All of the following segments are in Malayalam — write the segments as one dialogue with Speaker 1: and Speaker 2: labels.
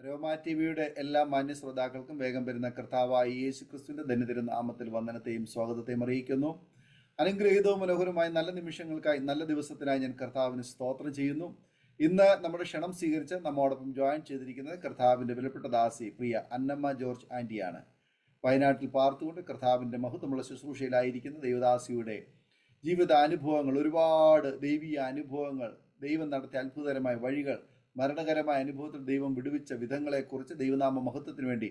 Speaker 1: രോമാ ടിവിയുടെ എല്ലാ മാന്യ ശ്രോതാക്കൾക്കും വേഗം വരുന്ന കർത്താവായ യേശു ക്രിസ്തുവിന്റെ ധന്യതിരുനാമത്തിൽ വന്ദനത്തെയും സ്വാഗതത്തെയും അറിയിക്കുന്നു. അനുഗ്രഹീതവും മനോഹരമായ നല്ല നിമിഷങ്ങൾക്കായി, നല്ല ദിവസത്തിനായി ഞാൻ കർത്താവിന് സ്തോത്രം ചെയ്യുന്നു. ഇന്ന് നമ്മുടെ ക്ഷണം സ്വീകരിച്ച് നമ്മോടൊപ്പം ജോയിൻ ചെയ്തിരിക്കുന്നത് കർത്താവിന്റെ വിലപ്പെട്ട ദാസി പ്രിയ അന്നമ്മ ജോർജ് ആൻറ്റിയാണ്. വയനാട്ടിൽ പാർത്തുകൊണ്ട് കർത്താവിന്റെ മഹത്വമുള്ള ശുശ്രൂഷയിലായിരിക്കുന്ന ദൈവദാസിയുടെ ജീവിതാനുഭവങ്ങൾ, ഒരുപാട് ദൈവീയ അനുഭവങ്ങൾ, ദൈവം നടത്തിയ അത്ഭുതകരമായ വഴികൾ, മരണകരമായ അനുഭവത്തിൽ ദൈവം വിടുവിച്ച വിധങ്ങളെക്കുറിച്ച് ദൈവനാമ മഹത്വത്തിന് വേണ്ടി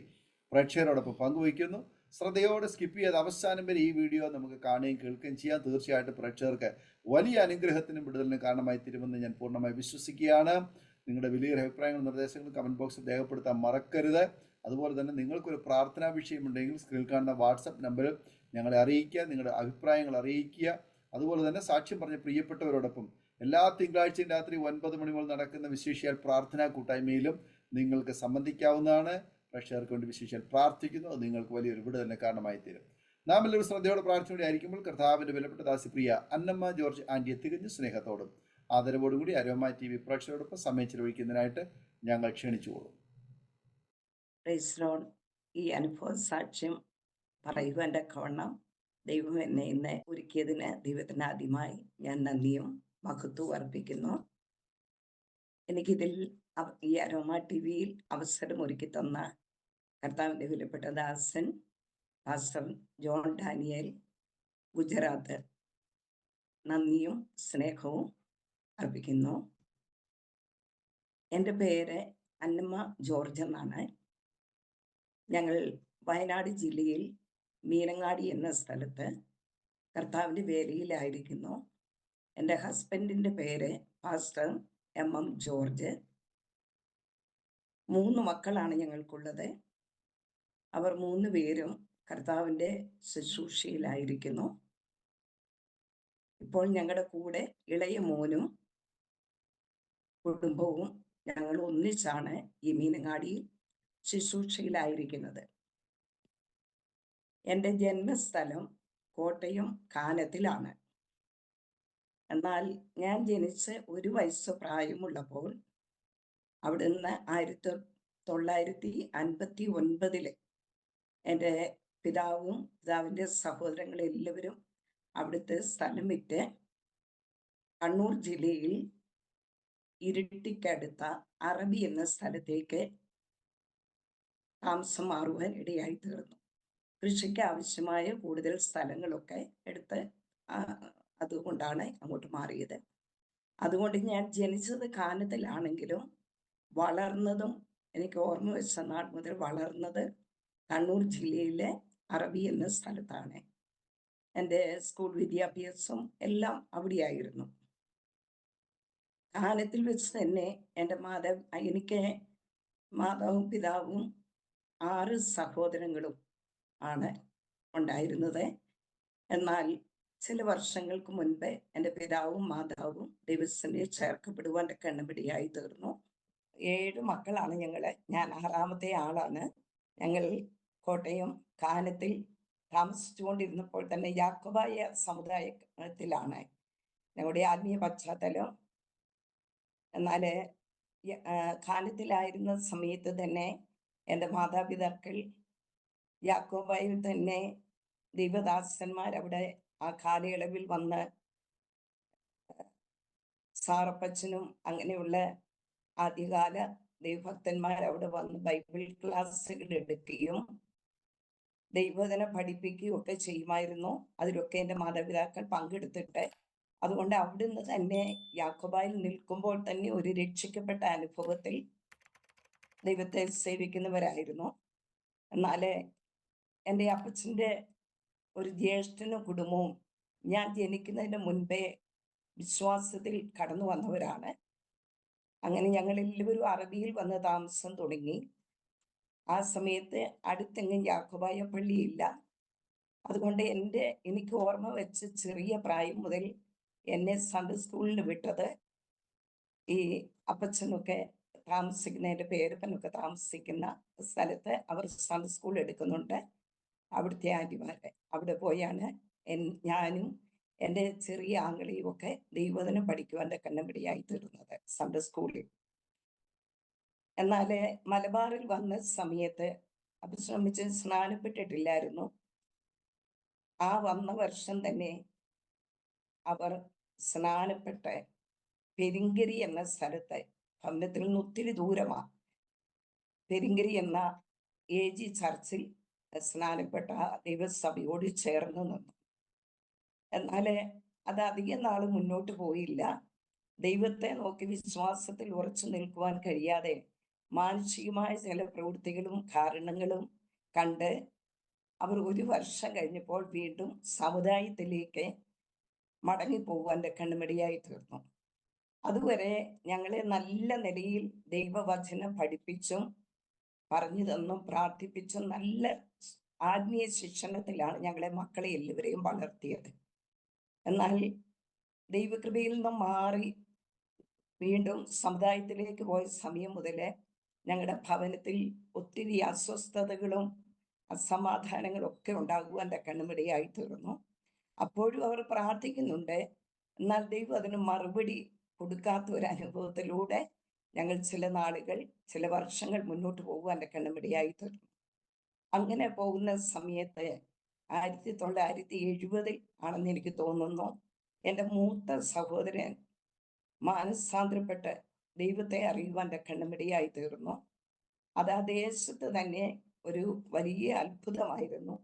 Speaker 1: പ്രേക്ഷകരോടൊപ്പം പങ്കുവയ്ക്കുന്നു. ശ്രദ്ധയോടെ സ്കിപ്പ് ചെയ്ത് അവസാനം വരെ ഈ വീഡിയോ നമുക്ക് കാണുകയും കേൾക്കുകയും ചെയ്യാം. തീർച്ചയായിട്ടും പ്രേക്ഷകർക്ക് വലിയ അനുഗ്രഹത്തിനും വിടുതലിനും കാരണമായി തീരുമെന്ന് ഞാൻ പൂർണ്ണമായി വിശ്വസിക്കുകയാണ്. നിങ്ങളുടെ വലിയ അഭിപ്രായങ്ങളും നിർദ്ദേശങ്ങളും കമൻറ്റ് ബോക്സിൽ രേഖപ്പെടുത്താൻ മറക്കരുത്. അതുപോലെ തന്നെ നിങ്ങൾക്കൊരു പ്രാർത്ഥനാ വിഷയമുണ്ടെങ്കിൽ സ്ക്രീനിൽ കാണുന്ന വാട്സപ്പ് നമ്പറിൽ ഞങ്ങളെ അറിയിക്കുക, നിങ്ങളുടെ അഭിപ്രായങ്ങൾ അറിയിക്കുക. അതുപോലെ തന്നെ സാക്ഷ്യം പറഞ്ഞ പ്രിയപ്പെട്ടവരോടൊപ്പം എല്ലാ തിങ്കളാഴ്ചയും രാത്രി 9 മണി മുതൽ നടക്കുന്ന വിശേഷിയാൽ പ്രാർത്ഥനാ കൂട്ടായ്മയിലും നിങ്ങൾക്ക് സംബന്ധിക്കാവുന്നതാണ്. പ്രേക്ഷകർക്ക് വേണ്ടി വിശേഷിയാൽ പ്രാർത്ഥിക്കുന്നു. അത് നിങ്ങൾക്ക് വലിയൊരു വിടുതലിന് കാരണമായി തീരും. നാം എല്ലാവരും ശ്രദ്ധയോടെ പ്രാർത്ഥനയോടെ ആയിരിക്കുമ്പോൾ കർത്താവിന്റെ വിലപ്പെട്ട ദാസി പ്രിയ അന്നമ്മ ജോർജ് ആൻറ്റിയെ തികഞ്ഞ സ്നേഹത്തോടും ആദരവോടും കൂടി അരോമ TV പ്രേക്ഷകരോടൊപ്പം സമയം ചെലവഴിക്കുന്നതിനായിട്ട് ഞങ്ങൾ ക്ഷണിച്ചുകൊള്ളും.
Speaker 2: ഈ അനുഭവ സാക്ഷ്യം പറയുവാൻ്റെ കവണ്ണം ദൈവം എന്നെ ഇന്ന് ഒരുക്കിയതിന് ദൈവത്തിന് ആദ്യമായി ഞാൻ നന്ദിയും മഹത്വവും അർപ്പിക്കുന്നു. എനിക്കിതിൽ ഈ അരോമ TVയിൽ അവസരം ഒരുക്കി തന്ന കർത്താവിൻ്റെ വിലപ്പെട്ട ദാസൻ പാസ്റ്റർ ജോൺ ഡാനിയേൽ, ഗുജറാത്ത്, നന്ദിയും സ്നേഹവും അർപ്പിക്കുന്നു. എൻ്റെ പേര് അന്നമ്മ ജോർജ് എന്നാണ്. ഞങ്ങൾ വയനാട് ജില്ലയിൽ മീനങ്ങാടി എന്ന സ്ഥലത്ത് കർത്താവിൻ്റെ വേലയിലായിരിക്കുന്നു. എൻ്റെ ഹസ്ബൻഡിൻ്റെ പേര് പാസ്റ്റർ MM ജോർജ്. 3 മക്കളാണ് ഞങ്ങൾക്കുള്ളത്. അവർ 3 പേരും കർത്താവിൻ്റെ ശുശ്രൂഷയിലായിരിക്കുന്നു. ഇപ്പോൾ ഞങ്ങളുടെ കൂടെ ഇളയ മോനും കുടുംബവും ഞങ്ങൾ ഒന്നിച്ചാണ് ഈ മീനങ്ങാടിയിൽ ശുശ്രൂഷയിലായിരിക്കുന്നത്. എൻ്റെ ജന്മസ്ഥലം കോട്ടയം കാനത്തിലാണ്. എന്നാൽ ഞാൻ ജനിച്ച് 1 വയസ്സ് പ്രായമുള്ളപ്പോൾ അവിടുന്ന് 1959 എൻ്റെ പിതാവും പിതാവിൻ്റെ സഹോദരങ്ങളെല്ലാവരും അവിടുത്തെ സ്ഥലം വിറ്റ് കണ്ണൂർ ജില്ലയിൽ ഇരിട്ടിക്കടുത്ത അറബി എന്ന സ്ഥലത്തേക്ക് താമസം മാറുവാൻ ഇടയായി തീർന്നു. കൃഷിക്ക് ആവശ്യമായ കൂടുതൽ സ്ഥലങ്ങളൊക്കെ എടുത്ത് അതുകൊണ്ടാണ് അങ്ങോട്ട് മാറിയത്. അതുകൊണ്ട് ഞാൻ ജനിച്ചത് കാനത്തിലാണെങ്കിലും വളർന്നതും, എനിക്ക് ഓർമ്മ വെച്ച നാൾ മുതൽ വളർന്നത് കണ്ണൂർ ജില്ലയിലെ അറബി എന്ന സ്ഥലത്താണ്. എൻ്റെ സ്കൂൾ വിദ്യാഭ്യാസം എല്ലാം അവിടെയായിരുന്നു. കാനത്തിൽ വെച്ച് തന്നെ എനിക്ക് മാതാവും പിതാവും 6 സഹോദരങ്ങളും ആണ് ഉണ്ടായിരുന്നത്. എന്നാൽ ചില വർഷങ്ങൾക്ക് മുൻപ് എൻ്റെ പിതാവും മാതാവും ദൈവസന്നിധിയിൽ ചേർക്കപ്പെടുവാൻ കണ്ണപിടിയായി തീർന്നു. 7 മക്കളാണ് ഞങ്ങൾ. ഞാൻ 6ാമത്തെ ആളാണ്. ഞങ്ങൾ കോട്ടയം കാനത്തിൽ താമസിച്ചുകൊണ്ടിരുന്നപ്പോൾ തന്നെ യാക്കോബായ സമുദായത്തിലാണ് ഞങ്ങളുടെ ആത്മീയ പശ്ചാത്തലം. എന്നാൽ കാനത്തിലായിരുന്ന സമയത്ത് തന്നെ എൻ്റെ മാതാപിതാക്കൾ യാക്കോബായിൽ തന്നെ ദൈവദാസന്മാർ അവിടെ ആ കാലയളവിൽ വന്ന് സാറപ്പച്ചനും അങ്ങനെയുള്ള ആദ്യകാല ദൈവഭക്തന്മാർ അവിടെ വന്ന് ബൈബിൾ ക്ലാസ്സുകൾ എടുക്കുകയും ദൈവവചനം പഠിപ്പിക്കുകയും ഒക്കെ ചെയ്യുമായിരുന്നു. അതിലൊക്കെ എൻ്റെ മാതാപിതാക്കൾ പങ്കെടുത്തിട്ട്, അതുകൊണ്ട് അവിടുന്ന് തന്നെ യാക്കോബായിൽ നിൽക്കുമ്പോൾ തന്നെ ഒരു രക്ഷിക്കപ്പെട്ട അനുഭവത്തിൽ ദൈവത്തെ സേവിക്കുന്നവരായിരുന്നു. എന്നാൽ എൻ്റെ അപ്പച്ചൻ്റെ ഒരു ജ്യേഷ്ഠനും കുടുംബവും ഞാൻ ജനിക്കുന്നതിന് മുൻപേ വിശ്വാസത്തിൽ കടന്നു വന്നവരാണ്. അങ്ങനെ ഞങ്ങളെല്ലാവരും അറബിയിൽ വന്ന് താമസം തുടങ്ങി. ആ സമയത്ത് അടുത്തെങ്ങും യാക്കോബായ പള്ളിയില്ല. അതുകൊണ്ട് എനിക്ക് ഓർമ്മ വെച്ച് ചെറിയ പ്രായം മുതൽ എന്നെ സൺഡേ സ്കൂളിൽ വിട്ടത് ഈ അപ്പച്ചനൊക്കെ താമസിക്കുന്ന, എൻ്റെ പേരപ്പനൊക്കെ താമസിക്കുന്ന സ്ഥലത്ത് അവർ സൺഡേ സ്കൂൾ എടുക്കുന്നുണ്ട്. അവിടുത്തെ ആന്റിമാരെ അവിടെ പോയാണ് ഞാനും എൻ്റെ ചെറിയ ആങ്ങളെയും ഒക്കെ ദൈവവചനം പഠിക്കുവാൻ്റെ കണ്ണപിടിയായി തീർന്നത് സൺഡേ സ്കൂളിൽ. എന്നാൽ മലബാറിൽ വന്ന സമയത്ത് അഭിശ്രമിച്ച് സ്നാനപ്പെട്ടിട്ടില്ലായിരുന്നു. ആ വന്ന വർഷം തന്നെ അവർ സ്നാനപ്പെട്ട് പെരിങ്കരി എന്ന സ്ഥലത്ത്, ഭവനത്തിൽ നിന്ന് ഒത്തിരി ദൂരമാണ്, പെരിങ്കരി എന്ന AG ചർച്ചിൽ സ്നാനപ്പെട്ട ദൈവസഭയോട് ചേർന്ന് നിന്നു. എന്നാൽ അത് അധികം നാൾ മുന്നോട്ട് പോയില്ല. ദൈവത്തെ നോക്കി വിശ്വാസത്തിൽ ഉറച്ചു നിൽക്കുവാൻ കഴിയാതെ മാനുഷികമായ ചില പ്രവൃത്തികളും കാരണങ്ങളും കണ്ട് അവർ 1 വർഷം കഴിഞ്ഞപ്പോൾ വീണ്ടും സമുദായത്തിലേക്ക് മടങ്ങിപ്പോകാൻ കണ്ണുമടിയായി തീർന്നു. അതുവരെ ഞങ്ങളെ നല്ല നിലയിൽ ദൈവവചനം പഠിപ്പിച്ചും പറഞ്ഞു തന്നും പ്രാർത്ഥിപ്പിച്ചും നല്ല ആത്മീയ ശിക്ഷണത്തിലാണ് ഞങ്ങളെ മക്കളെ എല്ലാവരെയും വളർത്തിയത്. എന്നാൽ ദൈവകൃപയിൽ നിന്നും മാറി വീണ്ടും സമുദായത്തിലേക്ക് പോയ സമയം മുതൽ ഞങ്ങളുടെ ഭവനത്തിൽ ഒത്തിരി അസ്വസ്ഥതകളും അസമാധാനങ്ങളും ഒക്കെ ഉണ്ടാകുവാൻ കണ്ണുമടിയായി തീർന്നു. അപ്പോഴും അവർ പ്രാർത്ഥിക്കുന്നുണ്ട്. എന്നാൽ ദൈവം അതിന് മറുപടി കൊടുക്കാത്ത ഒരു അനുഭവത്തിലൂടെ ഞങ്ങൾ ചില നാളുകൾ, ചില വർഷങ്ങൾ മുന്നോട്ട് പോകുവാൻ കണ്ണുമടിയായി തീർന്നു. അങ്ങനെ പോകുന്ന സമയത്ത് 1970 ആണെന്ന് എനിക്ക് തോന്നുന്നു, എൻ്റെ മൂത്ത സഹോദരൻ മാനസാന്തരപ്പെട്ട് ദൈവത്തെ അറിയുവാൻ കണ്ണുമടിയായി തീർന്നു. അത് ആ ദേശത്ത് തന്നെ ഒരു വലിയ അത്ഭുതമായിരുന്നു.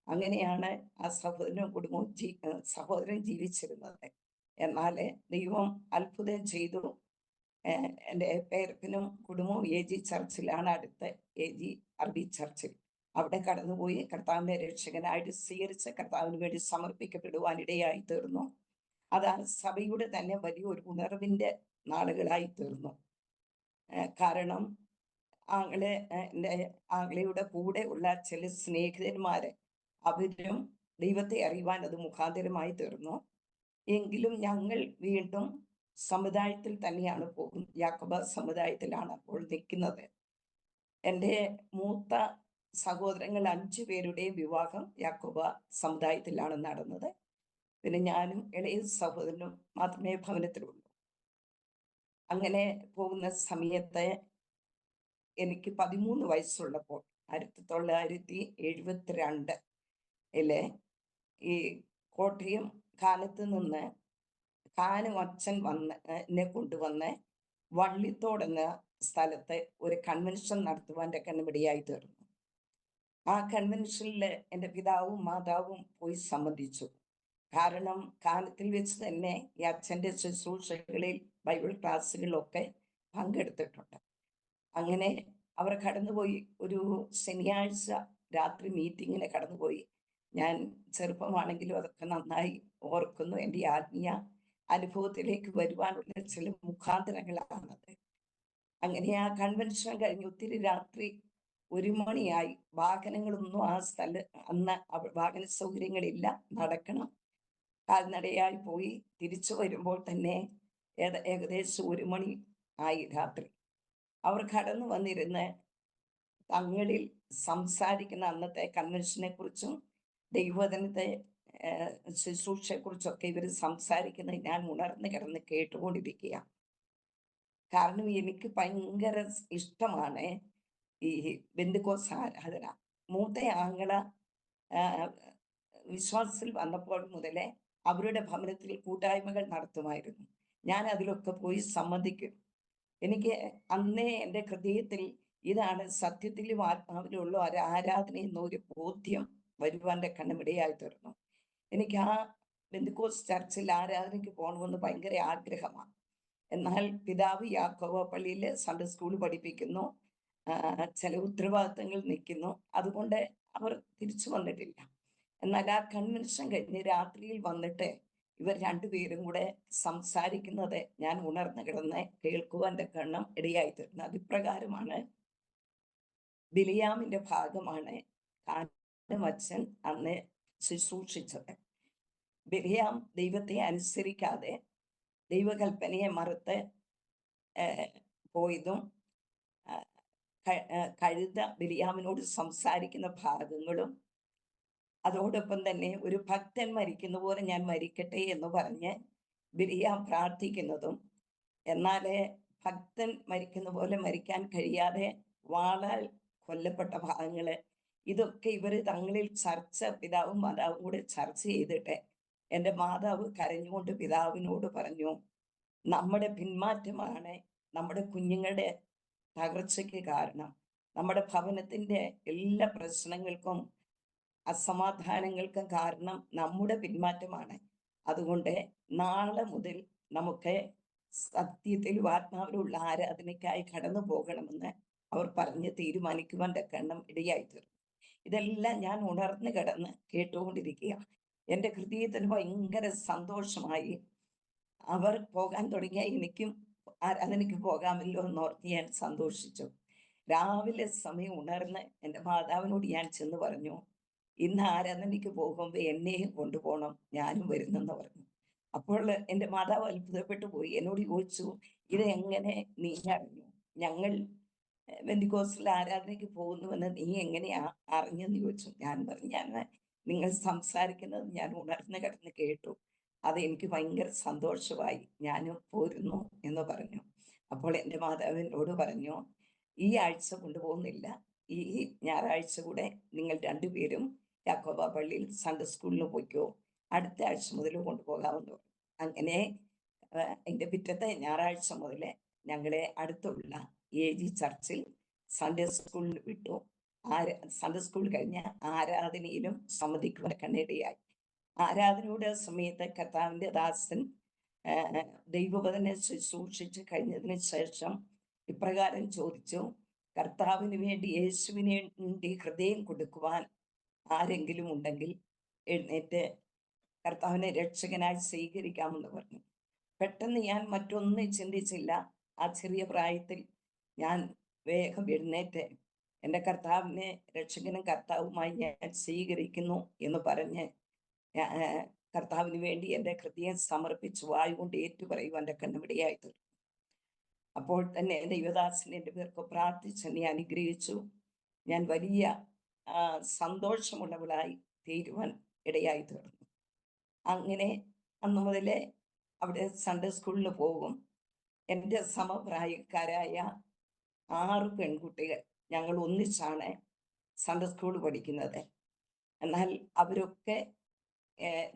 Speaker 2: അങ്ങനെയാണ് ആ സഹോദരനും കുടുംബവും സഹോദരൻ ജീവിച്ചിരുന്നത്. എന്നാൽ ദൈവം അത്ഭുതം ചെയ്തു. എൻ്റെ പേരപ്പനും കുടുംബവും AG ചർച്ചിലാണ്, അടുത്ത AG അറബി ചർച്ചിൽ. അവിടെ കടന്നുപോയി കർത്താവിനെ രക്ഷകനായിട്ട് സ്വീകരിച്ച് കർത്താവിന് വേണ്ടി സമർപ്പിക്കപ്പെടുവാനിടയായി തീർന്നു. അത് ആ സഭയുടെ തന്നെ വലിയൊരു ഉണർവിൻ്റെ നാളുകളായി തീർന്നു. കാരണം എൻ്റെ ആങ്ങളയുടെ കൂടെ ഉള്ള ചില സ്നേഹിതന്മാർ, അവരും ദൈവത്തെ അറിയുവാൻ അത് മുഖാന്തരമായി തീർന്നു. എങ്കിലും ഞങ്ങൾ വീണ്ടും സമുദായത്തിൽ തന്നെയാണ് പോകുന്നത്. യാക്കോബ സമുദായത്തിലാണ് അപ്പോൾ നിൽക്കുന്നത്. എൻ്റെ മൂത്ത സഹോദരങ്ങൾ 5 പേരുടെയും വിവാഹം യാക്കോബ സമുദായത്തിലാണ് നടന്നത്. പിന്നെ ഞാനും ഇളയ സഹോദരനും മാത്രമേ ഭവനത്തിലുള്ളൂ. അങ്ങനെ പോകുന്ന സമയത്ത് എനിക്ക് 13 വയസ്സുള്ളപ്പോൾ 1972 ഈ കോട്ടയം കാനത്ത് നിന്ന് കാനം അച്ഛൻ എന്നെ കൊണ്ടുവന്ന് വള്ളിത്തോട് എന്ന സ്ഥലത്ത് ഒരു കൺവെൻഷൻ നടത്തുവാൻ കണ്ണുമടിയായി തീർന്നു. ആ കൺവെൻഷനിൽ എൻ്റെ പിതാവും മാതാവും പോയി സംബന്ധിച്ചു. കാരണം കാനത്തിൽ വെച്ച് തന്നെ ഈ അച്ഛൻ്റെ ശുശ്രൂഷകളിൽ, ബൈബിൾ ക്ലാസ്സുകളിലൊക്കെ പങ്കെടുത്തിട്ടുണ്ട്. അങ്ങനെ അവർ കടന്നുപോയി. ഒരു ശനിയാഴ്ച രാത്രി മീറ്റിങ്ങിന് കടന്നുപോയി. ഞാൻ ചെറുപ്പമാണെങ്കിലും അതൊക്കെ നന്നായി ഓർക്കുന്നു. എൻ്റെ ആത്മീയ അനുഭവത്തിലേക്ക് വരുവാനുള്ള ചില മുഖാന്തരങ്ങളാണത്. അങ്ങനെ ആ കൺവെൻഷൻ കഴിഞ്ഞ് ഒത്തിരി രാത്രി 1 മണിയായി. വാഹനങ്ങളൊന്നും ആ അന്ന് വാഹന സൗകര്യങ്ങളില്ല, നടക്കണം. കാൽനടയായി പോയി തിരിച്ചു വരുമ്പോൾ തന്നെ ഏകദേശം 1 മണി ആയി രാത്രി. അവർ കടന്നു വന്നിരുന്ന് തങ്ങളിൽ സംസാരിക്കുന്ന അന്നത്തെ കൺവെൻഷനെ കുറിച്ചും ദൈവവചനത്തെ ശുശ്രൂഷയെക്കുറിച്ചൊക്കെ ഇവർ സംസാരിക്കുന്നത് ഞാൻ ഉണർന്ന് കിടന്ന് കേട്ടുകൊണ്ടിരിക്കുക. കാരണം എനിക്ക് ഭയങ്കര ഇഷ്ടമാണ് ഈ പെന്തക്കോസ്ത് ആരാധന. മൂത്ത ആങ്ങള വിശ്വാസത്തിൽ വന്നപ്പോൾ മുതലേ അവരുടെ ഭവനത്തിൽ കൂട്ടായ്മകൾ നടത്തുമായിരുന്നു. ഞാൻ അതിലൊക്കെ പോയി സംബന്ധിക്കും. എനിക്ക് അന്നേ എൻ്റെ ഹൃദയത്തിൽ ഇതാണ് സത്യത്തിലും ആത്മാവിലുള്ള ഒരു ആരാധന എന്നൊരു ബോധ്യം വരുവാൻ കണ്ണുമിടയായി തീർന്നു. എനിക്ക് ആ പെന്തക്കോസ്ത് ചർച്ചിൽ ആരാധനയ്ക്ക് പോകണമെന്ന് ഭയങ്കര ആഗ്രഹമാണ്. എന്നാൽ പിതാവ് യാക്കോബ പള്ളിയിൽ സൺഡേ സ്കൂൾ പഠിപ്പിക്കുന്നു, ചില ഉത്തരവാദിത്തങ്ങൾ നിൽക്കുന്നു. അതുകൊണ്ട് അവർ തിരിച്ചു വന്നിട്ടില്ല. എന്നാൽ ആ കൺവെൻഷൻ കഴിഞ്ഞ് രാത്രിയിൽ വന്നിട്ട് ഇവർ 2 പേരും കൂടെ സംസാരിക്കുന്നത് ഞാൻ ഉണർന്നു കിടന്ന് കേൾക്കുവാൻ കണ്ണം ഇടയായി തീർന്നു. അതിപ്രകാരമാണ് ബിലിയാമിന്റെ ഭാഗമാണ് കാനമച്ചൻ അന്ന് ശുശ്രൂഷിച്ചത്. ബിലിയാം ദൈവത്തെ അനുസരിക്കാതെ ദൈവകൽപ്പനയെ മറുത്ത് പോയതും, കഴുത ബിലിയാമിനോട് സംസാരിക്കുന്ന ഭാഗങ്ങളും, അതോടൊപ്പം തന്നെ ഒരു ഭക്തൻ മരിക്കുന്ന പോലെ ഞാൻ മരിക്കട്ടെ എന്ന് പറഞ്ഞ് ബിലിയാം പ്രാർത്ഥിക്കുന്നതും, എന്നാൽ ഭക്തൻ മരിക്കുന്ന പോലെ മരിക്കാൻ കഴിയാതെ വാളാൽ കൊല്ലപ്പെട്ട ഭാഗങ്ങള്, ഇതൊക്കെ ഇവര് തങ്ങളിൽ പിതാവും മാതാവും കൂടെ ചർച്ച ചെയ്തിട്ട് എൻ്റെ മാതാവ് കരഞ്ഞുകൊണ്ട് പിതാവിനോട് പറഞ്ഞു, നമ്മുടെ പിന്മാറ്റമാണ് നമ്മുടെ കുഞ്ഞുങ്ങളുടെ തകർച്ചയ്ക്ക് കാരണം. നമ്മുടെ ഭവനത്തിന്റെ എല്ലാ പ്രശ്നങ്ങൾക്കും അസമാധാനങ്ങൾക്കും കാരണം നമ്മുടെ പിന്മാറ്റമാണ്. അതുകൊണ്ട് നാളെ മുതൽ നമുക്ക് സത്യത്തിലും ആത്മാവിലുള്ള ആരാധനയ്ക്കായി കടന്നു പോകണമെന്ന് അവർ പറഞ്ഞ് തീരുമാനിക്കുവാൻ തക്കവണ്ണം ഇടയായി തീർന്നു. ഇതെല്ലാം ഞാൻ ഉണർന്നു കിടന്ന് കേട്ടുകൊണ്ടിരിക്കുക. എൻ്റെ ഹൃദയത്തിന് ഭയങ്കര സന്തോഷമായി. അവർ പോകാൻ തുടങ്ങിയ എനിക്കും ആരാധനയ്ക്ക് പോകാമല്ലോ എന്നോർത്ത് ഞാൻ സന്തോഷിച്ചു. രാവിലെ സമയം ഉണർന്ന് എൻ്റെ മാതാവിനോട് ഞാൻ ചെന്ന് പറഞ്ഞു, ഇന്ന് ആരാധനയ്ക്ക് പോകുമ്പോൾ എന്നെയും കൊണ്ടുപോകണം, ഞാനും വരുന്നെന്ന് പറഞ്ഞു. അപ്പോൾ എൻ്റെ മാതാവ് അത്ഭുതപ്പെട്ടു പോയി. എന്നോട് ചോദിച്ചു, ഇത് എങ്ങനെ നീ അറിഞ്ഞു? ഞങ്ങൾ പെന്തിക്കോസ്തൽ ആരാധനയ്ക്ക് പോകുന്നുവെന്ന് നീ എങ്ങനെയാ അറിഞ്ഞെന്ന് ചോദിച്ചു. ഞാൻ പറഞ്ഞു, ഞാൻ നിങ്ങൾ സംസാരിക്കുന്നത് ഞാൻ ഉണർന്ന് കിടന്ന് കേട്ടു. അത് എനിക്ക് ഭയങ്കര സന്തോഷമായി, ഞാനും പോരുന്നു എന്ന് പറഞ്ഞു. അപ്പോൾ എൻ്റെ മാതാവ് എന്നോട് പറഞ്ഞു, ഈ ആഴ്ച കൊണ്ടുപോകുന്നില്ല, ഈ ഞായറാഴ്ച കൂടെ നിങ്ങൾ രണ്ടുപേരും യാക്കോബ പള്ളിയിൽ സൺഡേ സ്കൂളിൽ പോയിക്കോ, അടുത്ത ആഴ്ച മുതൽ കൊണ്ടുപോകാമെന്ന് പറഞ്ഞു. അങ്ങനെ എൻ്റെ പിറ്റത്തെ ഞായറാഴ്ച മുതൽ ഞങ്ങളെ അടുത്തുള്ള AG ചർച്ചിൽ സൺഡേ സ്കൂളിൽ വിട്ടു. സൺഡേ സ്കൂൾ കഴിഞ്ഞ് ആരാധനയിലും സമ്മതിക്കുവാൻ കണ്ണിടയായി. ആരാധനയുടെ സമയത്ത് കർത്താവിൻ്റെ ദാസൻ ദൈവവചനം ശുശ്രൂഷിച്ച് കഴിഞ്ഞതിന് ശേഷം ഇപ്രകാരം ചോദിച്ചു, കർത്താവിന് വേണ്ടി യേശുവിന് വേണ്ടി ഹൃദയം കൊടുക്കുവാൻ ആരെങ്കിലും ഉണ്ടെങ്കിൽ എഴുന്നേറ്റ് കർത്താവിനെ രക്ഷകനായി സ്വീകരിക്കാമെന്ന് പറഞ്ഞു. പെട്ടെന്ന് ഞാൻ മറ്റൊന്നും ചിന്തിച്ചില്ല. ആ ചെറിയ പ്രായത്തിൽ ഞാൻ വേഗം എഴുന്നേറ്റ് എൻ്റെ കർത്താവിനെ രക്ഷകനും കർത്താവുമായി ഞാൻ സ്വീകരിക്കുന്നു എന്ന് പറഞ്ഞ് കർത്താവിന് വേണ്ടി എൻ്റെ ഹൃദയം സമർപ്പിച്ചു വായുകൊണ്ട് ഏറ്റുപറയുവാൻ എൻ്റെ കണ്ണുപിടിയായി തീർന്നു. അപ്പോൾ തന്നെ ദൈവദാസൻ എൻ്റെ പേർക്ക് പ്രാർത്ഥിച്ച് എന്നെ അനുഗ്രഹിച്ചു. ഞാൻ വലിയ സന്തോഷമുള്ളവളായി തീരുവാൻ ഇടയായി തീർന്നു. അങ്ങനെ അന്നു മുതലേ അവിടെ സൺഡേ സ്കൂളിൽ പോകും. എൻ്റെ സമപ്രായക്കാരായ 6 പെൺകുട്ടികൾ, ഞങ്ങൾ ഒന്നിച്ചാണ് സൺഡേ സ്കൂൾ പഠിക്കുന്നത്. എന്നാൽ അവരൊക്കെ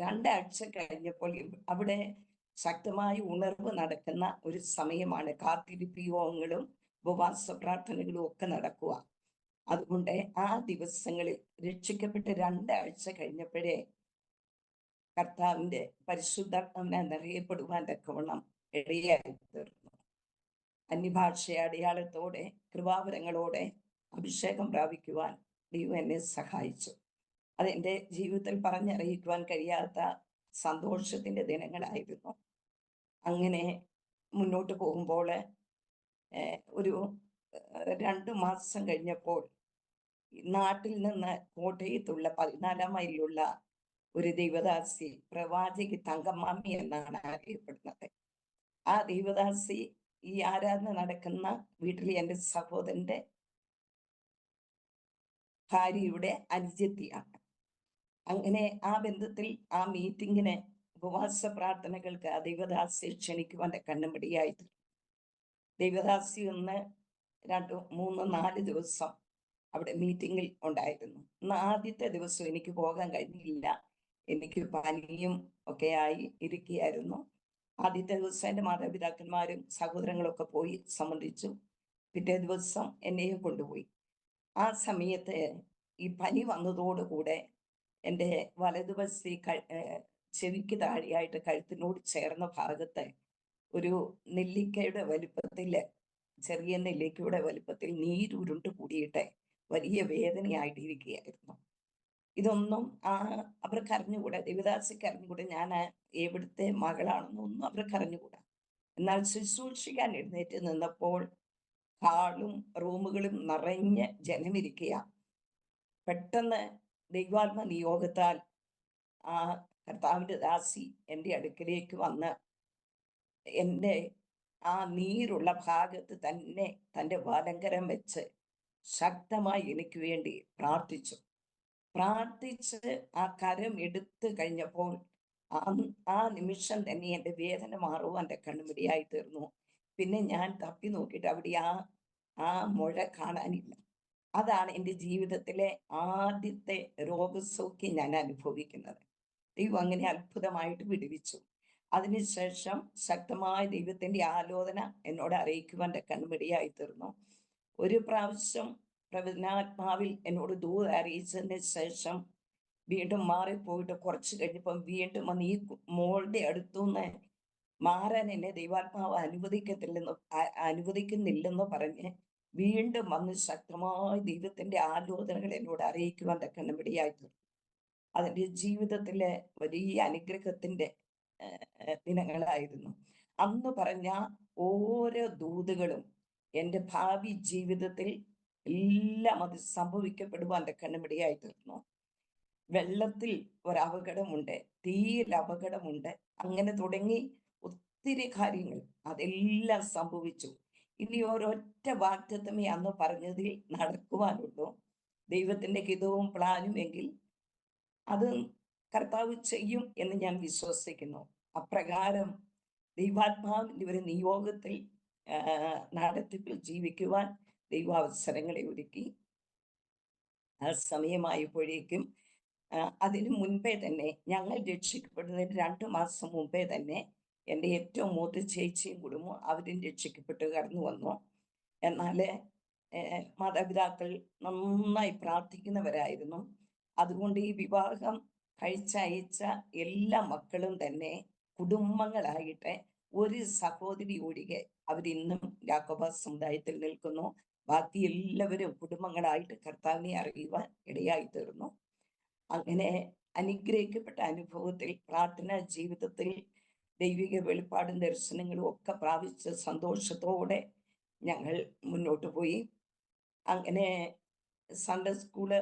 Speaker 2: 2 ആഴ്ച കഴിഞ്ഞപ്പോൾ അവിടെ ശക്തമായ ഉണർവ് നടക്കുന്ന ഒരു സമയമാണ്. കാത്തിരിപ്പ് യോഗങ്ങളും ഉപവാസ പ്രാർത്ഥനകളും ഒക്കെ നടക്കുക. അതുകൊണ്ട് ആ ദിവസങ്ങളിൽ രക്ഷിക്കപ്പെട്ട് 2 ആഴ്ച കഴിഞ്ഞപ്പോഴേ കർത്താവിൻ്റെ പരിശുദ്ധാത്മാവിനെ നിറയപ്പെടുവാൻ തക്കവണ്ണം ഇടയായി തീർന്നു. അന്യഭാഷ അടയാളത്തോടെ കൃപാവരങ്ങളോടെ അഭിഷേകം പ്രാപിക്കുവാൻ ദൈവം എന്നെ സഹായിച്ചു. അതെൻ്റെ ജീവിതത്തിൽ പറഞ്ഞറിയിക്കുവാൻ കഴിയാത്ത സന്തോഷത്തിൻ്റെ ദിനങ്ങളായിരുന്നു. അങ്ങനെ മുന്നോട്ട് പോകുമ്പോൾ ഒരു 2 മാസം കഴിഞ്ഞപ്പോൾ നാട്ടിൽ നിന്ന് കോട്ടയത്തുള്ള 14 മൈലിലുള്ള ഒരു ദൈവദാസി, പ്രവാചകി തങ്കമ്മാമി എന്നാണ് അറിയപ്പെടുന്നത്. ആ ദൈവദാസി ഈ ആരാധന നടക്കുന്ന വീട്ടിൽ എൻ്റെ സഹോദരന്റെ ഭാര്യയുടെ അനുജത്തിയാണ്. അങ്ങനെ ആ ബന്ധത്തിൽ ആ മീറ്റിങ്ങിന് ഉപവാസ പ്രാർത്ഥനകൾക്ക് ആ ദൈവദാസിയെ ക്ഷണിക്കുവാൻ കണ്ണുപിടിയായിട്ട് ദൈവദാസി 1, 2, 3, 4 ദിവസം അവിടെ മീറ്റിങ്ങിൽ ഉണ്ടായിരുന്നു. ആദ്യത്തെ ദിവസം എനിക്ക് പോകാൻ കഴിഞ്ഞില്ല. എനിക്ക് പനിയും ഒക്കെ ആയി ഇരിക്കുകയായിരുന്നു. ആദ്യത്തെ ദിവസം എൻ്റെ മാതാപിതാക്കന്മാരും സഹോദരങ്ങളൊക്കെ പോയി സംബന്ധിച്ചു. പിറ്റേ ദിവസം എന്നെയും കൊണ്ടുപോയി. ആ സമയത്ത് ഈ പനി വന്നതോടുകൂടെ എൻ്റെ വലതുവശത്തെ ചെവിക്ക് താഴെയായിട്ട് കഴുത്തിനോട് ചേർന്ന ഭാഗത്ത് ഒരു നെല്ലിക്കയുടെ വലിപ്പത്തിൽ, ചെറിയ നെല്ലിക്കയുടെ വലിപ്പത്തിൽ നീരുരുണ്ട് കൂടിയിട്ട് വലിയ വേദനയായിട്ടിരിക്കുകയായിരുന്നു. ഇതൊന്നും അവർക്ക് അറിഞ്ഞുകൂടാ, ദേവദാസിക്ക് അറിഞ്ഞുകൂടാ, ഞാൻ എവിടുത്തെ മകളാണെന്നൊന്നും അവർക്ക് അറിഞ്ഞുകൂടാ. എന്നാൽ ശുശ്രൂഷിക്കാൻ എഴുന്നേറ്റ് നിന്നപ്പോൾ ഹാളും റൂമുകളും നിറഞ്ഞ് ജനമിരിക്കുക. പെട്ടെന്ന് ദൈവാത്മ നിയോഗത്താൽ ആ കർത്താവിൻ്റെ ദാസി എൻ്റെ അടുക്കലേക്ക് വന്ന് എൻ്റെ ആ നീരുള്ള ഭാഗത്ത് തന്നെ തൻ്റെ വലങ്കരം വെച്ച് ശക്തമായി എനിക്ക് വേണ്ടി പ്രാർത്ഥിച്ച് ആ കരം എടുത്തു കഴിഞ്ഞപ്പോൾ ആ നിമിഷം തന്നെ എൻ്റെ വേദന മാറുവാൻ എൻ്റെ കണ്ണുപിടിയായി തീർന്നു. പിന്നെ ഞാൻ തപ്പി നോക്കിയിട്ട് അവിടെ ആ മുഴ കാണാനില്ല. അതാണ് എൻ്റെ ജീവിതത്തിലെ ആദ്യത്തെ രോഗസൗഖ്യം ഞാൻ അനുഭവിക്കുന്നത്. ദൈവം അങ്ങനെ അത്ഭുതമായിട്ട് വിടുവിച്ചു. അതിനുശേഷം ശക്തമായ ദൈവത്തിൻ്റെ ആലോചന എന്നോട് അറിയിക്കുവാൻ കണ്ണുമിടിയായി തീർന്നു. ഒരു പ്രാവശ്യം പ്രവചനാത്മാവിൽ എന്നോട് ദൂത് അറിയിച്ചതിന് ശേഷം വീണ്ടും മാറിപ്പോയിട്ട് കുറച്ച് കഴിഞ്ഞപ്പം വീണ്ടും വന്ന് ഈ മോളുടെ അടുത്തുനിന്ന് മാറാൻ എന്നെ ദൈവാത്മാവ് അനുവദിക്കുന്നില്ലെന്ന് പറഞ്ഞ് വീണ്ടും വന്ന് ശക്തമായ ദൈവത്തിന്റെ ആലോചനകൾ എന്നോട് അറിയിക്കുവാൻ കണ്ണുപിടിയായി തീർന്നു. അതിൻ്റെ ജീവിതത്തിലെ വലിയ അനുഗ്രഹത്തിന്റെ ദിനങ്ങളായിരുന്നു. അന്ന് പറഞ്ഞ ഓരോ ദൂതുകളും എൻ്റെ ഭാവി ജീവിതത്തിൽ എല്ലാം അത് സംഭവിക്കപ്പെടുവാൻ കണ്ണുപിടിയായി തീർന്നു. വെള്ളത്തിൽ ഒരപകടമുണ്ട്, തീയിൽ അപകടമുണ്ട്, അങ്ങനെ തുടങ്ങി ഒത്തിരി കാര്യങ്ങൾ അതെല്ലാം സംഭവിച്ചു. ഇനി ഒരൊറ്റ വാഗ്ദത്തമേ അന്ന് പറഞ്ഞതിൽ നടക്കുവാനുള്ളൂ. ദൈവത്തിന്റെ ഹിതവും പ്ലാനും എങ്കിൽ അത് കർത്താവ് ചെയ്യും എന്ന് ഞാൻ വിശ്വസിക്കുന്നു. അപ്രകാരം ദൈവാത്മാവിന്റെ ഒരു നിയോഗത്തിൽ നടത്തിപ്പിൽ ജീവിക്കുവാൻ ദൈവ അവസരങ്ങളെ ഒരുക്കി. ആ സമയമായപ്പോഴേക്കും അതിനു മുൻപേ തന്നെ, ഞങ്ങൾ രക്ഷിക്കപ്പെടുന്നതിന് 2 മാസം മുമ്പേ തന്നെ എൻ്റെ ഏറ്റവും മൂത്ത ചേച്ചിയും കുടുംബവും അവരും രക്ഷിക്കപ്പെട്ട് കടന്നു വന്നു. എന്നാൽ മാതാപിതാക്കൾ നന്നായി പ്രാർത്ഥിക്കുന്നവരായിരുന്നു. അതുകൊണ്ട് ഈ വിവാഹം കഴിച്ചയച്ച എല്ലാ മക്കളും തന്നെ കുടുംബങ്ങളായിട്ട് ഒരു സഹോദരി ഒഴികെ അവരിന്നും യാക്കോബ സമുദായത്തിൽ നിൽക്കുന്നു. ബാക്കി എല്ലാവരും കുടുംബങ്ങളായിട്ട് കർത്താവിനെ അറിയുവാൻ ഇടയായി തീർന്നു. അങ്ങനെ അനുഗ്രഹിക്കപ്പെട്ട അനുഭവത്തിൽ, പ്രാർത്ഥനാ ജീവിതത്തിൽ ദൈവിക വെളിപ്പാടും ദർശനങ്ങളും ഒക്കെ പ്രാപിച്ച് സന്തോഷത്തോടെ ഞങ്ങൾ മുന്നോട്ട് പോയി. അങ്ങനെ സൺഡേ സ്കൂള്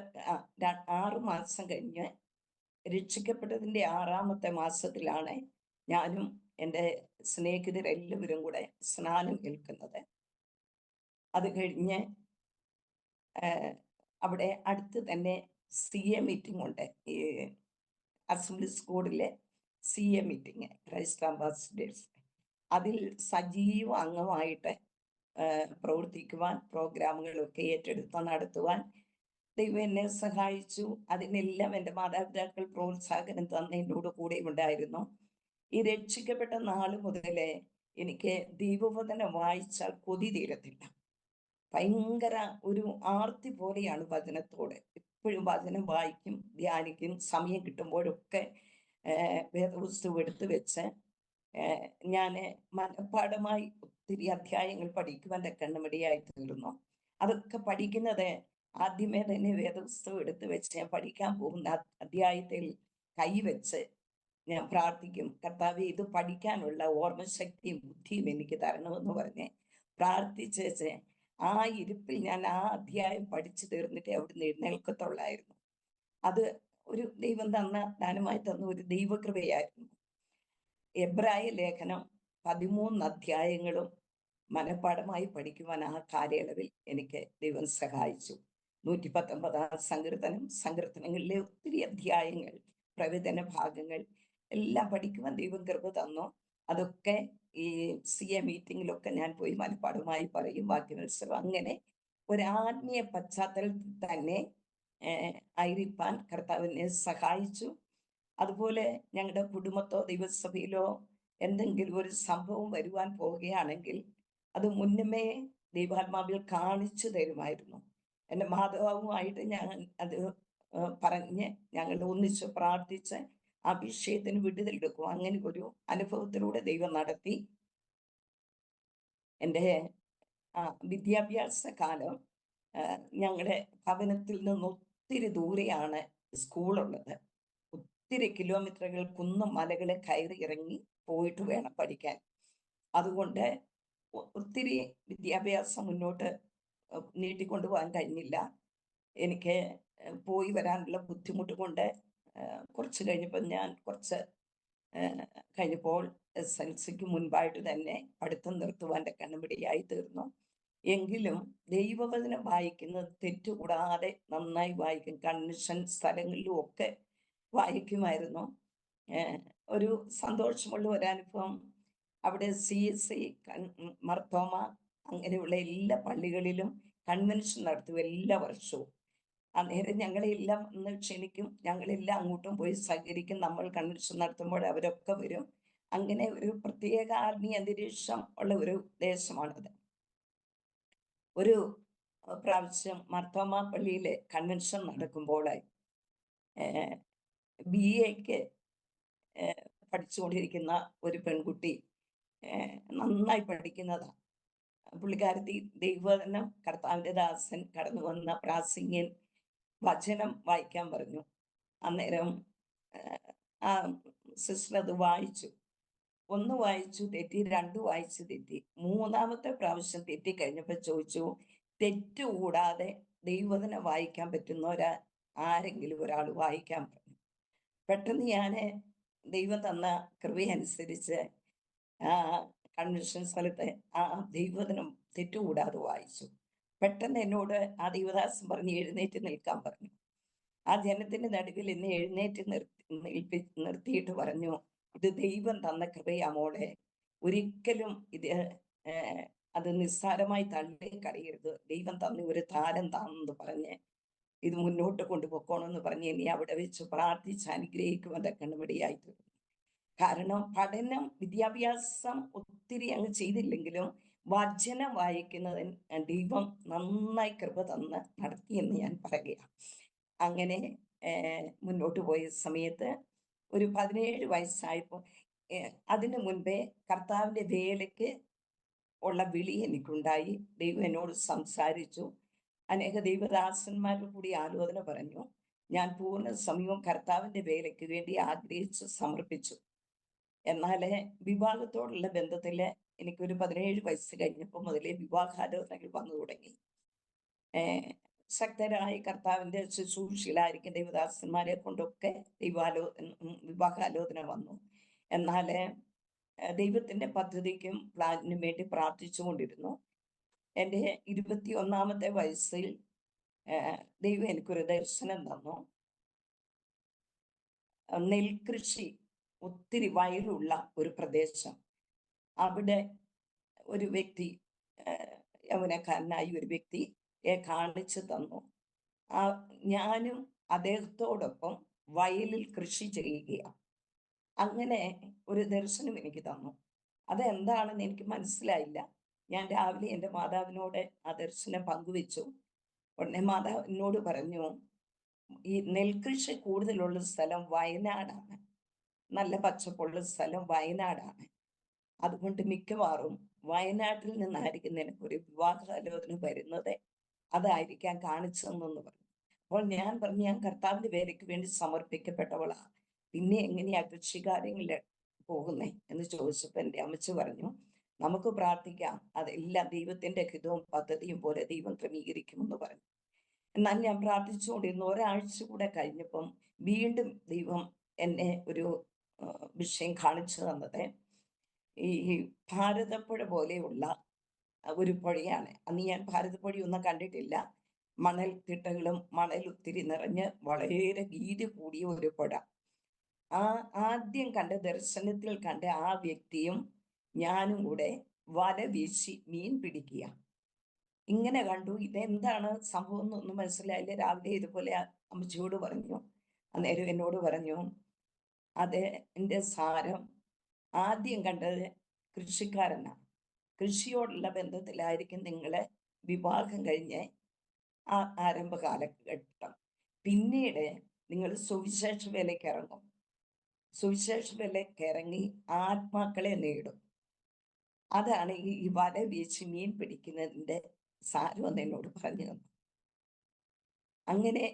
Speaker 2: 6 മാസം കഴിഞ്ഞ് രക്ഷിക്കപ്പെട്ടതിൻ്റെ 6ാമത്തെ മാസത്തിലാണ് ഞാനും എൻ്റെ സ്നേഹിതരെല്ലാവരും കൂടെ സ്നാനം ഏൽക്കുന്നത്. അത് കഴിഞ്ഞ് അവിടെ അടുത്ത് തന്നെ CA മീറ്റിംഗ് ഉണ്ട്. ഈ അസംബ്ലി സ്കൂളിലെ CA മീറ്റിംഗ്, ക്രൈസ്റ്റ് അംബാസിഡേഴ്സ്. അതിൽ സജീവ അംഗമായിട്ട് പ്രവർത്തിക്കുവാൻ, പ്രോഗ്രാമുകളൊക്കെ ഏറ്റെടുത്ത് നടത്തുവാൻ ദൈവം എന്നെ സഹായിച്ചു. അതിനെല്ലാം എൻ്റെ മാതാപിതാക്കൾ പ്രോത്സാഹനം തന്നതിനോട് കൂടെ ഉണ്ടായിരുന്നു. ഈ രക്ഷിക്കപ്പെട്ട നാൾ മുതലേ എനിക്ക് ദൈവവചനം വായിച്ചാൽ കൊതി തീരത്തില്ല. ഭയങ്കര ഒരു ആർത്തി പോലെയാണ് വചനത്തോട്. എപ്പോഴും വചനം വായിക്കും, ധ്യാനിക്കും. സമയം കിട്ടുമ്പോഴൊക്കെ വേദപുസ്തകം എടുത്തു വെച്ച് ഞാൻ മനഃപ്പാഠമായി ഒത്തിരി അധ്യായങ്ങൾ പഠിക്കുവാൻ കണ്ണുമടിയായി തീർന്നു. അതൊക്കെ പഠിക്കുന്നത് ആദ്യമേ തന്നെ വേദപുസ്തകം എടുത്തു വെച്ച് ഞാൻ പഠിക്കാൻ പോകുന്ന അധ്യായത്തിൽ കൈവച്ച് ഞാൻ പ്രാർത്ഥിക്കും, കർത്താവേ ഇത് പഠിക്കാനുള്ള ഓർമ്മശക്തിയും ബുദ്ധിയും എനിക്ക് തരണമെന്ന് പറഞ്ഞ് പ്രാർത്ഥിച്ച് ആ ഇരിപ്പിൽ ഞാൻ ആ അധ്യായം പഠിച്ചു തീർന്നിട്ട് അവിടുന്ന് എഴുന്നേൽക്കത്തുള്ളായിരുന്നു. അത് ഒരു ദൈവം ദാനമായി തന്ന ഒരു ദൈവകൃപയായിരുന്നു. എബ്രായ ലേഖനം 13 അധ്യായങ്ങളും മനഃപ്പാഠമായി പഠിക്കുവാൻ ആ കാലയളവിൽ എനിക്ക് ദൈവം സഹായിച്ചു. 119 സങ്കീർത്തനങ്ങളിലെ ഒത്തിരി അധ്യായങ്ങൾ, പ്രവചന ഭാഗങ്ങൾ എല്ലാം പഠിക്കുവാൻ ദൈവം കൃപ തന്നു. അതൊക്കെ ഈ CA മീറ്റിങ്ങിലൊക്കെ ഞാൻ പോയി മനഃപ്പാഠമായി പറയും, വാക്യമത്സരം. അങ്ങനെ ഒരു ആത്മീയ പശ്ചാത്തലത്തിൽ തന്നെ ആയിരിക്കാൻ കർത്താവിനെ സഹായിച്ചു. അതുപോലെ ഞങ്ങളുടെ കുടുംബത്തോ ദൈവസഭയിലോ എന്തെങ്കിലും ഒരു സംഭവം വരുവാൻ പോവുകയാണെങ്കിൽ അത് മുന്നമേ ദൈവാത്മാവിൽ കാണിച്ചു തരുമായിരുന്നു. എൻ്റെ മാതാവുമായിട്ട് ഞാൻ അത് പറഞ്ഞ് ഞങ്ങൾ ഒന്നിച്ച് പ്രാർത്ഥിച്ച് ആ വിഷയത്തിന് വിടുതലെടുക്കും. അങ്ങനെ ഒരു അനുഭവത്തിലൂടെ ദൈവം നടത്തി. എൻ്റെ വിദ്യാഭ്യാസ കാലം ഞങ്ങളുടെ ഭവനത്തിൽ നിന്ന് ഒത്തിരി ദൂരെയാണ് സ്കൂളുള്ളത്. ഒത്തിരി കിലോമീറ്ററുകൾ കുന്നും മലകളെ കയറി ഇറങ്ങി പോയിട്ട് വേണം പഠിക്കാൻ. അതുകൊണ്ട് ഒത്തിരി വിദ്യാഭ്യാസം മുന്നോട്ട് നീട്ടിക്കൊണ്ടുപോകാൻ കഴിഞ്ഞില്ല. എനിക്ക് പോയി വരാനുള്ള ബുദ്ധിമുട്ട് കൊണ്ട് കുറച്ച് കഴിഞ്ഞപ്പോൾ ഞാൻ കഴിഞ്ഞപ്പോൾ SLCക്ക് മുൻപായിട്ട് തന്നെ പഠിത്തം നിർത്തുവാൻ കണ്ണുപിടിയായി തീർന്നു. എങ്കിലും ദൈവവചനം വായിക്കുന്നത് തെറ്റുകൂടാതെ നന്നായി വായിക്കും. കൺവെൻഷൻ സ്ഥലങ്ങളിലും ഒക്കെ വായിക്കുമായിരുന്നു. ഒരു സന്തോഷമുള്ള ഒരനുഭവം അവിടെ CSI, മർത്തോമ അങ്ങനെയുള്ള എല്ലാ പള്ളികളിലും കൺവെൻഷൻ നടത്തും എല്ലാ വർഷവും. അന്നേരം ഞങ്ങളെല്ലാം ഒന്ന് ക്ഷണിക്കും, ഞങ്ങളെല്ലാം അങ്ങോട്ടും പോയി സഹകരിക്കും. നമ്മൾ കൺവെൻഷൻ നടത്തുമ്പോൾ അവരൊക്കെ വരും. അങ്ങനെ ഒരു പ്രത്യേക ആത്മീയ അന്തരീക്ഷം ഉള്ള ഒരു ദേശമാണത്. ഒരു പ്രാവശ്യം മർത്തോമ പള്ളിയിലെ കൺവെൻഷൻ നടക്കുമ്പോൾ BAക്ക് പഠിച്ചുകൊണ്ടിരിക്കുന്ന ഒരു പെൺകുട്ടി നന്നായി പഠിക്കുന്നതാണ്. പുള്ളിക്കാരത്തി ദൈവവചനം കർത്താവിൻ്റെ ദാസൻ കടന്നു വന്ന പ്രാസംഗ്യൻ വചനം വായിക്കാൻ പറഞ്ഞു. അന്നേരം ആ സിസ്റ്റർ അത് വായിച്ചു. 1 വായിച്ചു തെറ്റി, 2 വായിച്ചു തെറ്റി. 3-ാമത്തെ പ്രാവശ്യം തെറ്റിക്കഴിഞ്ഞപ്പോൾ ചോദിച്ചു, തെറ്റുകൂടാതെ ദൈവവചനം വായിക്കാൻ പറ്റുന്ന ആരെങ്കിലും ഒരാൾ വായിക്കാൻ പറഞ്ഞു. പെട്ടെന്ന് ഞാൻ ദൈവം തന്ന കൃപയനുസരിച്ച് കൺവെൻഷൻ സ്ഥലത്ത് ആ ദൈവവചനം തെറ്റുകൂടാതെ വായിച്ചു. പെട്ടെന്ന് എന്നോട് ആ ദൈവദാസൻ പറഞ്ഞ് എഴുന്നേറ്റ് നിൽക്കാൻ പറഞ്ഞു. ആ ജനത്തിന്റെ നടുവിൽ എന്നെ എഴുന്നേറ്റ് നിർത്തിയിട്ട് പറഞ്ഞു, ഇത് ദൈവം തന്ന കൃപയാ മോളെ, ഒരിക്കലും അത് നിസ്സാരമായി തള്ളിക്കളയരുത്. ദൈവം തന്ന ഒരു താലന്താണെന്ന് പറഞ്ഞ് ഇത് മുന്നോട്ട് കൊണ്ടുപോക്കണമെന്ന് പറഞ്ഞ് എന്നെ അവിടെ വെച്ച് പ്രാർത്ഥിച്ച് അനുഗ്രഹിക്കുവാൻ കണ്ണുമടിയായി തീർന്നു. കാരണം പഠനം, വിദ്യാഭ്യാസം ഒത്തിരി അങ്ങ് ചെയ്തില്ലെങ്കിലും വചനം വായിക്കുന്നതിന് ദൈവം നന്നായി കൃപ തന്ന് നടത്തിയെന്ന് ഞാൻ പറയുകയാണ്. അങ്ങനെ മുന്നോട്ട് പോയ സമയത്ത് ഒരു 17 വയസ്സായപ്പോൾ അതിനു മുൻപേ കർത്താവിൻ്റെ വേലയ്ക്ക് ഉള്ള വിളി എനിക്കുണ്ടായി. ദൈവം എന്നോട് സംസാരിച്ചു. അനേക ദൈവദാസന്മാരുടെ കൂടി ആലോചന പറഞ്ഞു. ഞാൻ പൂർണ്ണ സമയവും കർത്താവിൻ്റെ വേലയ്ക്ക് വേണ്ടി ആഗ്രഹിച്ച് സമർപ്പിച്ചു. എന്നാൽ വിവാഹത്തോടുള്ള ബന്ധത്തിൽ എനിക്കൊരു 17 വയസ്സ് കഴിഞ്ഞപ്പോൾ മുതലേ വിവാഹാലോചനകൾ വന്നു തുടങ്ങി. ശക്തരായ കർത്താവിൻ്റെ ശുശ്രൂഷയിലായിരിക്കും ദൈവദാസന്മാരെ കൊണ്ടൊക്കെ വിവാഹാലോചന വന്നു. എന്നാൽ ദൈവത്തിൻ്റെ പദ്ധതിക്കും പ്ലാനിനും വേണ്ടി പ്രാർത്ഥിച്ചുകൊണ്ടിരുന്നു. എൻ്റെ 21-ാമത്തെ വയസ്സിൽ ദൈവം എനിക്കൊരു ദർശനം തന്നു. നെൽകൃഷി ഒത്തിരി വയലുള്ള ഒരു പ്രദേശം. അവിടെ ഒരു വ്യക്തി, യൗവനക്കാരനായ ഒരു വ്യക്തിയെ കാണിച്ചു തന്നു. ഞാനും അദ്ദേഹത്തോടൊപ്പം വയലിൽ കൃഷി ചെയ്യുകയാണ്. അങ്ങനെ ഒരു ദർശനം എനിക്ക് തന്നു. അതെന്താണെന്ന് എനിക്ക് മനസ്സിലായില്ല. ഞാൻ രാവിലെ എൻ്റെ മാതാവിനോട് ആ ദർശനം പങ്കുവെച്ചു. ഉടനെ മാതാവ് എന്നോട് പറഞ്ഞു, ഈ നെൽകൃഷി കൂടുതലുള്ള സ്ഥലം വയനാടാണ്, നല്ല പച്ചപ്പുള്ള സ്ഥലം വയനാടാണ്. അതുകൊണ്ട് മിക്കവാറും വയനാട്ടിൽ നിന്നായിരിക്കും നിനക്കൊരു വിവാഹാലോചന വരുന്നത്, അതായിരിക്കാം കാണിച്ചതെന്ന് പറഞ്ഞു. അപ്പോൾ ഞാൻ പറഞ്ഞു, ഞാൻ കർത്താവിൻ്റെ വേലയ്ക്ക് വേണ്ടി സമർപ്പിക്കപ്പെട്ടവളാണ്, പിന്നെ എങ്ങനെയാ കൃഷികാര്യങ്ങളിൽ പോകുന്നേ എന്ന് ചോദിച്ചപ്പോൾ എൻ്റെ അമ്മച്ചി പറഞ്ഞു, നമുക്ക് പ്രാർത്ഥിക്കാം, അതെല്ലാം ദൈവത്തിൻ്റെ ഹിതവും പദ്ധതിയും പോലെ ദൈവം ക്രമീകരിക്കുമെന്ന് പറഞ്ഞു. എന്നാൽ ഞാൻ പ്രാർത്ഥിച്ചുകൊണ്ടിരുന്നു. ഒരാഴ്ച കൂടെ കഴിഞ്ഞപ്പം വീണ്ടും ദൈവം എന്നെ ഒരു വിഷയം കാണിച്ചു തന്നത് ഈ ഭാരതപ്പുഴ പോലെയുള്ള ഒരു പുഴയാണ്. അന്ന് ഞാൻ ഭാരതപ്പുഴയൊന്നും കണ്ടിട്ടില്ല. മണൽ തിട്ടകളും മണൽ ഒത്തിരി നിറഞ്ഞ് വളരെ വീതി കൂടിയ ഒരു പുഴ. ആദ്യം കണ്ട ദർശനത്തിൽ കണ്ട ആ വ്യക്തിയും ഞാനും കൂടെ വല വീശി മീൻ പിടിക്കുക. ഇങ്ങനെ കണ്ടു. ഇതെന്താണ് സംഭവം എന്നൊന്നും മനസ്സിലായില്ല. രാവിലെ ഇതുപോലെ അമ്മച്ചിയോട് പറഞ്ഞു. അന്നേരം എന്നോട് പറഞ്ഞു, അത് എൻ്റെ സാരം ആദ്യം കണ്ടത് കൃഷിക്കാരനാണ്. കൃഷിയോടുള്ള ബന്ധത്തിലായിരിക്കും നിങ്ങളെ വിവാഹം കഴിഞ്ഞ് ആ ആരംഭ കാലഘട്ടം. പിന്നീട് നിങ്ങൾ സുവിശേഷ വേലയ്ക്ക് ഇറങ്ങും. സുവിശേഷ വേലയ്ക്ക് ഇറങ്ങി ആത്മാക്കളെ നേടും. അതാണ് ഈ വല വീശി മീൻ പിടിക്കുന്നതിൻ്റെ സാരം എന്നോട് പറഞ്ഞു തന്നു. അങ്ങനെ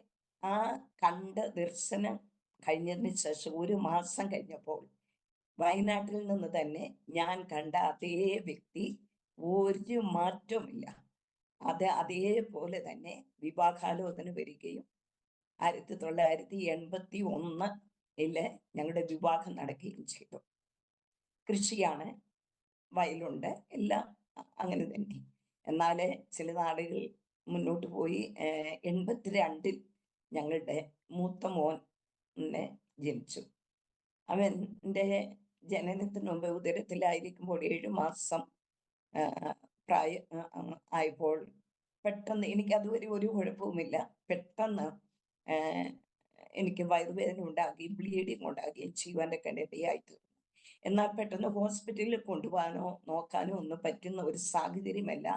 Speaker 2: ആ കണ്ട ദർശനം കഴിഞ്ഞതിന് ശേഷം 1 മാസം കഴിഞ്ഞപ്പോൾ വയനാട്ടിൽ നിന്ന് തന്നെ ഞാൻ കണ്ട അതേ വ്യക്തി, ഒരു മാറ്റവുമില്ല, അതേപോലെ തന്നെ വിവാഹാലോചന വരികയും 1981 ഞങ്ങളുടെ വിവാഹം നടക്കുകയും ചെയ്തു. കൃഷിയാണ്, വയലുണ്ട്, എല്ലാം അങ്ങനെ തന്നെ. എന്നാൽ ചില നാളുകൾ മുന്നോട്ട് പോയി 82 ഞങ്ങളുടെ മൂത്ത മോനെ ജനിച്ചു. അവൻ്റെ ജനനത്തിന് മുമ്പ് ഉദരത്തിലായിരിക്കുമ്പോൾ 7 മാസം ആ, പ്രായ ആയപ്പോൾ പെട്ടെന്ന് എനിക്ക് അതുവരെ ഒരു കുഴപ്പവുമില്ല. പെട്ടെന്ന് ആ, എനിക്ക് വയറുവേദന ഉണ്ടാക്കി, ബ്ലീഡിങ് ഉണ്ടാകുകയും ചെയ്യുവാൻ്റെ ഇടയായി തീർന്നു. എന്നാൽ പെട്ടെന്ന് ഹോസ്പിറ്റലിൽ കൊണ്ടുപോകാനോ നോക്കാനോ ഒന്നും പറ്റുന്ന ഒരു സാഹചര്യമല്ല.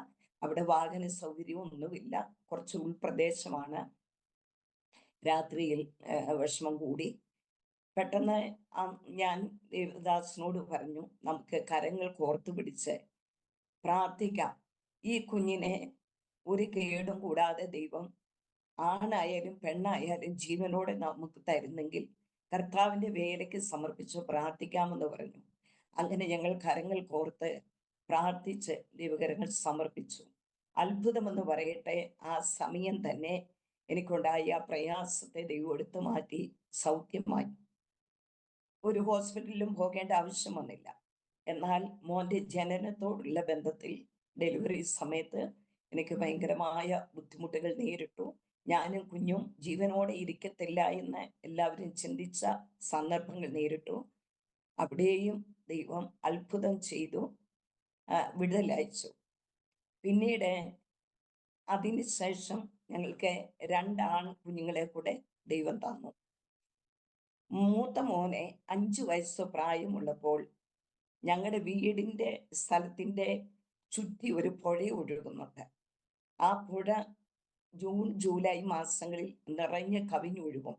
Speaker 2: അവിടെ വാഹന സൗകര്യവും ഒന്നുമില്ല. കുറച്ച് ഉൾപ്രദേശമാണ്. രാത്രിയിൽ വിഷമം കൂടി. പെട്ടെന്ന് ഞാൻ ദേവദാസിനോട് പറഞ്ഞു, നമുക്ക് കരങ്ങൾ കോർത്തു പിടിച്ച് പ്രാർത്ഥിക്കാം. ഈ കുഞ്ഞിനെ ഒരു കേടും കൂടാതെ ദൈവം ആണായാലും പെണ്ണായാലും ജീവനോടെ നമുക്ക് തരുന്നെങ്കിൽ കർത്താവിൻ്റെ വേലയ്ക്ക് സമർപ്പിച്ച് പ്രാർത്ഥിക്കാമെന്ന് പറഞ്ഞു. അങ്ങനെ ഞങ്ങൾ കരങ്ങൾ കോർത്ത് പ്രാർത്ഥിച്ച് ദൈവകരങ്ങൾ സമർപ്പിച്ചു. അത്ഭുതമെന്ന് പറയട്ടെ, ആ സമയം തന്നെ എനിക്കുണ്ടായ ആ പ്രയാസത്തെ ദൈവം എടുത്തു മാറ്റി സൗഖ്യമായി. ഒരു ഹോസ്പിറ്റലിലും പോകേണ്ട ആവശ്യം വന്നില്ല. എന്നാൽ മോൻ്റെ ജനനത്തോടുള്ള ബന്ധത്തിൽ ഡെലിവറി സമയത്ത് എനിക്ക് ഭയങ്കരമായ ബുദ്ധിമുട്ടുകൾ നേരിട്ടു. ഞാനും കുഞ്ഞും ജീവനോടെ ഇരിക്കത്തില്ല എന്ന് എല്ലാവരും ചിന്തിച്ച സന്ദർഭങ്ങൾ നേരിട്ടു. അവിടെയും ദൈവം അത്ഭുതം ചെയ്തു, വിടുതലയച്ചു. പിന്നീട് അതിനുശേഷം ഞങ്ങൾക്ക് 2 ആൺ കുഞ്ഞുങ്ങളെ കൂടെ ദൈവം തന്നു. മൂത്ത മോനെ 5 വയസ്സ് പ്രായമുള്ളപ്പോൾ ഞങ്ങളുടെ വീടിൻ്റെ സ്ഥലത്തിൻ്റെ ചുറ്റി ഒരു പുഴ ഒഴുകുന്നുണ്ട്. ആ പുഴ ജൂൺ ജൂലൈ മാസങ്ങളിൽ നിറഞ്ഞ് കവിഞ്ഞൊഴുകും.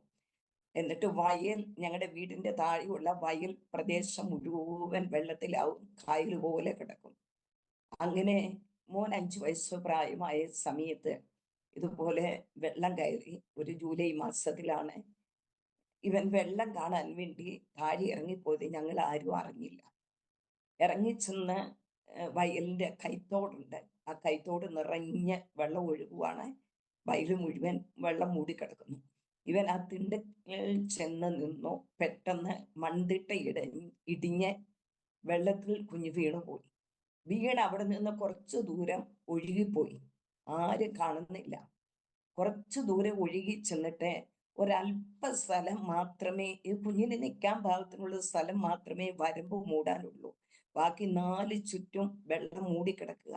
Speaker 2: എന്നിട്ട് വയൽ, ഞങ്ങളുടെ വീടിൻ്റെ താഴെയുള്ള വയൽ പ്രദേശം മുഴുവൻ വെള്ളത്തിലാവും, കായൽ പോലെ കിടക്കും. അങ്ങനെ മോൻ 5 വയസ്സ് പ്രായമായ സമയത്ത് ഇതുപോലെ വെള്ളം കയറി. ഒരു ജൂലൈ മാസത്തിലാണ്. ഇവൻ വെള്ളം കാണാൻ വേണ്ടി താഴെ ഇറങ്ങിപ്പോയത് ഞങ്ങൾ ആരും അറിഞ്ഞില്ല. ഇറങ്ങിച്ചെന്ന് വയലിൻ്റെ കൈത്തോടുണ്ട്. ആ കൈത്തോട് നിറഞ്ഞ് വെള്ളം ഒഴുകുവാണ്. വയൽ മുഴുവൻ വെള്ളം മൂടിക്കിടക്കുന്നു. ഇവൻ ആ തിണ്ടിൽ ചെന്ന് നിന്നു. പെട്ടെന്ന് മൺതിട്ട ഇടിഞ്ഞ് വെള്ളത്തിൽ കുഞ്ഞ് വീണുപോയി. വീണ് അവിടെ നിന്ന് കുറച്ച് ദൂരം ഒഴുകിപ്പോയി. ആരും കാണുന്നില്ല. കുറച്ച് ദൂരം ഒഴുകി ചെന്നിട്ട് ഒരല്പ സ്ഥലം മാത്രമേ, ഈ കുഞ്ഞിന് നിൽക്കാൻ പാകത്തിനുള്ള സ്ഥലം മാത്രമേ വരമ്പ് മൂടാനുള്ളൂ. ബാക്കി 4 ചുറ്റും വെള്ളം മൂടിക്കിടക്കുക.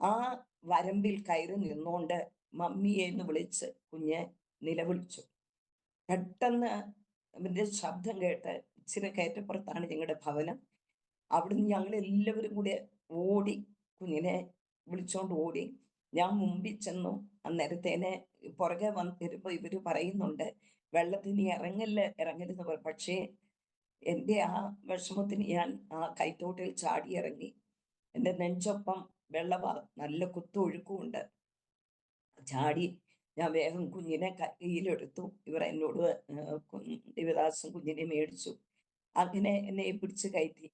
Speaker 2: ആ വരമ്പിൽ കയറി നിന്നുകൊണ്ട് മമ്മിയെ എന്ന് വിളിച്ച് കുഞ്ഞ് നിലവിളിച്ചു. പെട്ടെന്ന് അവൻ്റെ ശബ്ദം കേട്ട്, ഇച്ചിരി കയറ്റപ്പുറത്താണ് ഞങ്ങളുടെ ഭവനം. അവിടുന്ന് ഞങ്ങൾ എല്ലാവരും കൂടെ ഓടി, കുഞ്ഞിനെ വിളിച്ചോണ്ട് ഓടി. ഞാൻ മുമ്പിൽ ചെന്നു. അന്നേരത്തേനെ പുറകെ വരുമ്പോൾ ഇവർ പറയുന്നുണ്ട്, വെള്ളത്തിന് ഇറങ്ങലെന്ന് പറയും. പക്ഷേ എൻ്റെ ആ വിഷമത്തിന് ഞാൻ ആ കൈത്തോട്ടിൽ ചാടി ഇറങ്ങി. എൻ്റെ നെഞ്ചൊപ്പം വെള്ളവാ, നല്ല കുത്തൊഴുക്കുമുണ്ട്. ചാടി ഞാൻ വേഗം കുഞ്ഞിനെ കയ്യിലെടുത്തു. ഇവർ എന്നോട് ദേവദാസും കുഞ്ഞിനെ മേടിച്ചു. അങ്ങനെ എന്നെ പിടിച്ച് കയറ്റി.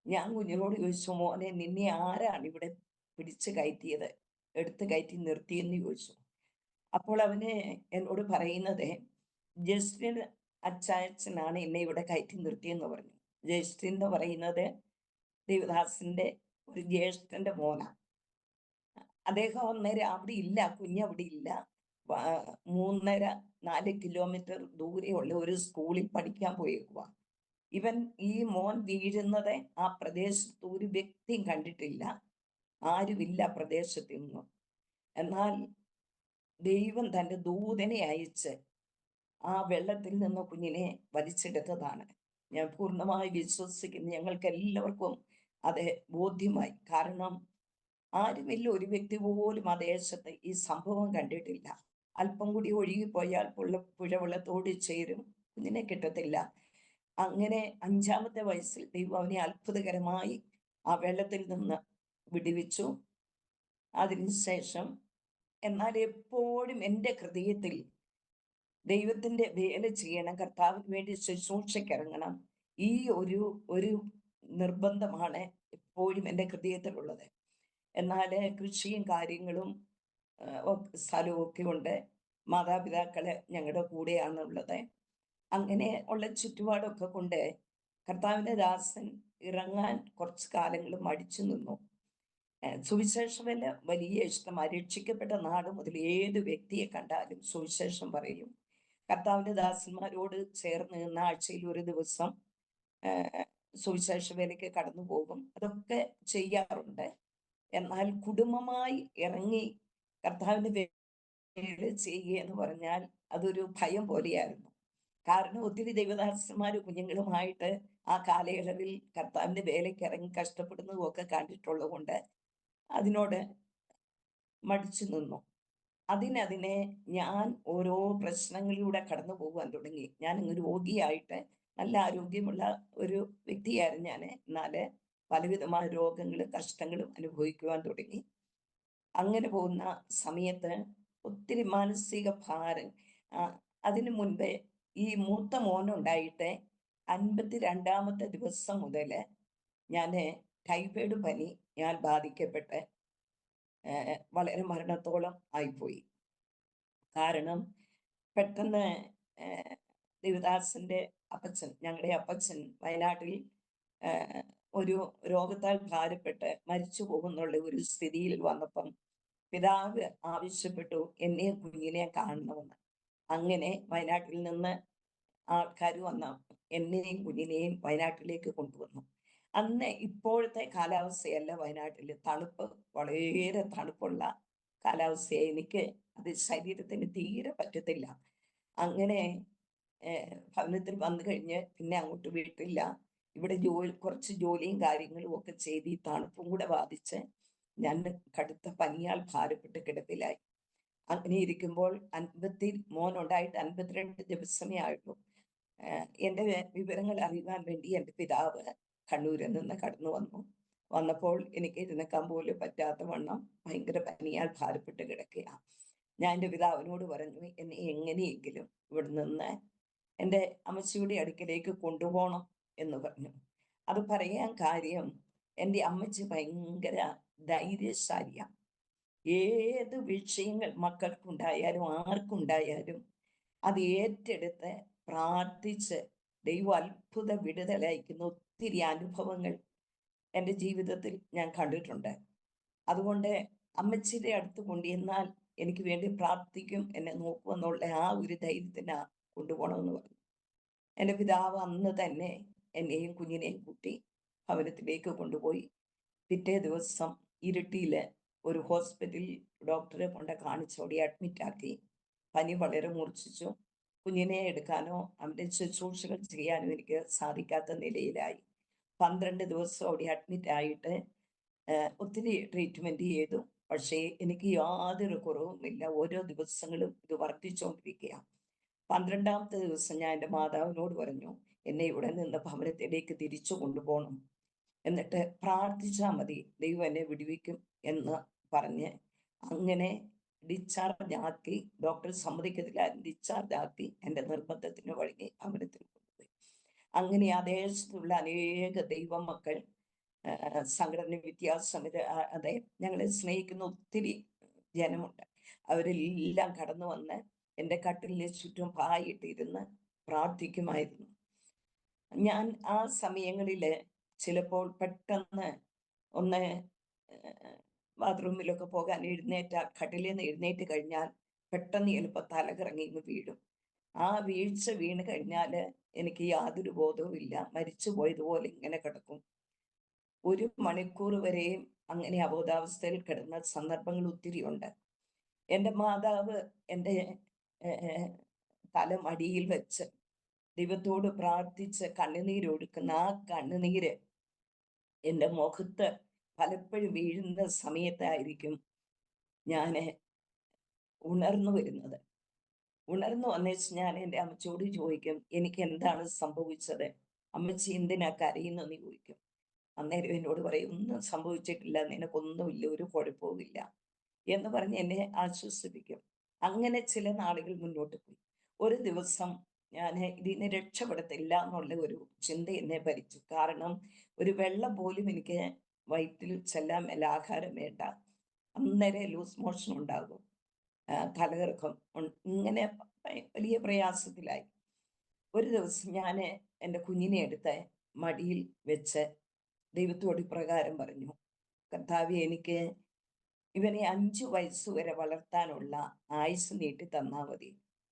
Speaker 2: ഞാൻ കുഞ്ഞിനോട് ചോദിച്ചു, മോനെ നിന്നെ ആരാണ് ഇവിടെ പിടിച്ച് കയറ്റിയത്, എടുത്ത് കയറ്റി നിർത്തിയെന്ന് ചോദിച്ചു. അപ്പോൾ അവന് എന്നോട് പറയുന്നത്, ജസ്റ്റിൻ അച്ചായച്ചനാണ് എന്നെ ഇവിടെ കയറ്റി നിർത്തിയെന്ന് പറഞ്ഞു. ജസ്റ്റിൻ എന്ന് പറയുന്നത് ദേവദാസിന്റെ ഒരു ജ്യേഷ്ഠന്റെ മോനാണ്. അദ്ദേഹം അന്നേരം അവിടെ ഇല്ല, കുഞ്ഞവിടെ ഇല്ല. 3.5-4 കിലോമീറ്റർ ദൂരെയുള്ള ഒരു സ്കൂളിൽ പഠിക്കാൻ പോയേക്കുക. ഇവൻ ഈ മോൻ വീഴുന്നത് ആ പ്രദേശത്ത് ഒരു വ്യക്തിയും കണ്ടിട്ടില്ല, ആരുമില്ല പ്രദേശത്തൊന്നും. എന്നാൽ ദൈവം തൻ്റെ ദൂതനെ അയച്ച് ആ വെള്ളത്തിൽ നിന്ന് കുഞ്ഞിനെ വലിച്ചെടുത്തതാണ്. ഞാൻ പൂർണ്ണമായി വിശ്വസിക്കുന്നു. ഞങ്ങൾക്ക് എല്ലാവർക്കും അത് ബോധ്യമായി. കാരണം ആരുമില്ല, ഒരു വ്യക്തി പോലും ആ ദേശത്ത് ഈ സംഭവം കണ്ടിട്ടില്ല. അല്പം കൂടി ഒഴുകിപ്പോയാൽ പുഴ വെള്ളത്തോട് ചേരും, കുഞ്ഞിനെ കിട്ടത്തില്ല. അങ്ങനെ 5-ാമത്തെ വയസ്സിൽ ദൈവം അവനെ അത്ഭുതകരമായി ആ വെള്ളത്തിൽ നിന്ന് വിടുവിച്ചു. അതിനുശേഷം എന്നാൽ എപ്പോഴും എൻ്റെ ഹൃദയത്തിൽ ദൈവത്തിൻ്റെ വേല ചെയ്യണം, കർത്താവിന് വേണ്ടി ശുശ്രൂഷയ്ക്കിറങ്ങണം, ഈ ഒരു നിർബന്ധമാണ് എപ്പോഴും എൻ്റെ ഹൃദയത്തിലുള്ളത്. എന്നാൽ കൃഷിയും കാര്യങ്ങളും സ്ഥലവും ഒക്കെ ഉണ്ട്. മാതാപിതാക്കള് ഞങ്ങളുടെ കൂടെയാണുള്ളത്. അങ്ങനെ ഉള്ള ചുറ്റുപാടൊക്കെ കൊണ്ട് കർത്താവിൻ്റെ ദാസൻ ഇറങ്ങാൻ കുറച്ച് കാലങ്ങൾ മടിച്ചു നിന്നു. സുവിശേഷമല്ല വലിയ ഇഷ്ടമാണ്. രക്ഷിക്കപ്പെട്ട നാട് മുതൽ ഏത് വ്യക്തിയെ കണ്ടാലും സുവിശേഷം പറയും. കർത്താവിൻ്റെ ദാസന്മാരോട് ചേർന്ന് നിന്ന ആഴ്ചയിൽ ഒരു ദിവസം സുവിശേഷ വേലയ്ക്ക് കടന്നു പോകും. അതൊക്കെ ചെയ്യാറുണ്ട്. എന്നാൽ കുടുംബമായി ഇറങ്ങി കർത്താവിന്റെ വേല ചെയ്യുക എന്ന് പറഞ്ഞാൽ അതൊരു ഭയം പോലെയായിരുന്നു. കാരണം ഒത്തിരി ദൈവദാസന്മാര് കുഞ്ഞുങ്ങളുമായിട്ട് ആ കാലയളവിൽ കർത്താവിന്റെ വേലയ്ക്ക് ഇറങ്ങി കഷ്ടപ്പെടുന്നതും ഒക്കെ കണ്ടിട്ടുള്ളത് കൊണ്ട് അതിനോട് മടിച്ചു നിന്നു. അതിനെ ഞാൻ ഓരോ പ്രശ്നങ്ങളിലൂടെ കടന്നു പോകുവാൻ തുടങ്ങി. ഞാൻ അങ്ങ് രോഗിയായിട്ട് നല്ല ആരോഗ്യമുള്ള ഒരു വ്യക്തിയായിരുന്നു ഞാൻ. എന്നാല് പലവിധമായ രോഗങ്ങളും കഷ്ടങ്ങളും അനുഭവിക്കുവാൻ തുടങ്ങി. അങ്ങനെ പോകുന്ന സമയത്ത് ഒത്തിരി മാനസിക ഭാരം. അതിനു മുൻപേ ഈ മൂത്ത മോനുണ്ടായിട്ട് 52ാമത്തെ ദിവസം മുതൽ ഞാൻ ടൈഫോയിഡ് പനി ഞാൻ ബാധിക്കപ്പെട്ട് വളരെ മരണത്തോളം ആയിപ്പോയി. കാരണം പെട്ടെന്ന് ദേവദാസന്റെ അപ്പച്ചൻ, ഞങ്ങളുടെ അപ്പച്ചൻ വയനാട്ടിൽ ഒരു രോഗത്താൽ ഭാരപ്പെട്ട് മരിച്ചു പോകുന്നുള്ള ഒരു സ്ഥിതിയിൽ വന്നപ്പം പിതാവ് ആവശ്യപ്പെട്ടു എന്നെയും കുഞ്ഞിനെയും കാണണമെന്ന്. അങ്ങനെ വയനാട്ടിൽ നിന്ന് ആൾക്കാർ വന്ന എന്നെയും കുഞ്ഞിനെയും വയനാട്ടിലേക്ക് കൊണ്ടുവന്നു. അന്ന് ഇപ്പോഴത്തെ കാലാവസ്ഥയല്ല വയനാട്ടിൽ. തണുപ്പ്, വളരെ തണുപ്പുള്ള കാലാവസ്ഥയെ എനിക്ക് അത് ശരീരത്തിന് തീരെ പറ്റത്തില്ല. അങ്ങനെ ഭവനത്തിൽ വന്നു കഴിഞ്ഞ് പിന്നെ അങ്ങോട്ട് വീട്ടില്ല. ഇവിടെ കുറച്ച് ജോലിയും കാര്യങ്ങളും ഒക്കെ ചെയ്ത് ഈ തണുപ്പും കൂടെ ബാധിച്ച് ഞാൻ കടുത്ത പനിയാൽ ഭാരപ്പെട്ട് കിടപ്പിലായി. അങ്ങനെ ഇരിക്കുമ്പോൾ മോനുണ്ടായിട്ട് 52 ദിവസമേ ആയുള്ളൂ. എൻ്റെ വിവരങ്ങൾ അറിയുവാൻ വേണ്ടി എൻ്റെ പിതാവ് കണ്ണൂരിൽ നിന്ന് കടന്നു വന്നപ്പോൾ എനിക്ക് എഴുന്നേൽക്കാൻ പോലും പറ്റാത്ത വണ്ണം ഭയങ്കര പനിയാൽ ഭാരപ്പെട്ട് കിടക്കുകയാണ്. ഞാൻ എൻ്റെ പിതാവിനോട് പറഞ്ഞു, എന്നെ എങ്ങനെയെങ്കിലും ഇവിടെ നിന്ന് എൻ്റെ അമ്മച്ചിയുടെ അടുക്കലേക്ക് കൊണ്ടുപോകണം എന്ന് പറഞ്ഞു. അത് പറയാൻ കാര്യം, എൻ്റെ അമ്മച്ചി ഭയങ്കര ധൈര്യശാലിയാണ്. ഏത് വിഷയങ്ങൾ മക്കൾക്കുണ്ടായാലും ആർക്കുണ്ടായാലും അത് ഏറ്റെടുത്ത് പ്രാർത്ഥിച്ച് ദൈവം അത്ഭുത വിടുതലയക്കുന്ന ഒത്തിരി അനുഭവങ്ങൾ എൻ്റെ ജീവിതത്തിൽ ഞാൻ കണ്ടിട്ടുണ്ട്. അതുകൊണ്ട് അമ്മച്ചിയുടെ അടുത്ത് കൊണ്ടുവന്നാൽ എനിക്ക് വേണ്ടി പ്രാർത്ഥിക്കും, എന്നെ നോക്കുമെന്നുള്ള ആ ഒരു ധൈര്യത്തിന് കൊണ്ടുപോകണമെന്ന് പറഞ്ഞു. എൻ്റെ പിതാവ് അന്ന് തന്നെ എന്നെയും കുഞ്ഞിനെയും കൂട്ടി ഭവനത്തിലേക്ക് കൊണ്ടുപോയി. പിറ്റേ ദിവസം ഇരിട്ടിയിൽ ഒരു ഹോസ്പിറ്റലിൽ ഡോക്ടറെ കൊണ്ട് കാണിച്ചോടെ അഡ്മിറ്റാക്കി. പനി വളരെ മൂർച്ഛിച്ചു. കുഞ്ഞിനെ എടുക്കാനോ അവൻ്റെ ശുശ്രൂഷകൾ ചെയ്യാനോ എനിക്ക് സാധിക്കാത്ത നിലയിലായി. 12 ദിവസം അവിടെ അഡ്മിറ്റായിട്ട് ഒത്തിരി ട്രീറ്റ്മെൻറ്റ് ചെയ്തു. പക്ഷേ എനിക്ക് യാതൊരു കുറവുമില്ല. ഓരോ ദിവസങ്ങളും ഇത് വർദ്ധിച്ചുകൊണ്ടിരിക്കുകയാണ്. 12ാമത്തെ ദിവസം ഞാൻ എൻ്റെ മാതാവിനോട് പറഞ്ഞു, എന്നെ ഇവിടെ നിന്ന് ഭവനത്തിലേക്ക് തിരിച്ചു കൊണ്ടുപോകണം, എന്നിട്ട് പ്രാർത്ഥിച്ചാൽ മതി, ദൈവം എന്നെ വിടുവിക്കും എന്ന് പറഞ്ഞ് അങ്ങനെ ഡിസ്ചാർജ് ആക്കി. ഡോക്ടർ സമ്മതിക്കത്തില്ല, ഡിസ്ചാർജ് ആക്കി എൻ്റെ നിർബന്ധത്തിന് വഴങ്ങി ഭവനത്തിൽ കൊണ്ടുപോയി. അങ്ങനെ ആ ദേശത്തുള്ള അനേക ദൈവമക്കൾ, സംഘടന വ്യത്യാസമില്ല, അതെ, ഞങ്ങളെ സ്നേഹിക്കുന്ന ഒത്തിരി ജനമുണ്ട്. അവരെല്ലാം കടന്നു വന്ന് എൻ്റെ കട്ടിലിന് ചുറ്റും പായിട്ടിരുന്ന് പ്രാർത്ഥിക്കുമായിരുന്നു. ഞാൻ ആ സമയങ്ങളിൽ ചിലപ്പോൾ പെട്ടെന്ന് ഒന്ന് ബാത്റൂമിലൊക്കെ പോകാൻ കട്ടിലിൽ നിന്ന് എഴുന്നേറ്റ് കഴിഞ്ഞാൽ പെട്ടെന്ന് ചിലപ്പോൾ തലകറങ്ങി വീഴും. ആ വീഴ്ച വീണ് കഴിഞ്ഞാൽ എനിക്ക് യാതൊരു ബോധവും ഇല്ല, മരിച്ചു പോയതുപോലെ ഇങ്ങനെ കിടക്കും. 1 മണിക്കൂർ വരെയും അങ്ങനെ അബോധാവസ്ഥയിൽ കിടന്ന സന്ദർഭങ്ങൾ ഒത്തിരി ഉണ്ട്. എൻ്റെ മാതാവ് എൻ്റെ തല മടിയിൽ വെച്ച് ദൈവത്തോട് പ്രാർത്ഥിച്ച് കണ്ണുനീരൊഴുക്കുന്ന ആ കണ്ണുനീര് എൻ്റെ മുഖത്ത് പലപ്പോഴും വീഴുന്ന സമയത്തായിരിക്കും ഞാൻ ഉണർന്നു വരുന്നത്. ഉണർന്നു വന്നേച്ച് ഞാൻ എൻ്റെ അമ്മച്ചിയോട് ചോദിക്കും, എനിക്ക് എന്താണ് സംഭവിച്ചത്, അമ്മച്ചി എന്തിനാ കരയുന്നെന്ന് ചോദിക്കും. അന്നേരം എന്നോട് പറയും, ഒന്നും സംഭവിച്ചിട്ടില്ല, നിനക്കൊന്നുമില്ല, ഒരു കുഴപ്പവുമില്ല എന്ന് പറഞ്ഞ് എന്നെ ആശ്വസിപ്പിക്കും. അങ്ങനെ ചില നാളുകൾ മുന്നോട്ട് പോയി. ഒരു ദിവസം ഞാൻ ഇതിനെ രക്ഷപ്പെടത്തില്ല എന്നുള്ള ഒരു ചിന്ത എന്നെ ഭരിച്ചു. കാരണം ഒരു വെള്ളം പോലും എനിക്ക് വയറ്റിൽ ചെല്ലാൻ മേല, ആഹാരം വേണ്ട, അന്നേരം ലൂസ് മോഷൻ ഉണ്ടാകും, തലകറക്കം, ഇങ്ങനെ വലിയ പ്രയാസത്തിലായി. ഒരു ദിവസം ഞാൻ എൻ്റെ കുഞ്ഞിനെ എടുത്ത് മടിയിൽ വെച്ച് ദൈവത്തോട് ഇപ്രകാരം പറഞ്ഞു, കർത്താവേ, എനിക്ക് ഇവനെ 5 വയസ്സ് വരെ വളർത്താനുള്ള ആയുസ് നീട്ടി തന്നാൽ മതി.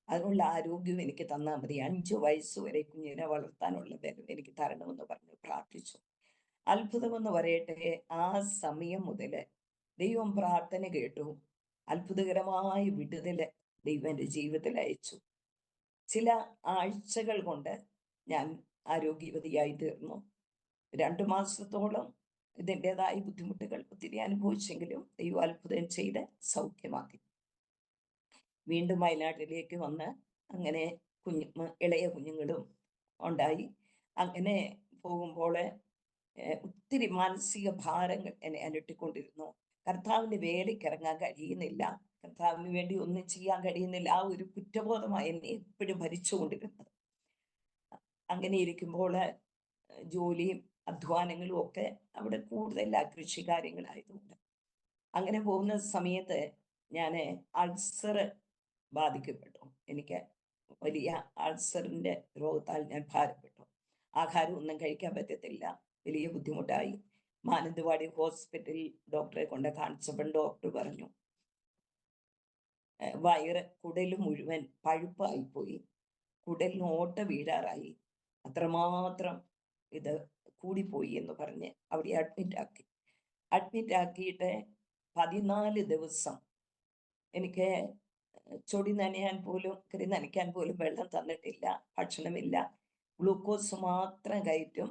Speaker 2: അതിനുള്ള ആരോഗ്യം എനിക്ക് തന്നാൽ മതി. 5 വയസ്സ് വരെ കുഞ്ഞിനെ വളർത്താനുള്ള ബലം എനിക്ക് തരണമെന്ന് പറഞ്ഞ് പ്രാർത്ഥിച്ചു. അത്ഭുതമെന്ന് പറയട്ടെ, ആ സമയം മുതൽ ദൈവം പ്രാർത്ഥന കേട്ടു. അത്ഭുതകരമായ വിടുതല് ദൈവം എൻ്റെ ജീവിതത്തിൽ അയച്ചു. ചില ആഴ്ചകൾ കൊണ്ട് ഞാൻ ആരോഗ്യവതിയായി തീർന്നു. 2 മാസത്തോളം ഇതിൻ്റെതായ ബുദ്ധിമുട്ടുകൾ ഒത്തിരി അനുഭവിച്ചെങ്കിലും ദൈവം അത്ഭുതം ചെയ്ത് സൗഖ്യമാക്കി. വീണ്ടും വയനാട്ടിലേക്ക് വന്ന് അങ്ങനെ ഇളയ കുഞ്ഞുങ്ങളും ഉണ്ടായി. അങ്ങനെ പോകുമ്പോൾ ഒത്തിരി മാനസിക ഭാരങ്ങൾ എന്നെ അലട്ടിക്കൊണ്ടിരുന്നു. കർത്താവിൻ്റെ വേലയ്ക്ക് ഇറങ്ങാൻ കഴിയുന്നില്ല, കർത്താവിന് വേണ്ടി ഒന്നും ചെയ്യാൻ കഴിയുന്നില്ല. ആ ഒരു കുറ്റബോധമായി എന്നെ എപ്പോഴും ഭരിച്ചുകൊണ്ടിരുന്നത്. അങ്ങനെ ഇരിക്കുമ്പോൾ ജോലിയും അധ്വാനങ്ങളും ഒക്കെ അവിടെ കൂടുതൽ കൃഷി കാര്യങ്ങളായതുകൊണ്ട് അങ്ങനെ പോകുന്ന സമയത്ത് ഞാൻ അൾസർ ബാധിക്കപ്പെട്ടു. എനിക്ക് വലിയ അൾസറിൻ്റെ രോഗത്താൽ ഞാൻ ഭാരപ്പെട്ടു. ആഹാരം ഒന്നും കഴിക്കാൻ പറ്റത്തില്ല, വലിയ ബുദ്ധിമുട്ടായി. മാനന്തവാടി ഹോസ്പിറ്റലിൽ ഡോക്ടറെ കൊണ്ട് കാണിച്ചപ്പോൾ ഡോക്ടർ പറഞ്ഞു വയറ് കുടൽ മുഴുവൻ പഴുപ്പായിപ്പോയി, കുടലിന് ഓട്ട വീഴാറായി, അത്രമാത്രം ഇത് കൂടിപ്പോയി എന്ന് പറഞ്ഞ് അവിടെ അഡ്മിറ്റ് ആക്കിയിട്ട് 14 ദിവസം എനിക്ക് ചൊടി നനയാൻ പോലും കരി നനയ്ക്കാൻ പോലും വെള്ളം തന്നിട്ടില്ല, ഭക്ഷണമില്ല. ഗ്ലൂക്കോസ് മാത്രം കയറ്റും,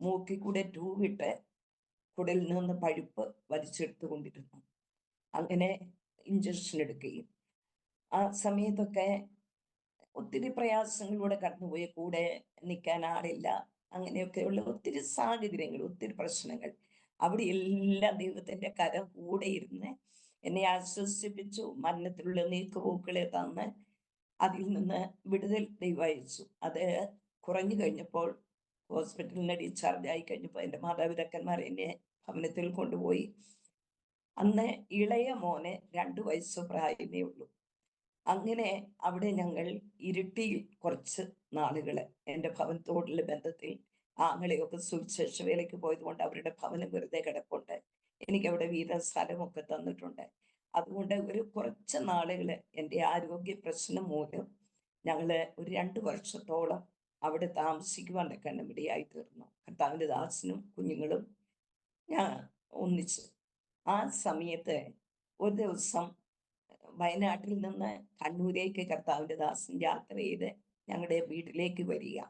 Speaker 2: മൂക്കിൽ കൂടെ ട്യൂബിട്ട് കുടലിൽ നിന്ന് പഴുപ്പ് വലിച്ചെടുത്തുകൊണ്ടിരുന്നു. അങ്ങനെ ഇഞ്ചക്ഷൻ എടുക്കുകയും ആ സമയത്തൊക്കെ ഒത്തിരി പ്രയാസങ്ങളിലൂടെ കടന്നുപോയി. കൂടെ നിൽക്കാൻ ആളില്ല, അങ്ങനെയൊക്കെയുള്ള ഒത്തിരി സാഹചര്യങ്ങൾ, ഒത്തിരി പ്രശ്നങ്ങൾ. അവിടെ എല്ലാം ദൈവത്തിൻ്റെ കരം കൂടെ ഇരുന്ന് എന്നെ ആശ്വസിപ്പിച്ചു. മരണത്തിലുള്ള നീക്കുപോക്കുകളെ തന്ന് അതിൽ നിന്ന് വിടുതൽ ദൈവം അയച്ചു. അത് കുറഞ്ഞു കഴിഞ്ഞപ്പോൾ ഹോസ്പിറ്റലിന് ഡിസ്ചാർജ് ആയി കഴിഞ്ഞപ്പോൾ എൻ്റെ മാതാപിതാക്കന്മാർ എന്നെ ഭവനത്തിൽ കൊണ്ടുപോയി. അന്ന് ഇളയ മോന് 2 വയസ്സ് പ്രായമേ ഉള്ളൂ. അങ്ങനെ അവിടെ ഞങ്ങൾ ഇരുട്ടിയിൽ കുറച്ച് നാളുകൾ എൻ്റെ ഭവനത്തോടുള്ള ബന്ധത്തിൽ ആങ്ങളെയൊക്കെ സുവിശേഷ വേലയ്ക്ക് പോയതുകൊണ്ട് അവരുടെ ഭവനം വെറുതെ കിടപ്പുണ്ട്. എനിക്കവിടെ വീത സ്ഥലമൊക്കെ തന്നിട്ടുണ്ട്. അതുകൊണ്ട് ഒരു കുറച്ച് നാളുകൾ എൻ്റെ ആരോഗ്യ പ്രശ്നം മൂലം ഞങ്ങൾ ഒരു 2 വർഷത്തോളം അവിടെ താമസിക്കുവാൻ ഇടയായി തീർന്നു. കർത്താവിൻ്റെ ദാസനും കുഞ്ഞുങ്ങളും ഞാൻ ഒന്നിച്ച്. ആ സമയത്ത് ഒരു ദിവസം വയനാട്ടിൽ നിന്ന് കണ്ണൂരേക്ക് കർത്താവിൻ്റെ ദാസൻ യാത്ര ചെയ്ത് ഞങ്ങളുടെ വീട്ടിലേക്ക് വരിക.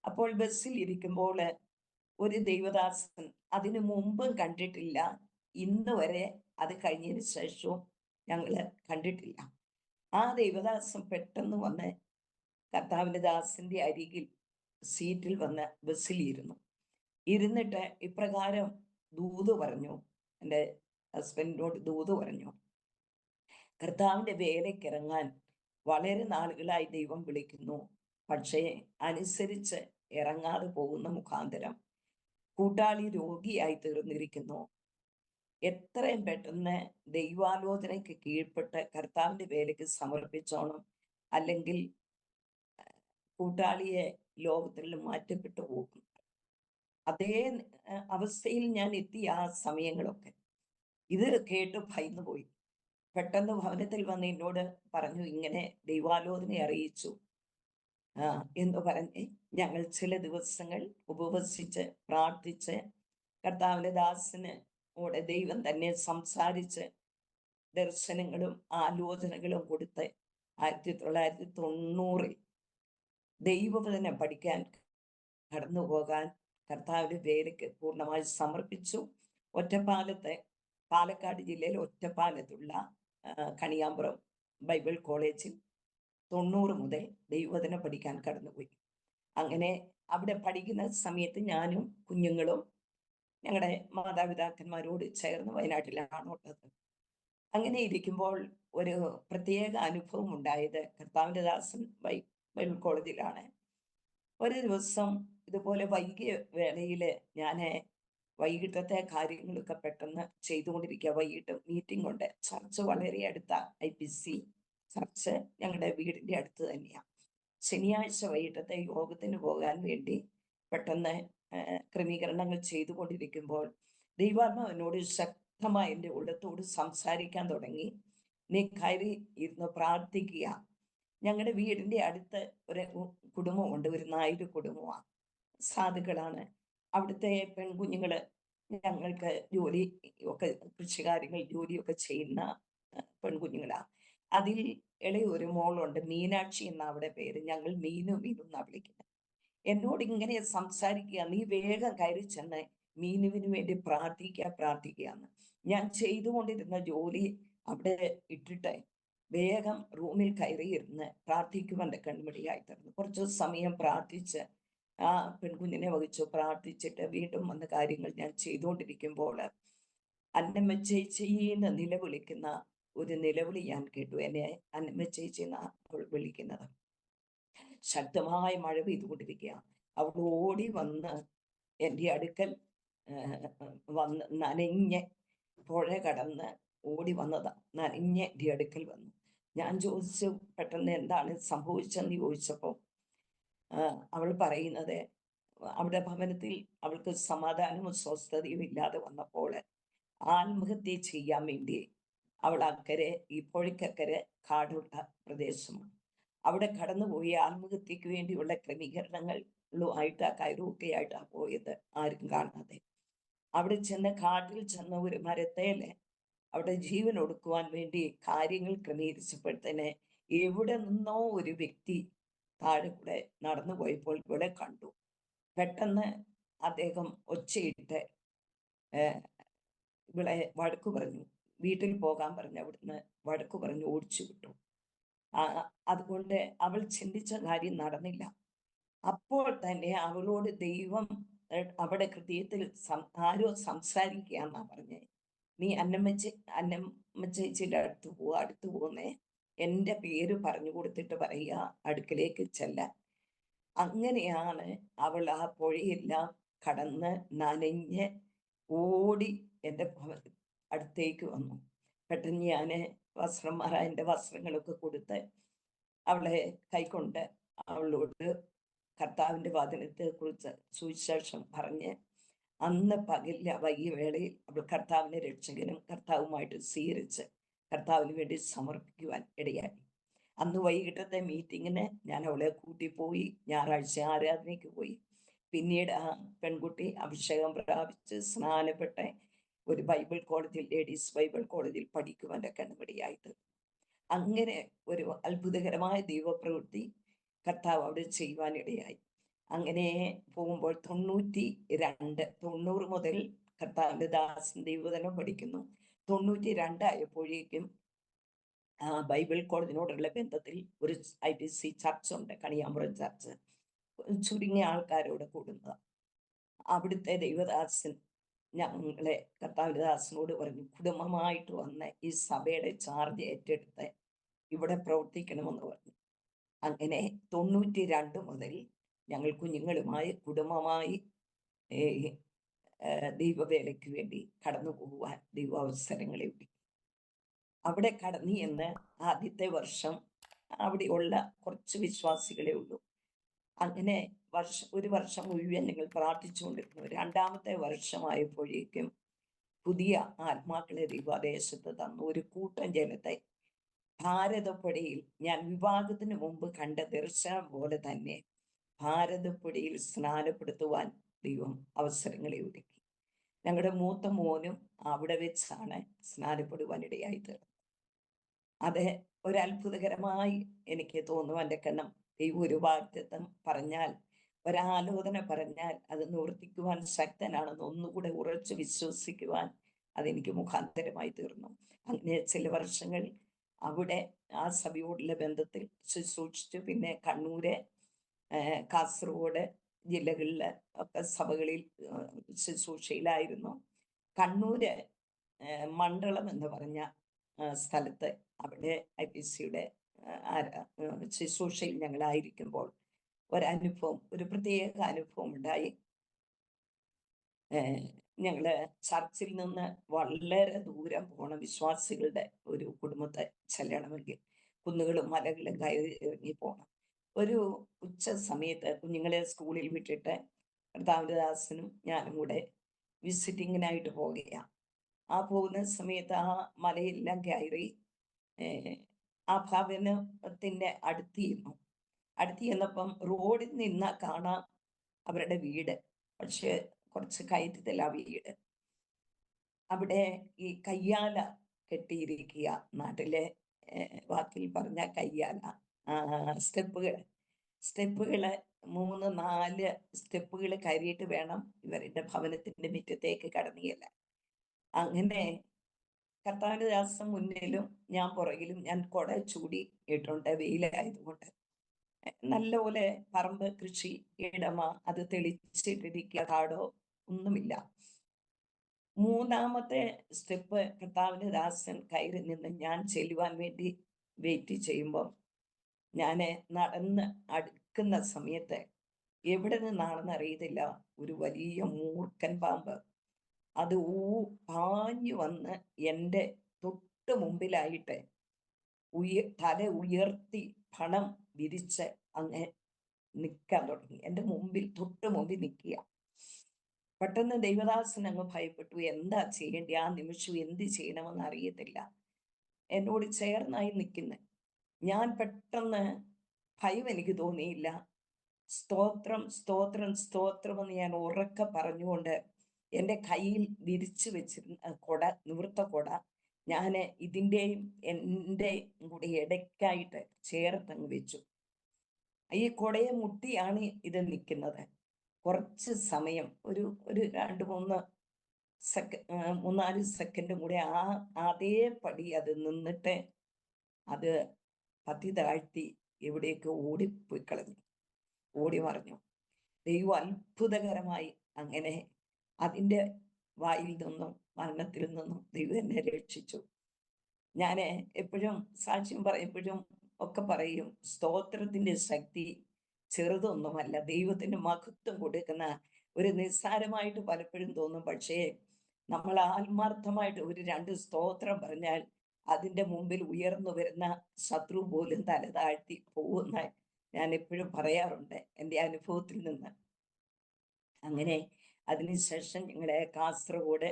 Speaker 2: അപ്പോൾ ബസ്സിൽ ഇരിക്കുമ്പോൾ ഒരു ദൈവദാസൻ അതിനു മുമ്പും കണ്ടിട്ടില്ല, ഇന്ന് വരെ അത് കഴിഞ്ഞതിന് ശേഷവും ഞങ്ങൾ കണ്ടിട്ടില്ല. ആ ദൈവദാസൻ പെട്ടെന്ന് വന്ന് കർത്താവിൻ്റെ ദാസന്റെ അരികിൽ സീറ്റിൽ വന്ന് ബസ്സിലിരുന്നു. ഇരുന്നിട്ട് ഇപ്രകാരം ദൂത് പറഞ്ഞു, എൻ്റെ ഹസ്ബൻഡിനോട് ദൂത് പറഞ്ഞു, കർത്താവിൻ്റെ വേലയ്ക്കിറങ്ങാൻ വളരെ നാളുകളായി ദൈവം വിളിക്കുന്നു, പക്ഷേ അനുസരിച്ച് ഇറങ്ങാതെ പോകുന്ന മുഖാന്തരം കൂട്ടാളി രോഗിയായി തീർന്നിരിക്കുന്നു. എത്രയും പെട്ടെന്ന് ദൈവാലോചനയ്ക്ക് കീഴ്പ്പെട്ട് കർത്താവിൻ്റെ വേലയ്ക്ക് സമർപ്പിച്ചോണം, അല്ലെങ്കിൽ കൂട്ടാളിയെ ലോകത്തിൽ മാറ്റപ്പെട്ടു പോകും. അതേ അവസ്ഥയിൽ ഞാൻ എത്തിയ ആ സമയങ്ങളൊക്കെ ഇത് കേട്ട് ഭയന്നു പോയി. പെട്ടെന്ന് ഭവനത്തിൽ വന്ന് എന്നോട് പറഞ്ഞു, ഇങ്ങനെ ദൈവാലോചന അറിയിച്ചു എന്ന് പറഞ്ഞ് ഞങ്ങൾ ചില ദിവസങ്ങൾ ഉപവസിച്ച് പ്രാർത്ഥിച്ച് കർത്താവിൻ്റെ ദാസന് ഓടെ ദൈവം തന്നെ സംസാരിച്ച് ദർശനങ്ങളും ആലോചനകളും കൊടുത്ത് 1990 ദൈവവചനം പഠിക്കാൻ കടന്നു പോകാൻ കർത്താവിൻ്റെ വേലയ്ക്ക് പൂർണ്ണമായി സമർപ്പിച്ചു. പാലക്കാട് ജില്ലയിൽ ഒറ്റപ്പാലത്തുള്ള കണിയാമ്പുറം ബൈബിൾ കോളേജിൽ 90 മുതൽ ദൈവവചനം പഠിക്കാൻ കടന്നുപോയി. അങ്ങനെ അവിടെ പഠിക്കുന്ന സമയത്ത് ഞാനും കുഞ്ഞുങ്ങളും ഞങ്ങളുടെ മാതാപിതാക്കന്മാരോട് ചേർന്ന് വയനാട്ടിലാണ് ഉള്ളത്. അങ്ങനെ ഇരിക്കുമ്പോൾ ഒരു പ്രത്യേക അനുഭവം ഉണ്ടായത് കർത്താവിൻ്റെ ദാസൻ ബൈബിൾ കോളേജിലാണ്. ഒരു ദിവസം ഇതുപോലെ വൈകിയ വേളയിൽ ഞാൻ വൈകിട്ടത്തെ കാര്യങ്ങളൊക്കെ പെട്ടെന്ന് ചെയ്തുകൊണ്ടിരിക്കുക. വൈകിട്ട് മീറ്റിംഗ് ഉണ്ട്. ചർച്ച് വളരെ അടുത്ത IPC ചർച്ച് ഞങ്ങളുടെ വീടിൻ്റെ അടുത്ത് തന്നെയാണ്. ശനിയാഴ്ച വൈകിട്ടത്തെ യോഗത്തിന് പോകാൻ വേണ്ടി പെട്ടെന്ന് ക്രമീകരണങ്ങൾ ചെയ്തുകൊണ്ടിരിക്കുമ്പോൾ ദൈവാത്മാവ് എന്നോട് ശക്തമായി എൻ്റെ ഉള്ളത്തോട് സംസാരിക്കാൻ തുടങ്ങി. നീ കയറി ഇരുന്ന് പ്രാർത്ഥിക്കുക, ഞങ്ങളുടെ വീടിന്റെ അടുത്ത് ഒരു കുടുംബമുണ്ട്, ഒരു നായർ കുടുംബമാണ്, സാധുക്കളാണ്. അവിടുത്തെ പെൺകുഞ്ഞുങ്ങള് ഞങ്ങൾക്ക് ജോലി ഒക്കെ, കൃഷികാര്യങ്ങൾ ജോലിയൊക്കെ ചെയ്യുന്ന പെൺകുഞ്ഞുങ്ങളാ. അതിൽ ഇളയ ഒരു മോളുണ്ട്, മീനാക്ഷി എന്ന അവിടെ പേര്. ഞങ്ങൾ മീനു മീനു എന്നാ വിളിക്കുന്നത്. എന്നോട് ഇങ്ങനെ സംസാരിക്കുക, നീ വേഗം കയറി ചെന്ന് മീനുവിന് വേണ്ടി പ്രാർത്ഥിക്കാന്ന്. ഞാൻ ചെയ്തുകൊണ്ടിരുന്ന ജോലി അവിടെ ഇട്ടിട്ട് വേഗം റൂമിൽ കയറിയിരുന്ന് പ്രാർത്ഥിക്കുവാൻ്റെ കൺമടിയായി തീർന്നു. കുറച്ചു സമയം പ്രാർത്ഥിച്ച് ആ പെൺകുഞ്ഞിനെ വഹിച്ചു പ്രാർത്ഥിച്ചിട്ട് വീണ്ടും വന്ന കാര്യങ്ങൾ ഞാൻ ചെയ്തുകൊണ്ടിരിക്കുമ്പോൾ അന്നമ്മ ചേച്ചിന്ന് നിലവിളിക്കുന്ന ഒരു നിലവിളി ഞാൻ കേട്ടു. എന്നെ അന്നമ്മ ചേച്ചി അവൾ വിളിക്കുന്നത്. ശക്തമായ മഴ പെയ്തുകൊണ്ടിരിക്കുക. അവൾ ഓടി വന്ന് എൻ്റെ അടുക്കൽ വന്ന് നനഞ്ഞ് പുഴ കടന്ന് ഓടി വന്നതാ. നനഞ്ഞ് എൻ്റെ അടുക്കൽ വന്നു. ഞാൻ ചോദിച്ചു, പെട്ടെന്ന് എന്താണ് സംഭവിച്ചെന്ന് ചോദിച്ചപ്പോൾ അവൾ പറയുന്നത്, അവിടെ ഭവനത്തിൽ അവൾക്ക് സമാധാനവും സ്വസ്ഥതയും ഇല്ലാതെ വന്നപ്പോൾ ആത്മഹത്യ ചെയ്യാൻ വേണ്ടി അവൾ അക്കരെ, ഈ പുഴയ്ക്കക്കരെ കാടുള്ള പ്രദേശമാണ്, അവിടെ കടന്നുപോയി ആത്മഹത്യക്ക് വേണ്ടിയുള്ള ക്രമീകരണങ്ങളുമായിട്ട് കയറുമൊക്കെ ആയിട്ടാണ് പോയത്, ആരും കാണാതെ. അവിടെ ചെന്ന് കാട്ടിൽ ചെന്ന ഒരു മരത്തേല് അവിടെ ജീവൻ ഒടുക്കുവാൻ വേണ്ടി കാര്യങ്ങൾ ക്രമീകരിച്ചപ്പോഴത്തേന് എവിടെ നിന്നോ ഒരു വ്യക്തി താഴെ കൂടെ നടന്നു പോയപ്പോൾ ഇവിടെ കണ്ടു. പെട്ടെന്ന് അദ്ദേഹം ഒച്ചയിട്ട് ഇവിടെ വഴക്കു പറഞ്ഞു, വീട്ടിൽ പോകാൻ പറഞ്ഞ് അവിടുന്ന് വഴക്കു പറഞ്ഞ് ഓടിച്ചു വിട്ടു. അതുകൊണ്ട് അവൾ ചിന്തിച്ച കാര്യം നടന്നില്ല. അപ്പോൾ തന്നെ അവളോട് ദൈവം അവിടെ ഹൃദയത്തിൽ ആരോ സംസാരിക്കുകയെന്നാ പറഞ്ഞേ, നീ അന്നമ്മ ചേച്ചിയുടെ അടുത്ത് പോന്നേ, എൻ്റെ പേര് പറഞ്ഞു കൊടുത്തിട്ട് പറയുക അടുക്കലേക്ക് ചെല്ലാൻ. അങ്ങനെയാണ് അവൾ ആ പുഴയെല്ലാം കടന്ന് നനഞ്ഞ് ഓടി എൻ്റെ അടുത്തേക്ക് വന്നു. പെട്ടെന്ന് ഞാൻ വസ്ത്രം മാറാൻ എൻ്റെ വസ്ത്രങ്ങളൊക്കെ കൊടുത്ത് അവളെ കൈക്കൊണ്ട് അവളോട് കർത്താവിൻ്റെ വചനത്തെ കുറിച്ച് സുവിശേഷം പറഞ്ഞ് അന്ന് പകലില്ല വൈകിയ വേളയിൽ അവൾ കർത്താവിനെ രക്ഷകനും കർത്താവുമായിട്ട് സ്വീകരിച്ച് കർത്താവിന് വേണ്ടി സമർപ്പിക്കുവാൻ ഇടയായി. അന്ന് വൈകിട്ടത്തെ മീറ്റിങ്ങിന് ഞാൻ അവളെ കൂട്ടിപ്പോയി. ഞായറാഴ്ച ആരാധനയ്ക്ക് പോയി. പിന്നീട് ആ പെൺകുട്ടി അഭിഷേകം പ്രാപിച്ച് സ്നാനപ്പെട്ട് ഒരു ബൈബിൾ കോളേജിൽ, ലേഡീസ് ബൈബിൾ കോളേജിൽ പഠിക്കുവാൻ്റെ കണ്ണുപടിയായിട്ട്. അങ്ങനെ ഒരു അത്ഭുതകരമായ ദൈവപ്രവൃത്തി കർത്താവ് അവിടെ ചെയ്യുവാനിടയായി. അങ്ങനെ പോകുമ്പോൾ 90 മുതൽ കർത്താവിൻ്റെ ദാസൻ ദൈവവചനം പഠിക്കുന്നു. 92 ആയപ്പോഴേക്കും ബൈബിൾ കോളേജിനോടുള്ള ബന്ധത്തിൽ ഒരു IPC ചർച്ച് ഉണ്ട്, കണിയാമ്പുറം ചർച്ച്. ചുരുങ്ങിയ ആൾക്കാരോട് കൂടുന്നത്. അവിടുത്തെ ദൈവദാസൻ ഞങ്ങളെ കർത്താവിൻ്റെ ദാസനോട് പറഞ്ഞു, കുടുംബമായിട്ട് വന്ന് ഈ സഭയുടെ ചാർജ് ഏറ്റെടുത്ത് ഇവിടെ പ്രവർത്തിക്കണമെന്ന് പറഞ്ഞു. അങ്ങനെ 92 മുതൽ ഞങ്ങൾ കുഞ്ഞുങ്ങളുമായി കുടുംബമായി ദൈവവേലയ്ക്ക് വേണ്ടി കടന്നു പോകുവാൻ ദൈവ അവസരങ്ങളെ ഒരുക്കി. അവിടെ കടന്നു എന്ന് ആദ്യത്തെ വർഷം അവിടെയുള്ള കുറച്ച് വിശ്വാസികളെ ഉള്ളൂ. അങ്ങനെ ഒരു വർഷം മുഴുവൻ ഞങ്ങൾ പ്രാർത്ഥിച്ചുകൊണ്ടിരുന്നു. രണ്ടാമത്തെ വർഷമായപ്പോഴേക്കും പുതിയ ആത്മാക്കളെ ദൈവദേശത്ത് തന്നു. ഒരു കൂട്ടം ജനത്തെ ഭാരതപ്പുഴയിൽ, ഞാൻ വിവാഹത്തിന് മുമ്പ് കണ്ട ദർശനം പോലെ തന്നെ ഭാരതപ്പുഴയിൽ സ്നാനപ്പെടുത്തുവാൻ ദൈവം അവസരങ്ങളെ ഒരുക്കി. ഞങ്ങളുടെ മൂത്ത മോനും അവിടെ വെച്ചാണ് സ്നാനപ്പെടുവാനിടയായി തീർന്നത്. അത് ഒരത്ഭുതകരമായി എനിക്ക് തോന്നുന്നു. എൻ്റെ കണ്ണം ദൈവം ഒരു വാഗ്ദത്തം പറഞ്ഞാൽ, ഒരാലോചന പറഞ്ഞാൽ അത് നിവർത്തിക്കുവാൻ ശക്തനാണെന്ന് ഒന്നുകൂടെ ഉറച്ചു വിശ്വസിക്കുവാൻ അതെനിക്ക് മുഖാന്തരമായി തീർന്നു. അങ്ങനെ ചില വർഷങ്ങൾ അവിടെ ആ സഭയോടുള്ള ബന്ധത്തിൽ ശുശ്രൂഷിച്ചു. പിന്നെ കണ്ണൂര്, കാസർഗോഡ് ജില്ലകളിൽ ഒക്കെ സഭകളിൽ ശുശ്രൂഷയിലായിരുന്നു. കണ്ണൂര് മണ്ഡലം എന്ന് പറഞ്ഞ സ്ഥലത്ത് അവിടെ IPCയുടെ ശുശ്രൂഷയിൽ ഞങ്ങളായിരിക്കുമ്പോൾ ഒരനുഭവം, ഒരു പ്രത്യേക അനുഭവം ഉണ്ടായി. ഞങ്ങള് ചർച്ചിൽ നിന്ന് വളരെ ദൂരം പോകണം, വിശ്വാസികളുടെ ഒരു കുടുംബത്തെ ചെല്ലണമെങ്കിൽ കുന്നുകളും മലകളും കയറി ഇറങ്ങി പോകണം. ഒരു ഉച്ച സമയത്ത് കുഞ്ഞുങ്ങളെ സ്കൂളിൽ വിട്ടിട്ട് കർത്താവിൻ്റെ ദാസനും ഞാനും കൂടെ വിസിറ്റിങ്ങിനായിട്ട് പോകുകയാണ്. ആ പോകുന്ന സമയത്ത് ആ മലയെല്ലാം കയറി ആ ഭവനത്തിന്റെ അടുത്ത് ചെന്നപ്പം റോഡിൽ നിന്നാ കാണാം അവരുടെ വീട്. പക്ഷെ കുറച്ച് കയറ്റത്തിലാ വീട്. അവിടെ ഈ കയ്യാല കെട്ടിയിരിക്കുക, നാട്ടിലെ വാക്കിൽ പറഞ്ഞ കയ്യാല, സ്റ്റെപ്പുകള് 3-4 സ്റ്റെപ്പുകൾ കയറിയിട്ട് വേണം ഇവരുടെ ഭവനത്തിന്റെ മുറ്റത്തേക്ക് കടന്നു ചെല്ലാൻ. അങ്ങനെ കർത്താവിന്റെ ദാസൻ മുന്നിലും ഞാൻ പുറകിലും. ഞാൻ കുട ചൂടി ഇട്ടുണ്ട്, വെയിലായതുകൊണ്ട്. നല്ലപോലെ പറമ്പ്, കൃഷി ഇടമ, അത് തെളിച്ചിട്ടിരിക്കുക, കാടോ ഒന്നുമില്ല. 3-ാമത്തെ സ്റ്റെപ്പ് കർത്താവിന്റെ ദാസൻ കയറി നിന്ന് ഞാൻ ചെല്ലുവാൻ വേണ്ടി വെയിറ്റ് ചെയ്യുമ്പോൾ, ഞാൻ നടന്ന് അടുക്കുന്ന സമയത്ത് എവിടെ നിന്നാണെന്ന് അറിയത്തില്ല, ഒരു വലിയ മൂർഖൻ പാമ്പ് അത് പാഞ്ഞു വന്ന് എൻ്റെ തൊട്ട് മുമ്പിലായിട്ട് തല ഉയർത്തി പണം വിരിച്ച് അങ്ങ് നിൽക്കാൻ തുടങ്ങി. എൻ്റെ മുമ്പിൽ, തൊട്ട് മുമ്പിൽ നിൽക്കുക. പെട്ടെന്ന് ദൈവദാസൻ അങ്ങ് ഭയപ്പെട്ടു. എന്താ ചെയ്യേണ്ടി? ആ നിമിഷം എന്ത് ചെയ്യണമെന്ന് അറിയത്തില്ല. എന്നോട് ചേർന്നായി നിൽക്കുന്നത്. ഞാൻ പെട്ടെന്ന്, ഭയം എനിക്ക് തോന്നിയില്ല. സ്തോത്രം, സ്തോത്രം, സ്തോത്രം എന്ന് ഞാൻ ഉറക്കെ പറഞ്ഞുകൊണ്ട് എൻ്റെ കയ്യിൽ വിരിച്ചു വെച്ചിരുന്ന കൊട, നിവൃത്ത കൊട, ഞാൻ ഇതിൻ്റെയും എൻ്റെ കൂടെ ഇടയ്ക്കായിട്ട് ചേർത്തങ്ങ് വെച്ചു. ഈ കൊടയെ മുട്ടിയാണ് ഇത് നിൽക്കുന്നത്. കുറച്ച് സമയം, ഒരു 3-4 സെക്കൻഡും കൂടെ അതേപടി അത് നിന്നിട്ട് അത് പതി താഴ്ത്തി എവിടേക്ക് ഓടിപ്പോയി കളഞ്ഞു, ഓടി മറിഞ്ഞു. ദൈവം അത്ഭുതകരമായി അങ്ങനെ അതിൻ്റെ വായിൽ നിന്നും മരണത്തിൽ നിന്നും ദൈവം എന്നെ രക്ഷിച്ചു. ഞാൻ എപ്പോഴും സാക്ഷ്യം പറയുമ്പോഴും ഒക്കെ പറയും, സ്തോത്രത്തിന്റെ ശക്തി ചെറുതൊന്നുമല്ല. ദൈവത്തിന് മഹത്വം കൊടുക്കുന്ന ഒരു നിസ്സാരമായിട്ട് പലപ്പോഴും തോന്നും. പക്ഷേ നമ്മൾ ആത്മാർത്ഥമായിട്ട് ഒരു 2 സ്തോത്രം പറഞ്ഞാൽ അതിൻ്റെ മുമ്പിൽ ഉയർന്നു വരുന്ന ശത്രു പോലും തല താഴ്ത്തി പോകുന്ന ഞാൻ എപ്പോഴും പറയാറുണ്ട് എൻ്റെ അനുഭവത്തിൽ നിന്ന്. അങ്ങനെ അതിനുശേഷം ഞങ്ങളുടെ കാസർഗോഡ്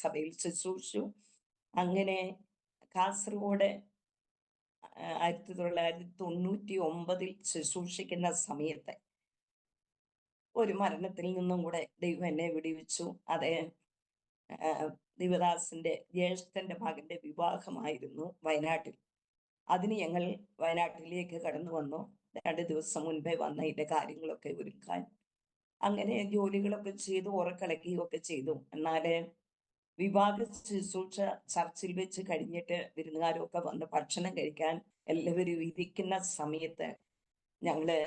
Speaker 2: സഭയിൽ ശുശ്രൂഷിച്ചു. അങ്ങനെ കാസർഗോഡ് 1999 ശുശ്രൂഷിക്കുന്ന സമയത്ത് ഒരു മരണത്തിൽ നിന്നും കൂടെ ദൈവം എന്നെ വിടുവിച്ചു. അത് ദൈവദാസന്റെ ജ്യേഷ്ഠന്റെ മകന്റെ വിവാഹമായിരുന്നു വയനാട്ടിൽ. അതിന് ഞങ്ങൾ വയനാട്ടിലേക്ക് കടന്നു വന്നു. 2 ദിവസം മുൻപേ വന്ന ഇതിന്റെ കാര്യങ്ങളൊക്കെ ഒരുക്കാൻ അങ്ങനെ ജോലികളൊക്കെ ചെയ്തു, ഉറക്കളക്കുകയൊക്കെ ചെയ്തു. എന്നാല് വിവാഹ ശുശ്രൂഷ ചർച്ചിൽ വെച്ച് കഴിഞ്ഞിട്ട് വിരുന്നുകാരൊക്കെ വന്ന് ഭക്ഷണം കഴിക്കാൻ എല്ലാവരും ഇരിക്കുന്ന സമയത്ത് ഞങ്ങള്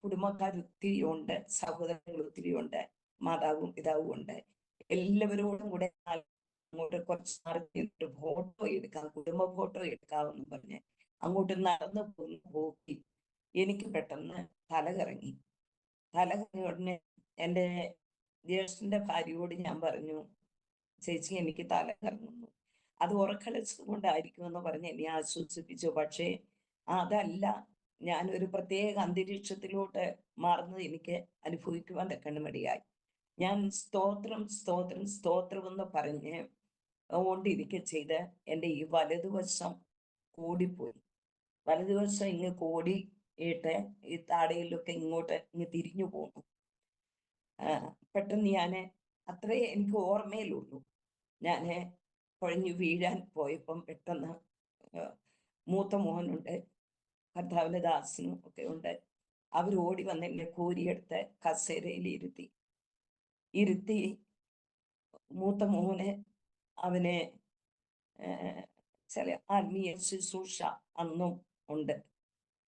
Speaker 2: കുടുംബക്കാർ ഒത്തിരി ഉണ്ട്, സഹോദരങ്ങൾ ഒത്തിരി ഉണ്ട്, മാതാവും പിതാവും ഉണ്ട്. എല്ലാവരോടും കൂടെ അങ്ങോട്ട് കുറച്ച് മാറി ഫോട്ടോ എടുക്കാം, കുടുംബ ഫോട്ടോ എടുക്കാമെന്ന് പറഞ്ഞ് അങ്ങോട്ട് നടന്നു പോയി. എനിക്ക് പെട്ടെന്ന് തലകറങ്ങി. ഉടനെ എൻ്റെ ജ്യേഷ്ഠന്റെ ഭാര്യയോട് ഞാൻ പറഞ്ഞു, ചേച്ചി എനിക്ക് തല കറങ്ങുന്നു, അത് ഉറക്കളച്ചത് കൊണ്ടായിരിക്കുമെന്ന് പറഞ്ഞ് എന്നെ ആശ്വസിപ്പിച്ചു. പക്ഷേ അതല്ല, ഞാനൊരു പ്രത്യേക അന്തരീക്ഷത്തിലോട്ട് മാറുന്നത് എനിക്ക് അനുഭവിക്കുവാൻ തക്കണമടിയായി. ഞാൻ സ്തോത്രം, സ്തോത്രം, സ്തോത്രം എന്ന് പറഞ്ഞ് കൊണ്ടിരിക്കെ ചെയ്ത് എൻ്റെ ഈ വലതുവശം കൂടിപ്പോയി. വലതുവശം ഇങ്ങ് കോടിയിട്ട് ഈ താടയിലൊക്കെ ഇങ്ങോട്ട് തിരിഞ്ഞു പോന്നു. പെട്ടെന്ന് ഞാൻ, അത്രേ എനിക്ക് ഓർമ്മയിലുള്ളൂ, ഞാൻ കുഴഞ്ഞു വീഴാൻ പോയപ്പം പെട്ടെന്ന് മൂത്ത മോഹനുണ്ട്, കർത്താവിന്റെ ദാസനും ഒക്കെ ഉണ്ട്, അവർ ഓടി വന്ന് എന്നെ കോരിയെടുത്ത് കസേരയിൽ ഇരുത്തി മൂത്ത മോഹന് അവന് ചില ആത്മീയ ശുശ്രൂഷ അന്നും ഉണ്ട്.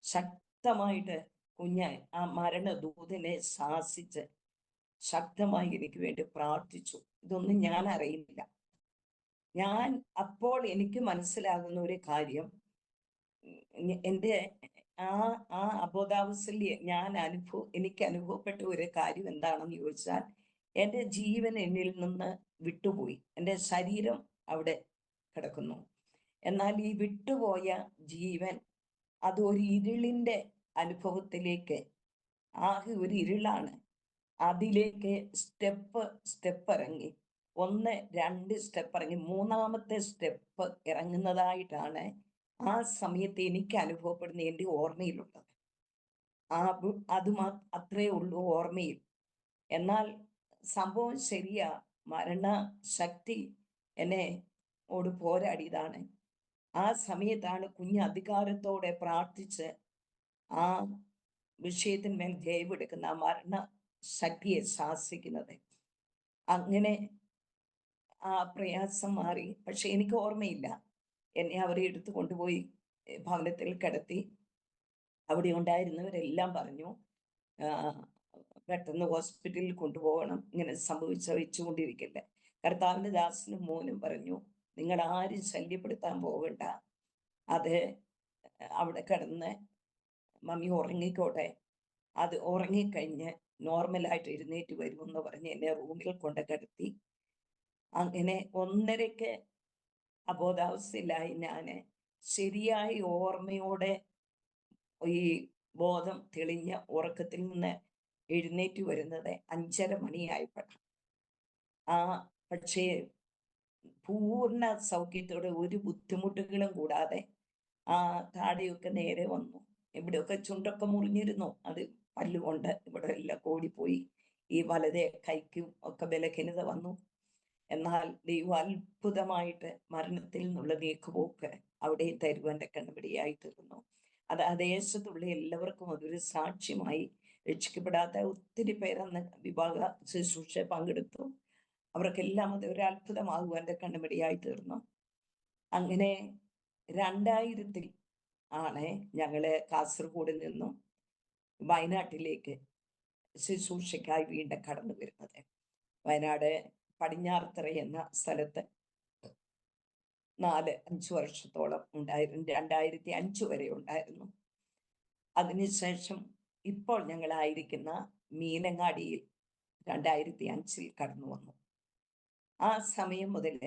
Speaker 2: ശക്തമായിട്ട് കുഞ്ഞായി ആ മരണദൂതനെ ശാസിച്ച് ശക്തമായി എനിക്ക് വേണ്ടി പ്രാർത്ഥിച്ചു. ഇതൊന്നും ഞാൻ അറിയുന്നില്ല. ഞാൻ അപ്പോൾ എനിക്ക് മനസ്സിലാകുന്ന ഒരു കാര്യം, എൻ്റെ ആ അബോധാവസ്ഥയിൽ എനിക്ക് അനുഭവപ്പെട്ട ഒരു കാര്യം എന്താണെന്ന് ചോദിച്ചാൽ, എൻ്റെ ജീവൻ എന്നിൽ നിന്ന് വിട്ടുപോയി. എൻ്റെ ശരീരം അവിടെ കിടക്കുന്നു. എന്നാൽ ഈ വിട്ടുപോയ ജീവൻ അത് ഒരു ഇരുളിൻ്റെ അനുഭവത്തിലേക്ക്, ആകെ ഒരു ഇരുളാണ്, അതിലേക്ക് സ്റ്റെപ്പ് ഇറങ്ങി 2 സ്റ്റെപ്പ് ഇറങ്ങി 3-ാമത്തെ സ്റ്റെപ്പ് ഇറങ്ങുന്നതായിട്ടാണ് ആ സമയത്ത് എനിക്ക് അനുഭവപ്പെടുന്ന എൻ്റെ ഓർമ്മയിലുള്ളത്. അത്രേ ഉള്ളൂ ഓർമ്മയിൽ. എന്നാൽ സംഭവം ശരിയാ, മരണശക്തി എന്നെ ഓട് പോരാടിയതാണ്. ആ സമയത്താണ് കുഞ്ഞ് അധികാരത്തോടെ പ്രാർത്ഥിച്ച് ആ വിഷയത്തിന്മേൽ ജയമെടുക്കുന്ന ആ മരണ ശക്തിയെ ശാസിക്കുന്നത്. അങ്ങനെ ആ പ്രയാസം മാറി. പക്ഷെ എനിക്ക് ഓർമ്മയില്ല. എന്നെ അവരെ എടുത്തു കൊണ്ടുപോയി ഭവനത്തിൽ കിടത്തി. അവിടെ ഉണ്ടായിരുന്നവരെല്ലാം പറഞ്ഞു, പെട്ടെന്ന് ഹോസ്പിറ്റലിൽ കൊണ്ടുപോകണം, ഇങ്ങനെ വെച്ചുകൊണ്ടിരിക്കില്ല. കർത്താവിൻ്റെ ദാസനും മോനും പറഞ്ഞു, നിങ്ങൾ ആരും ശല്യപ്പെടുത്താൻ പോകണ്ട, അത് അവിടെ കിടന്ന് മമ്മി ഉറങ്ങിക്കോട്ടെ, അത് ഉറങ്ങിക്കഴിഞ്ഞ് നോർമലായിട്ട് എഴുന്നേറ്റ് വരുമെന്ന് പറഞ്ഞ് എന്നെ റൂമിൽ കൊണ്ട് കിടത്തി. അങ്ങനെ 1:30 അബോധാവസ്ഥയിലായി ഞാൻ. ശരിയായ ഓർമ്മയോടെ ഈ ബോധം തെളിഞ്ഞ ഉറക്കത്തിൽ നിന്ന് എഴുന്നേറ്റ് വരുന്നത് 5:30 മണിയായപ്പോഴാണ്. പക്ഷേ പൂർണ്ണ സൗഖ്യത്തോടെ ഒരു ബുദ്ധിമുട്ടുകളും കൂടാതെ താടിയൊക്കെ നേരെ വന്നു. ഇവിടെയൊക്കെ ചുണ്ടൊക്കെ മുറിഞ്ഞിരുന്നു. അത് പല്ലുകൊണ്ട് ഇവിടെ എല്ലാം ഓടിപ്പോയി. ഈ വലതേ കൈക്കും ഒക്കെ ബലഹീനത വന്നു. എന്നാൽ ദൈവം അത്ഭുതമായിട്ട് മരണത്തിൽ നിന്നുള്ള നീക്കുപോക്ക് അവിടെ തരുവാൻ്റെ കണ്ണുപിടിയായി തീർന്നു. അത് ആ ദേശത്തുള്ള എല്ലാവർക്കും അതൊരു സാക്ഷ്യമായി. രക്ഷിക്കപ്പെടാത്ത ഒത്തിരി പേരന്ന് വിഭാഗ ശുശ്രൂഷ പങ്കെടുത്തു. അവർക്കെല്ലാം അത് ഒരു അത്ഭുതമാകുവാൻ്റെ കണ്ണുപിടിയായി തീർന്നു. അങ്ങനെ 2000 ആണ് ഞങ്ങള് കാസർഗോഡിൽ നിന്നും വയനാട്ടിലേക്ക് ശുശ്രൂഷയ്ക്കായി വീണ്ടും കടന്നു വരുന്നത്. വയനാട് പടിഞ്ഞാറത്തറ എന്ന സ്ഥലത്ത് 4-5 വർഷത്തോളം ഉണ്ടായിരുന്നു. 2005 വരെ ഉണ്ടായിരുന്നു. അതിനുശേഷം ഇപ്പോൾ ഞങ്ങളായിരിക്കുന്ന മീനങ്ങാടിയിൽ 2005 കടന്നു വന്നു. ആ സമയം മുതൽ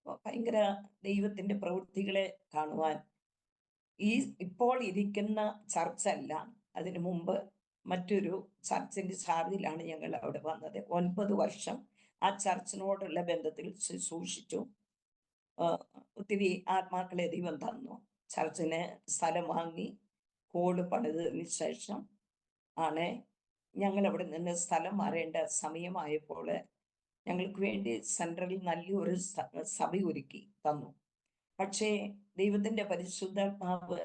Speaker 2: ഭയങ്കര ദൈവത്തിൻ്റെ പ്രവൃത്തികളെ കാണുവാൻ, ഇപ്പോൾ ഇരിക്കുന്ന ചർച്ചല്ല, അതിനു മുമ്പ് മറ്റൊരു ചർച്ചിൻ്റെ ചാർജിലാണ് ഞങ്ങൾ അവിടെ വന്നത്. 9 വർഷം ആ ചർച്ചിനോടുള്ള ബന്ധത്തിൽ ശുശ്രൂഷിച്ചു. ഒത്തിരി ആത്മാക്കളെ ദൈവം തന്നു. ചർച്ചിന് സ്ഥലം വാങ്ങി ഹോള് പണിതതിന് ശേഷം ആണ് ഞങ്ങൾ അവിടെ നിന്ന് സ്ഥലം മാറേണ്ട സമയമായപ്പോൾ ഞങ്ങൾക്ക് വേണ്ടി സെൻട്രലിൽ നല്ലൊരു സഭ ഒരുക്കി തന്നു. പക്ഷേ ദൈവത്തിൻ്റെ പരിശുദ്ധാത്മാവ്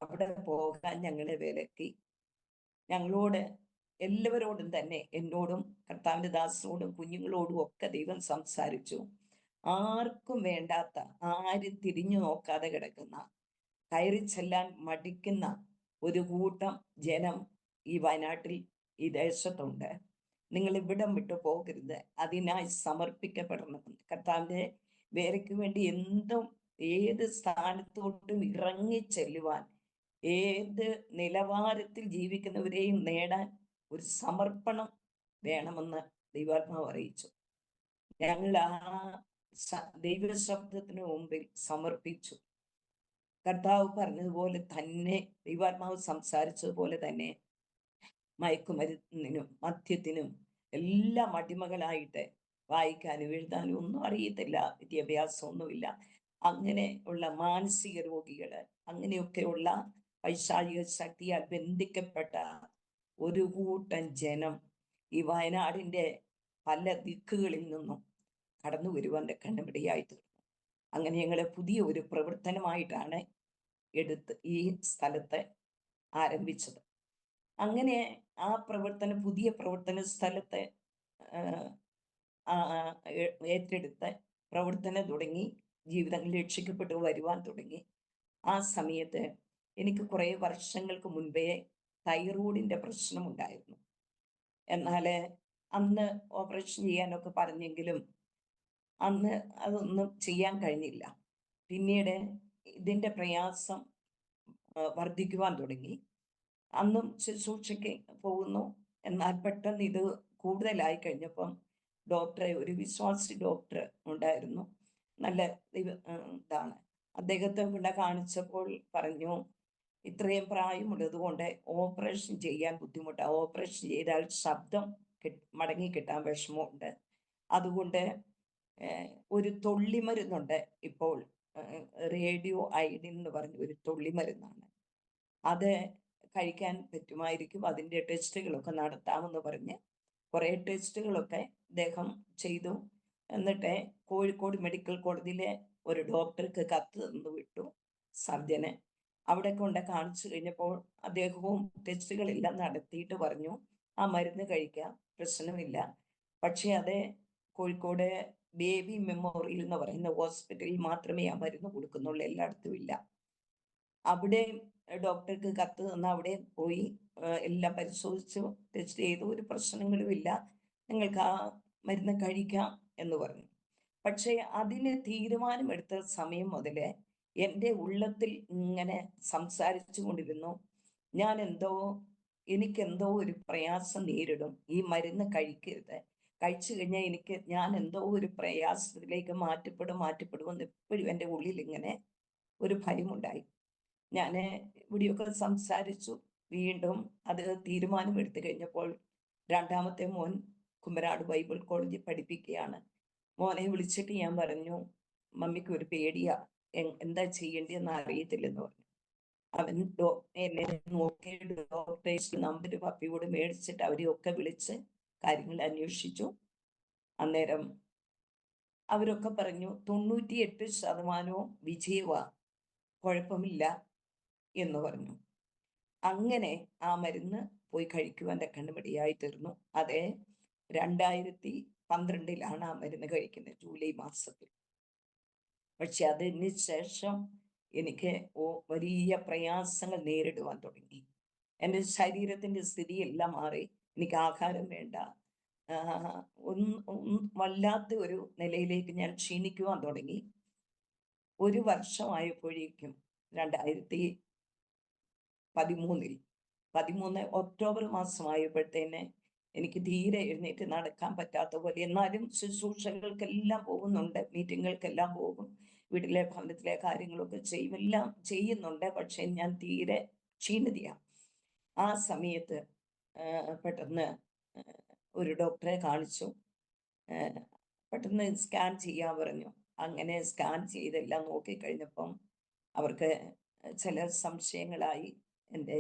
Speaker 2: അവിടെ പോകാൻ ഞങ്ങളെ വിലക്കി. ഞങ്ങളോട് എല്ലാവരോടും തന്നെ, എന്നോടും കർത്താവിൻ്റെ ദാസനോടും കുഞ്ഞുങ്ങളോടും ഒക്കെ ദൈവം സംസാരിച്ചു. ആർക്കും വേണ്ടാത്ത, ആരും തിരിഞ്ഞു നോക്കാതെ കിടക്കുന്ന, കയറി ചെല്ലാൻ മടിക്കുന്ന ഒരു കൂട്ടം ജനം ഈ വയനാട്ടിൽ, ഈ ദേശത്തുണ്ട്. നിങ്ങൾ ഇവിടം വിട്ടു പോകരുത്, അതിനായി സമർപ്പിക്കപ്പെടണം. കർത്താവിൻ്റെ വേലയ്ക്ക് വേണ്ടി ഏത് സ്ഥാനത്തോട്ടും ഇറങ്ങി ചെല്ലുവാൻ, ഏത് നിലവാരത്തിൽ ജീവിക്കുന്നവരെയും നേടാൻ ഒരു സമർപ്പണം വേണമെന്ന് ദൈവാത്മാവ് അറിയിച്ചു. ഞങ്ങൾ ആ ദൈവശബ്ദത്തിന് മുമ്പിൽ സമർപ്പിച്ചു. കർത്താവ് പറഞ്ഞതുപോലെ തന്നെ, ദൈവാത്മാവ് സംസാരിച്ചതുപോലെ തന്നെ മയക്കുമരുന്നിനും മദ്യത്തിനും എല്ലാം അടിമകളായിട്ട്, വായിക്കാനും എഴുതാനും ഒന്നും അറിയത്തില്ല, വിദ്യാഭ്യാസമൊന്നുമില്ല, അങ്ങനെ ഉള്ള മാനസിക രോഗികൾ, അങ്ങനെയൊക്കെയുള്ള പൈശാചിക ശക്തിയാൽ ബന്ധിക്കപ്പെട്ട ഒരു കൂട്ടം ജനം ഈ വയനാടിൻ്റെ പല ദിക്കുകളിൽ നിന്നും കടന്നു വരുവാൻ്റെ കണ്ണുപിടിയായി തീർന്നു. അങ്ങനെ ഞങ്ങൾ പുതിയ ഒരു പ്രവർത്തനമായിട്ടാണ് ഈ സ്ഥലത്ത് ആരംഭിച്ചത്. അങ്ങനെ ആ പുതിയ പ്രവർത്തന സ്ഥലത്ത് ഏറ്റെടുത്ത് പ്രവർത്തനം തുടങ്ങി. ജീവിതങ്ങൾ രക്ഷിക്കപ്പെട്ടു വരുവാൻ തുടങ്ങി. ആ സമയത്ത് എനിക്ക് കുറേ വർഷങ്ങൾക്ക് മുൻപേ തൈറോയിഡിൻ്റെ പ്രശ്നമുണ്ടായിരുന്നു. എന്നാൽ അന്ന് ഓപ്പറേഷൻ ചെയ്യാനൊക്കെ പറഞ്ഞെങ്കിലും അന്ന് അതൊന്നും ചെയ്യാൻ കഴിഞ്ഞില്ല. പിന്നീട് ഇതിൻ്റെ പ്രയാസം വർദ്ധിക്കുവാൻ തുടങ്ങി. അന്നും ശുശ്രൂഷയ്ക്ക് പോകുന്നു. എന്നാൽ പെട്ടെന്ന് ഇത് കൂടുതലായി കഴിഞ്ഞപ്പം ഒരു വിശ്വാസി ഡോക്ടർ ഉണ്ടായിരുന്നു, നല്ല ഇതാണ്. അദ്ദേഹത്തെ ഇവിടെ കാണിച്ചപ്പോൾ പറഞ്ഞു, ഇത്രയും പ്രായമുള്ളത് കൊണ്ട് ഓപ്പറേഷൻ ചെയ്യാൻ ബുദ്ധിമുട്ടാണ്, ഓപ്പറേഷൻ ചെയ്താൽ ശബ്ദം മടങ്ങി കിട്ടാൻ വിഷമമുണ്ട്, അതുകൊണ്ട് ഒരു തുള്ളിമരുന്നുണ്ട് ഇപ്പോൾ, റേഡിയോ അയഡിൻ എന്ന് പറഞ്ഞ ഒരു തുള്ളിമരുന്നാണ്. അത് കഴിക്കാൻ പറ്റുമായിരിക്കും. അതിൻ്റെ ടെസ്റ്റുകളൊക്കെ നടത്താമെന്ന് പറഞ്ഞ് കുറേ ടെസ്റ്റുകളൊക്കെ അദ്ദേഹം ചെയ്തു. എന്നിട്ട് കോഴിക്കോട് മെഡിക്കൽ കോളേജിലെ ഒരു ഡോക്ടർക്ക് കത്ത് തന്നു വിട്ടു, സർജന്. അവിടെ കൊണ്ട് കാണിച്ചു കഴിഞ്ഞപ്പോൾ അദ്ദേഹവും ടെസ്റ്റുകളെല്ലാം നടത്തിയിട്ട് പറഞ്ഞു, ആ മരുന്ന് കഴിക്കാം, പ്രശ്നമില്ല. പക്ഷേ അത് കോഴിക്കോട് ബേബി മെമ്മോറിയൽ എന്ന് പറയുന്ന ഹോസ്പിറ്റലിൽ മാത്രമേ ആ മരുന്ന് കൊടുക്കുന്നുള്ളൂ, എല്ലായിടത്തും ഇല്ല. അവിടെ ഡോക്ടർക്ക് കത്ത് തന്ന് അവിടെ പോയി എല്ലാം പരിശോധിച്ചു, ടെസ്റ്റ് ചെയ്തു, ഒരു പ്രശ്നങ്ങളുമില്ല, നിങ്ങൾക്ക് ആ മരുന്ന് കഴിക്കാം എന്ന് പറഞ്ഞു. പക്ഷേ അതിന് തീരുമാനമെടുത്ത സമയം മുതൽ എൻ്റെ ഉള്ളത്തിൽ ഇങ്ങനെ സംസാരിച്ചു കൊണ്ടിരുന്നു, എനിക്കെന്തോ ഒരു പ്രയാസം നേരിടും, ഈ മരുന്ന് കഴിക്കരുത്, കഴിച്ചു കഴിഞ്ഞാൽ ഞാൻ എന്തോ ഒരു പ്രയാസത്തിലേക്ക് മാറ്റപ്പെടുമെന്ന് എപ്പോഴും എൻ്റെ ഉള്ളിൽ ഇങ്ങനെ ഒരു ഭയമുണ്ടായി. ഞാൻ ഇവിടെയൊക്കെ സംസാരിച്ചു. വീണ്ടും അത് തീരുമാനമെടുത്തു കഴിഞ്ഞപ്പോൾ രണ്ടാമത്തെ മോൻ കുമ്പനാട് ബൈബിൾ കോളേജിൽ പഠിപ്പിക്കുകയാണ്. മോനെ വിളിച്ചിട്ട് ഞാൻ പറഞ്ഞു, മമ്മിക്ക് ഒരു പേടിയാ, എന്താ ചെയ്യേണ്ടതെന്ന് അറിയത്തില്ലെന്ന് പറഞ്ഞു. അവൻ എന്നെ നോക്കി ഡോക്ടേഴ്സ് നമ്പർ പപ്പിയോട് മേടിച്ചിട്ട് അവരെയൊക്കെ വിളിച്ച് കാര്യങ്ങൾ അന്വേഷിച്ചു. അന്നേരം അവരൊക്കെ പറഞ്ഞു 98% വിജയവാ, കുഴപ്പമില്ല എന്ന് പറഞ്ഞു. അങ്ങനെ ആ മരുന്ന് പോയി കഴിക്കുവാൻ കണ്ണുമടിയായി തീർന്നു. അത് 2012 ആ മരുന്ന് കഴിക്കുന്നത്, ജൂലൈ മാസത്തിൽ. പക്ഷെ അതിന് ശേഷം എനിക്ക് വലിയ പ്രയാസങ്ങൾ നേരിടുവാൻ തുടങ്ങി. എൻ്റെ ശരീരത്തിൻ്റെ സ്ഥിതിയെല്ലാം മാറി. എനിക്ക് ആഹാരം വേണ്ട, വല്ലാത്ത ഒരു നിലയിലേക്ക് ഞാൻ ക്ഷീണിക്കുവാൻ തുടങ്ങി. ഒരു വർഷമായപ്പോഴേക്കും 2013 ഒക്ടോബർ മാസമായപ്പോഴത്തേന് എനിക്ക് തീരെ എഴുന്നേറ്റ് നടക്കാൻ പറ്റാത്ത പോലെ. എന്നാലും ശുശ്രൂഷകൾക്കെല്ലാം പോകുന്നുണ്ട്, മീറ്റിങ്ങുകൾക്കെല്ലാം പോകും, വീട്ടിലെ ഭവനത്തിലെ കാര്യങ്ങളൊക്കെ എല്ലാം ചെയ്യുന്നുണ്ട്. പക്ഷെ ഞാൻ തീരെ ക്ഷീണിതയാണ്. ആ സമയത്ത് പെട്ടെന്ന് ഒരു ഡോക്ടറെ കാണിച്ചു. പെട്ടെന്ന് സ്കാൻ ചെയ്യാൻ പറഞ്ഞു. അങ്ങനെ സ്കാൻ ചെയ്തെല്ലാം നോക്കിക്കഴിഞ്ഞപ്പം അവർക്ക് ചില സംശയങ്ങളായി. എൻ്റെ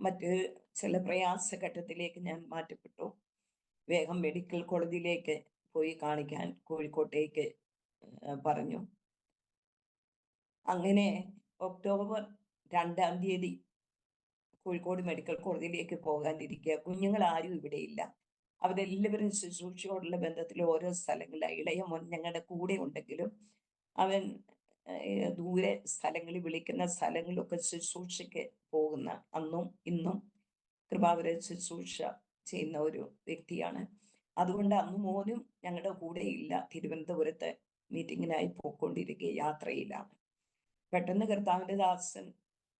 Speaker 2: മറ്റ് ചില പ്രയാസഘട്ടത്തിലേക്ക് ഞാൻ മാറ്റപ്പെട്ടു. വേഗം മെഡിക്കൽ കോളേജിലേക്ക് പോയി കാണിക്കാൻ കോഴിക്കോട്ടേക്ക് പറഞ്ഞു. അങ്ങനെ ഒക്ടോബർ 2 കോഴിക്കോട് മെഡിക്കൽ കോളേജിലേക്ക് പോകാനിരിക്കുക. കുഞ്ഞുങ്ങൾ ആരും ഇവിടെയില്ല, അവരെല്ലാവരും ശുശ്രൂഷയോടുള്ള ബന്ധത്തിൽ ഓരോ സ്ഥലങ്ങളിലാണ്. ഇളയ മോൻ ഞങ്ങളുടെ കൂടെ ഉണ്ടെങ്കിലും അവൻ ദൂരെ സ്ഥലങ്ങളിൽ, വിളിക്കുന്ന സ്ഥലങ്ങളിലൊക്കെ ശുശ്രൂഷയ്ക്ക് പോകുന്ന, അന്നും ഇന്നും കൃപാവര ശുശ്രൂഷ ചെയ്യുന്ന ഒരു വ്യക്തിയാണ്. അതുകൊണ്ട് അന്ന് മോനും ഞങ്ങളുടെ കൂടെ ഇല്ല, തിരുവനന്തപുരത്ത് മീറ്റിങ്ങിനായി പോയിക്കൊണ്ടിരിക്കുക, യാത്രയിലാണ്. പെട്ടെന്ന് കർത്താവിൻ്റെ ദാസൻ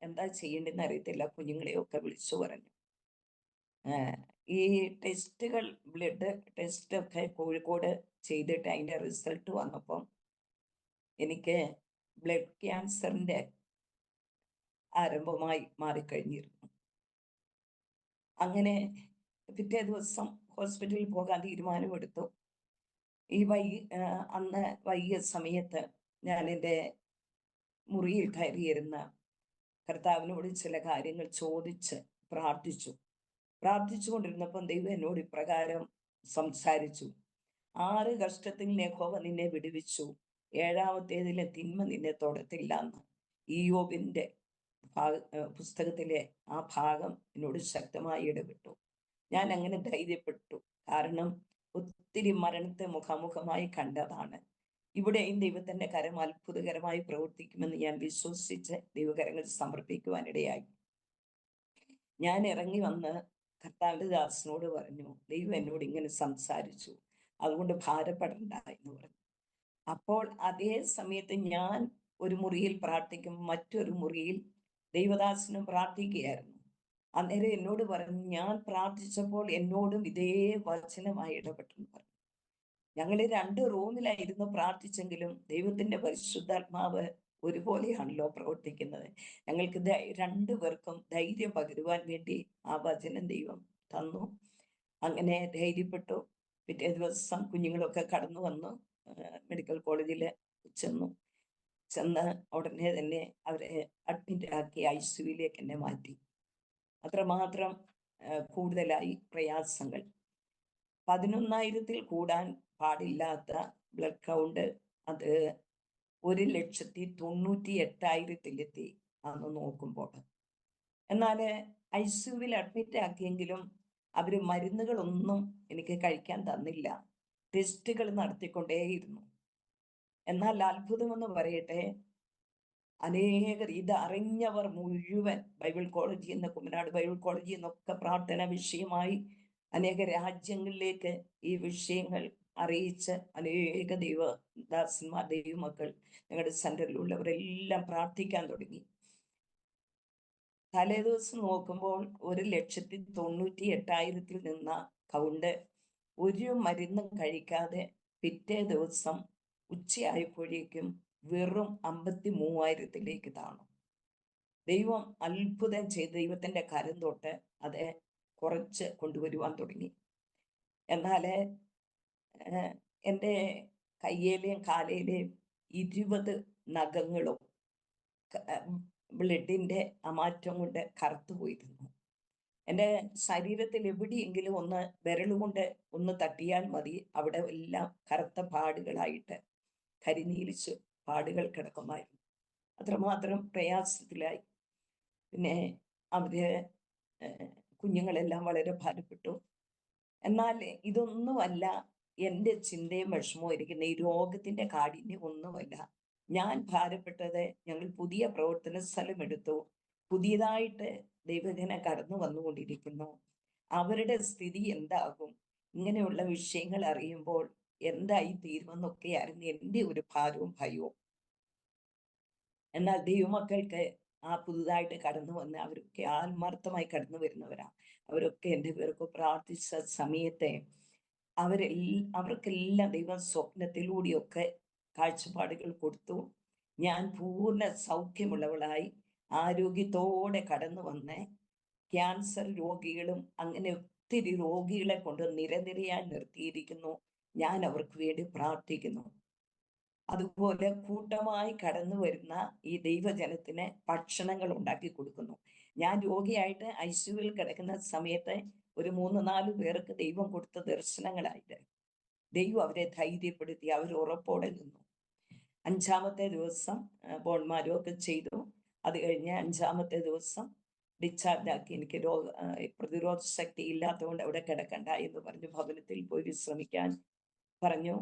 Speaker 2: എന്താ ചെയ്യേണ്ടതെന്ന് അറിയത്തില്ല, കുഞ്ഞുങ്ങളെയൊക്കെ വിളിച്ചു പറഞ്ഞു. ഈ ടെസ്റ്റുകൾ, ബ്ലഡ് ടെസ്റ്റ് ഒക്കെ കോഴിക്കോട് ചെയ്തിട്ട് അതിൻ്റെ റിസൾട്ട് വന്നപ്പം എനിക്ക് ബ്ലഡ് ക്യാൻസറിൻ്റെ ആരംഭമായി മാറിക്കഴിഞ്ഞിരുന്നു. അങ്ങനെ പിറ്റേ ദിവസം ഹോസ്പിറ്റലിൽ പോകാൻ തീരുമാനമെടുത്തു. അന്ന് വൈകിയ സമയത്ത് ഞാൻ എൻ്റെ മുറിയിൽ കയറിയിരുന്ന കർത്താവിനോട് ചില കാര്യങ്ങൾ ചോദിച്ച് പ്രാർത്ഥിച്ചുകൊണ്ടിരുന്നപ്പം ദൈവം എന്നോട് ഇപ്രകാരം സംസാരിച്ചു: 6 കഷ്ടത്തിൽ യഹോവ നിന്നെ വിടുവിച്ചു, 7ാമത്തേതിലെ തിന്മ നിന്നെ തൊടത്തില്ല എന്ന്. ഇയ്യോബിൻ്റെ പുസ്തകത്തിലെ ആ ഭാഗം എന്നോട് ശക്തമായി ഇടപെട്ടു. ഞാൻ അങ്ങനെ ധൈര്യപ്പെട്ടു. കാരണം ഒത്തിരി മരണത്തെ മുഖാമുഖമായി കണ്ടതാണ്. ഇവിടെയും ദൈവത്തിൻ്റെ കരം അത്ഭുതകരമായി പ്രവർത്തിക്കുമെന്ന് ഞാൻ വിശ്വസിച്ച് ദൈവകരങ്ങൾ സമർപ്പിക്കുവാനിടയായി. ഞാൻ ഇറങ്ങി വന്ന് കർത്താവിൻ്റെ ദാസനോട് പറഞ്ഞു, ദൈവം എന്നോട് ഇങ്ങനെ സംസാരിച്ചു, അതുകൊണ്ട് ഭാരപ്പെടണ്ട എന്ന് പറഞ്ഞു. അപ്പോൾ അതേ സമയത്ത് ഞാൻ ഒരു മുറിയിൽ പ്രാർത്ഥിക്കും, മറ്റൊരു മുറിയിൽ ദൈവദാസനും പ്രാർത്ഥിക്കുകയായിരുന്നു. അന്നേരം എന്നോട് പറഞ്ഞു, ഞാൻ പ്രാർത്ഥിച്ചപ്പോൾ എന്നോടും ഇതേ വചനമായി ഇടപെട്ടെന്ന് പറഞ്ഞു. ഞങ്ങൾ 2 റൂമിലായിരുന്നു പ്രാർത്ഥിച്ചെങ്കിലും ദൈവത്തിൻ്റെ പരിശുദ്ധാത്മാവ് ഒരുപോലെയാണല്ലോ പ്രവർത്തിക്കുന്നത്. ഞങ്ങൾക്ക് 2 പേർക്കും ധൈര്യം പകരുവാൻ വേണ്ടി ആ വചനം ദൈവം തന്നു. അങ്ങനെ ധൈര്യപ്പെട്ടു. പിറ്റേ ദിവസം കുഞ്ഞുങ്ങളൊക്കെ കടന്നു വന്നു. മെഡിക്കൽ കോളേജിൽ ചെന്ന് ഉടനെ തന്നെ അവരെ അഡ്മിറ്റ് ആക്കി ICUവിലേക്ക് എന്നെ മാറ്റി. അത്രമാത്രം കൂടുതലായി പ്രയാസങ്ങൾ. 11,000-ൽ കൂടാൻ പാടില്ലാത്ത ബ്ലഡ് കൗണ്ട് അത് 1,98,000-ലെത്തി അന്ന് നോക്കുമ്പോൾ. എന്നാൽ ICUവിൽ അഡ്മിറ്റ് ആക്കിയെങ്കിലും അവർ മരുന്നുകളൊന്നും എനിക്ക് കഴിക്കാൻ തന്നില്ല. ടെസ്റ്റുകൾ നടത്തിക്കൊണ്ടേയിരുന്നു. എന്നാൽ അത്ഭുതമെന്ന് പറയട്ടെ, അനേകർ ഇത് അറിഞ്ഞവർ മുഴുവൻ ബൈബിൾ കോളേജിൽ നിന്ന്, കുമ്മനാട് ബൈബിൾ കോളേജിൽ നിന്നൊക്കെ പ്രാർത്ഥന വിഷയമായി അനേക രാജ്യങ്ങളിലേക്ക് ഈ വിഷയങ്ങൾ അറിയിച്ച് അനേക ദൈവദാസന്മാർ, ദൈവമക്കൾ, ഞങ്ങളുടെ സെന്ററിലുള്ളവരെല്ലാം പ്രാർത്ഥിക്കാൻ തുടങ്ങി. തലേദിവസം നോക്കുമ്പോൾ 1,98,000-ൽ നിന്ന കൗണ്ട് ഒരു മരുന്നും കഴിക്കാതെ പിറ്റേ ദിവസം ഉച്ചയായപ്പോഴേക്കും വെറും 53,000-ലേക്ക് താണു. ദൈവം അത്ഭുതം ചെയ്ത് ദൈവത്തിന്റെ കരം തൊട്ട് അത് കുറച്ച് കൊണ്ടുവരുവാൻ തുടങ്ങി. എന്നാൽ എൻ്റെ കയ്യിലെയും കാലയിലെയും 20 നഖങ്ങളും ബ്ലഡിന്റെ അമാറ്റം കൊണ്ട് കറുത്തു പോയിരുന്നു. എൻ്റെ ശരീരത്തിൽ എവിടെയെങ്കിലും ഒന്ന് വിരലുകൊണ്ട് ഒന്ന് തട്ടിയാൽ മതി, അവിടെ എല്ലാം കറുത്ത പാടുകളായിട്ട് കരിനീലിച്ച് പാടുകൾ കിടക്കുമായിരുന്നു. അത്രമാത്രം പ്രയാസത്തിലായി. പിന്നെ അവര് കുഞ്ഞുങ്ങളെല്ലാം വളരെ ഭാരപ്പെട്ടു. എന്നാൽ ഇതൊന്നുമല്ല എൻ്റെ ചിന്തയും വിഷമവും ഇരിക്കുന്ന ഈ രോഗത്തിന്റെ കാഠിന്യം ഒന്നുമല്ല. ഞാൻ ഭാരപ്പെട്ടത്, ഞങ്ങൾ പുതിയ പ്രവർത്തന സ്ഥലം എടുത്തു, പുതിയതായിട്ട് ദൈവജനം കടന്നു വന്നുകൊണ്ടിരിക്കുന്നു. അവരുടെ സ്ഥിതി എന്താകും, ഇങ്ങനെയുള്ള വിഷയങ്ങൾ അറിയുമ്പോൾ എന്തായി തീരുമെന്നൊക്കെയായിരുന്നു എൻ്റെ ഒരു ഭാരവും ഭയവും. എന്നാൽ ദൈവമക്കൾക്ക് ആ പുതുതായിട്ട് കടന്നു വന്ന് അവരൊക്കെ ആത്മാർത്ഥമായി കടന്നു വരുന്നവരാ. അവരൊക്കെ എൻ്റെ പേർക്ക് പ്രാർത്ഥിച്ച സമയത്തെ അവർക്കെല്ലാം ദൈവം സ്വപ്നത്തിലൂടെയൊക്കെ കാഴ്ചപ്പാടുകൾ കൊടുത്തു. ഞാൻ പൂർണ്ണ സൗഖ്യമുള്ളവളായി ആരോഗ്യത്തോടെ കടന്നു വന്ന് ക്യാൻസർ രോഗികളും അങ്ങനെ ഒത്തിരി രോഗികളെ കൊണ്ട് നിരനിരയായി നിർത്തിയിരിക്കുന്നു. ഞാൻ അവർക്ക് വേണ്ടി പ്രാർത്ഥിക്കുന്നു. അതുപോലെ കൂട്ടമായി കടന്നു വരുന്ന ഈ ദൈവജനത്തിന് ഭക്ഷണങ്ങൾ ഉണ്ടാക്കി കൊടുക്കുന്നു. ഞാൻ രോഗിയായിട്ട് ICUവിൽ കിടക്കുന്ന സമയത്ത് ഒരു 3-4 പേർക്ക് ദൈവം കൊടുത്ത ദർശനങ്ങളായിട്ട് ദൈവം അവരെ ധൈര്യപ്പെടുത്തി. അവർ ഉറപ്പോടെ നിന്നു. 5-ാമത്തെ ദിവസം ബോൺമാരൊക്കെ ചെയ്തു. അത് കഴിഞ്ഞ് 5-ാമത്തെ ദിവസം ഡിസ്ചാർജ് ആക്കി. എനിക്ക് പ്രതിരോധ ശക്തി ഇല്ലാത്തതുകൊണ്ട് അവിടെ കിടക്കണ്ട എന്ന് പറഞ്ഞു ഭവനത്തിൽ പോയി വിശ്രമിക്കാൻ പറഞ്ഞു.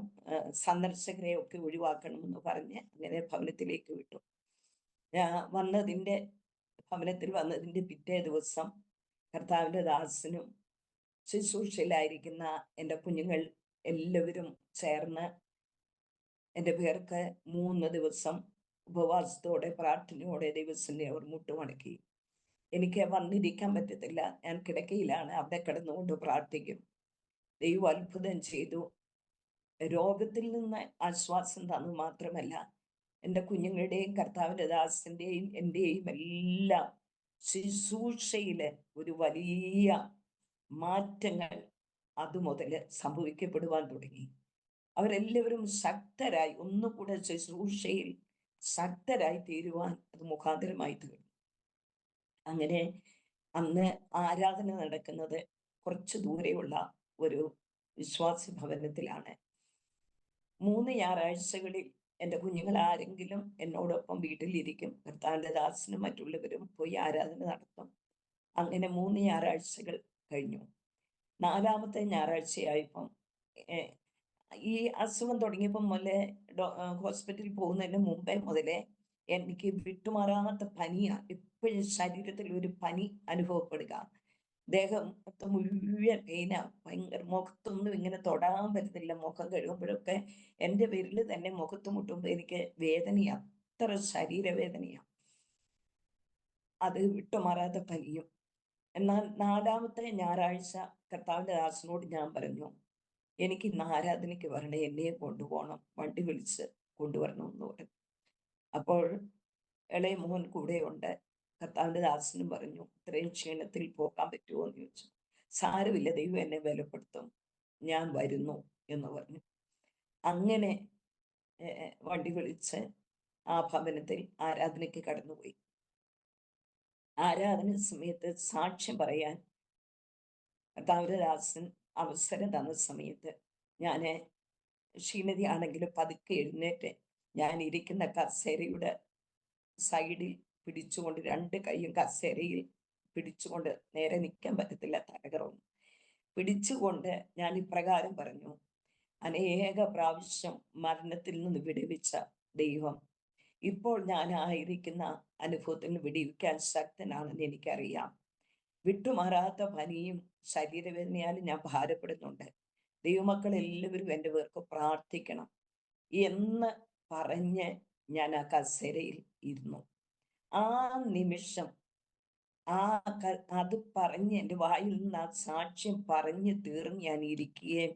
Speaker 2: സന്ദർശകരെ ഒക്കെ ഒഴിവാക്കണമെന്ന് പറഞ്ഞ് അങ്ങനെ ഭവനത്തിലേക്ക് വിട്ടു. ഭവനത്തിൽ വന്നതിൻ്റെ പിറ്റേ ദിവസം കർത്താവിൻ്റെ ദാസനും ശുശ്രൂഷയിലായിരിക്കുന്ന എൻ്റെ കുഞ്ഞുങ്ങൾ എല്ലാവരും ചേർന്ന് എൻ്റെ പേർക്ക് 3 ദിവസം ഉപവാസത്തോടെ പ്രാർത്ഥനയോടെ ദൈവസന്നിധിയിൽ അവർ മുട്ടുമടക്കി. എനിക്ക് വന്നിരിക്കാൻ പറ്റത്തില്ല, ഞാൻ കിടക്കയിലാണ്, അവിടെ കിടന്നുകൊണ്ട് പ്രാർത്ഥിക്കും. ദൈവം അത്ഭുതം ചെയ്തു. രോഗത്തിൽ നിന്ന് ആശ്വാസം തന്നു മാത്രമല്ല, എൻ്റെ കുഞ്ഞുങ്ങളുടെയും കർത്താവിൻ്റെ ദാസന്റെയും എൻ്റെയും എല്ലാം ശുശ്രൂഷയില് ഒരു വലിയ മാറ്റങ്ങൾ അതുമുതൽ സംഭവിക്കപ്പെടുവാൻ തുടങ്ങി. അവരെല്ലാവരും ശക്തരായി, ഒന്നുകൂടെ ശുശ്രൂഷയിൽ ശക്തരായി തീരുവാൻ അത് മുഖാന്തരമായി തീർന്നു. അങ്ങനെ അന്ന് ആരാധന നടക്കുന്നത് കുറച്ച് ദൂരെയുള്ള ഒരു വിശ്വാസ ഭവനത്തിലാണ്. 3 ഞായറാഴ്ചകളിൽ എൻ്റെ കുഞ്ഞുങ്ങൾ ആരെങ്കിലും എന്നോടൊപ്പം വീട്ടിലിരിക്കും. കർത്താവിൻ്റെ ദാസനും മറ്റുള്ളവരും പോയി ആരാധന നടത്തും. അങ്ങനെ 3 ഞായറാഴ്ചകൾ കഴിഞ്ഞു. 4-ാമത്തെ ഞായറാഴ്ചയായപ്പം ഈ അസുഖം തുടങ്ങിയപ്പം മുതലേ ഹോസ്പിറ്റലിൽ പോകുന്നതിന് മുമ്പേ മുതലേ എനിക്ക് വിട്ടുമാറാത്ത പനിയാണ്. എപ്പോഴും ശരീരത്തിൽ ഒരു പനി അനുഭവപ്പെടുക. ദേഹം മുഴുവൻ പെയിനാ. ഭയങ്കര മുഖത്തൊന്നും ഇങ്ങനെ തൊടാൻ പറ്റത്തില്ല. മുഖം കഴുകുമ്പോഴൊക്കെ എൻ്റെ വിരല് തന്നെ മുഖത്ത് മുട്ടുമ്പോൾ എനിക്ക് വേദനയാ, അത്ര ശരീരവേദനയാ. അത് വിട്ടുമാറാത്ത പനിയും. എന്നാൽ 4-ാമത്തെ ഞായറാഴ്ച കർത്താവിൻ്റെ ദാസനോട് ഞാൻ പറഞ്ഞു, എനിക്ക് ഇന്ന് ആരാധനയ്ക്ക് വരണേ, എന്നെ കൊണ്ടുപോകണം, വണ്ടി വിളിച്ച് കൊണ്ടുവരണമെന്ന് പറഞ്ഞു. അപ്പോൾ ഇളയ മോൻ കൂടെയുണ്ട്. കർത്താവിൻ്റെ ദാസനും പറഞ്ഞു, ഇത്രയും ക്ഷീണത്തിൽ പോകാൻ പറ്റുമോ എന്ന് ചോദിച്ചു. സാരമില്ല, ദൈവം എന്നെ ബലപ്പെടുത്തും, ഞാൻ വരുന്നു എന്ന് പറഞ്ഞു. അങ്ങനെ വണ്ടി വിളിച്ച് ആ ഭവനത്തിൽ ആരാധനയ്ക്ക് കടന്നുപോയി. ആരാധന സമയത്ത് സാക്ഷ്യം പറയാൻ കർത്താവിന്റെ അവസരം തന്ന സമയത്ത് ഞാൻ ക്ഷീണിതയാണെങ്കിലും പതുക്കെ എഴുന്നേറ്റ് ഞാൻ ഇരിക്കുന്ന കസേരയുടെ സൈഡിൽ പിടിച്ചുകൊണ്ട്, രണ്ട് കൈയും കസേരയിൽ പിടിച്ചുകൊണ്ട്, നേരെ നിൽക്കാൻ പറ്റത്തില്ല, തലകറങ്ങും, പിടിച്ചുകൊണ്ട് ഞാൻ ഇപ്രകാരം പറഞ്ഞു: അനേക പ്രാവശ്യം മരണത്തിൽ നിന്ന് വിടുവിച്ച ദൈവം ഇപ്പോൾ ഞാൻ ആയിരിക്കുന്ന അനുഭവത്തിൽ നിന്ന് വിടുവിക്കാൻ ശക്തനാണെന്ന് എനിക്കറിയാം. വിട്ടുമാറാത്ത പനിയും ശരീരവേദനയാലും ഞാൻ ഭാരപ്പെടുന്നുണ്ട്. ദൈവമക്കൾ എല്ലാവരും എൻ്റെ പേർക്ക് പ്രാർത്ഥിക്കണം എന്ന് പറഞ്ഞ് ഞാൻ ആ കസേരയിൽ ഇരുന്നു. ആ നിമിഷം അത് പറഞ്ഞ് എൻ്റെ വായിൽ നിന്ന് ആ സാക്ഷ്യം പറഞ്ഞ് തീർന്ന് ഞാൻ ഇരിക്കുകയും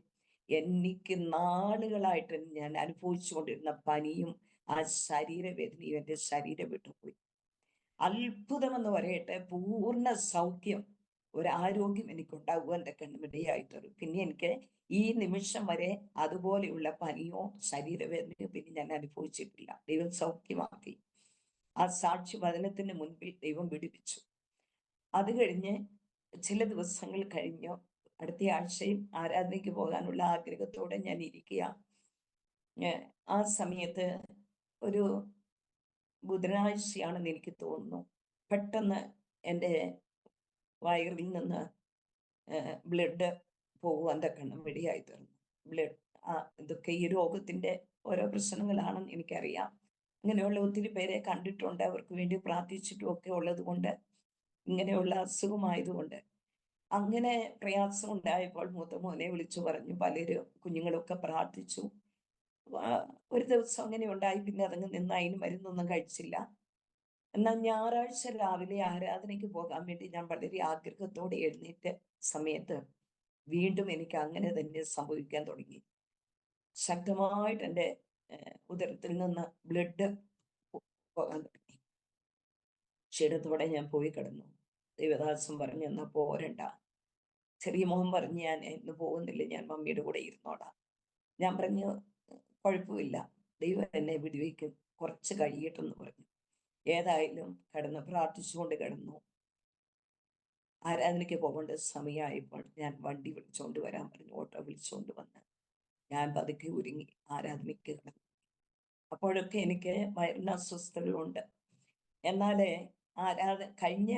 Speaker 2: എനിക്ക് നാളുകളായിട്ട് ഞാൻ അനുഭവിച്ചുകൊണ്ടിരുന്ന പനിയും ആ ശരീരവേദനയും എൻ്റെ ശരീരം വിട്ടുപോയി. അത്ഭുതമെന്ന് പറയട്ടെ, പൂർണ്ണ സൗഖ്യം, ഒരാരോഗ്യം എനിക്കുണ്ടാകുവാൻ കണ്ണിടയായിത്തീർന്നു. പിന്നെ എനിക്ക് ഈ നിമിഷം വരെ അതുപോലെയുള്ള പനിയോ ശരീരവേദനയോ പിന്നെ ഞാൻ അനുഭവിച്ചിട്ടില്ല. ദൈവം സൗഖ്യമാക്കി. ആ സാക്ഷി വചനത്തിന് മുൻപിൽ ദൈവം വിടുവിച്ചു. അത് കഴിഞ്ഞ് ചില ദിവസങ്ങൾ കഴിഞ്ഞു. അടുത്ത ആഴ്ചയും ആരാധനയ്ക്ക് പോകാനുള്ള ആഗ്രഹത്തോടെ ഞാൻ ഇരിക്കുക. ആ സമയത്ത് ഒരു ബുധനാഴ്ചയാണെന്ന് എനിക്ക് തോന്നുന്നു, പെട്ടെന്ന് എൻ്റെ വയറിൽ നിന്ന് ബ്ലഡ് പോകുവാൻ തക്കണം ഇടയായി തീർന്നു. ബ്ലഡ് ഇതൊക്കെ ഈ രോഗത്തിൻ്റെ ഓരോ പ്രശ്നങ്ങളാണെന്ന് എനിക്കറിയാം. ഇങ്ങനെയുള്ള ഒത്തിരി പേരെ കണ്ടിട്ടുണ്ട്, അവർക്ക് വേണ്ടി പ്രാർത്ഥിച്ചിട്ടും ഒക്കെ ഉള്ളത് കൊണ്ട്, ഇങ്ങനെയുള്ള അസുഖമായതുകൊണ്ട്. അങ്ങനെ പ്രയാസം ഉണ്ടായപ്പോൾ മൂത്ത മോനെ വിളിച്ചു പറഞ്ഞു. പലരും കുഞ്ഞുങ്ങളൊക്കെ പ്രാർത്ഥിച്ചു. ഒരു ദിവസം അങ്ങനെ ഉണ്ടായി. പിന്നെ അതങ്ങ് നിന്ന് അതിന് മരുന്നൊന്നും കഴിച്ചില്ല. എന്നാൽ ഞായറാഴ്ച രാവിലെ ആരാധനയ്ക്ക് പോകാൻ വേണ്ടി ഞാൻ വളരെ ആഗ്രഹത്തോടെ എഴുന്നേറ്റ സമയത്ത് വീണ്ടും എനിക്ക് അങ്ങനെ തന്നെ സംഭവിക്കാൻ തുടങ്ങി. ശക്തമായിട്ട് എൻ്റെ ഉദരത്തിൽ നിന്ന് ബ്ലഡ് പോകാൻ തുടങ്ങി. ക്ഷീണത്തോടെ ഞാൻ പോയി കിടന്നു. ദൈവദാസൻ പറഞ്ഞു, എന്നാ പോരണ്ട. ചെറിയ മോൻ പറഞ്ഞ്, ഞാൻ ഇന്ന് പോകുന്നില്ല, ഞാൻ മമ്മിയുടെ കൂടെ ഇരുന്നോളാം. ഞാൻ പറഞ്ഞു, കുഴപ്പമില്ല, ദൈവം എന്നെ വിടുവിക്കും, കുറച്ച് കഴിയട്ടെന്ന് പറഞ്ഞു. ഏതായാലും കിടന്ന് പ്രാർത്ഥിച്ചുകൊണ്ട് കിടന്നു. ആരാധനയ്ക്ക് പോകേണ്ട സമയമായപ്പോൾ ഞാൻ വണ്ടി വിളിച്ചുകൊണ്ട് വരാൻ പറഞ്ഞു. ഓട്ടോ വിളിച്ചുകൊണ്ട് വന്ന് ഞാൻ പതുക്കെ ഒരുങ്ങി ആരാധനയ്ക്ക് കിടന്നു. അപ്പോഴൊക്കെ എനിക്ക് വയറിന് അസ്വസ്ഥതകളുണ്ട്. എന്നാൽ കഴിഞ്ഞ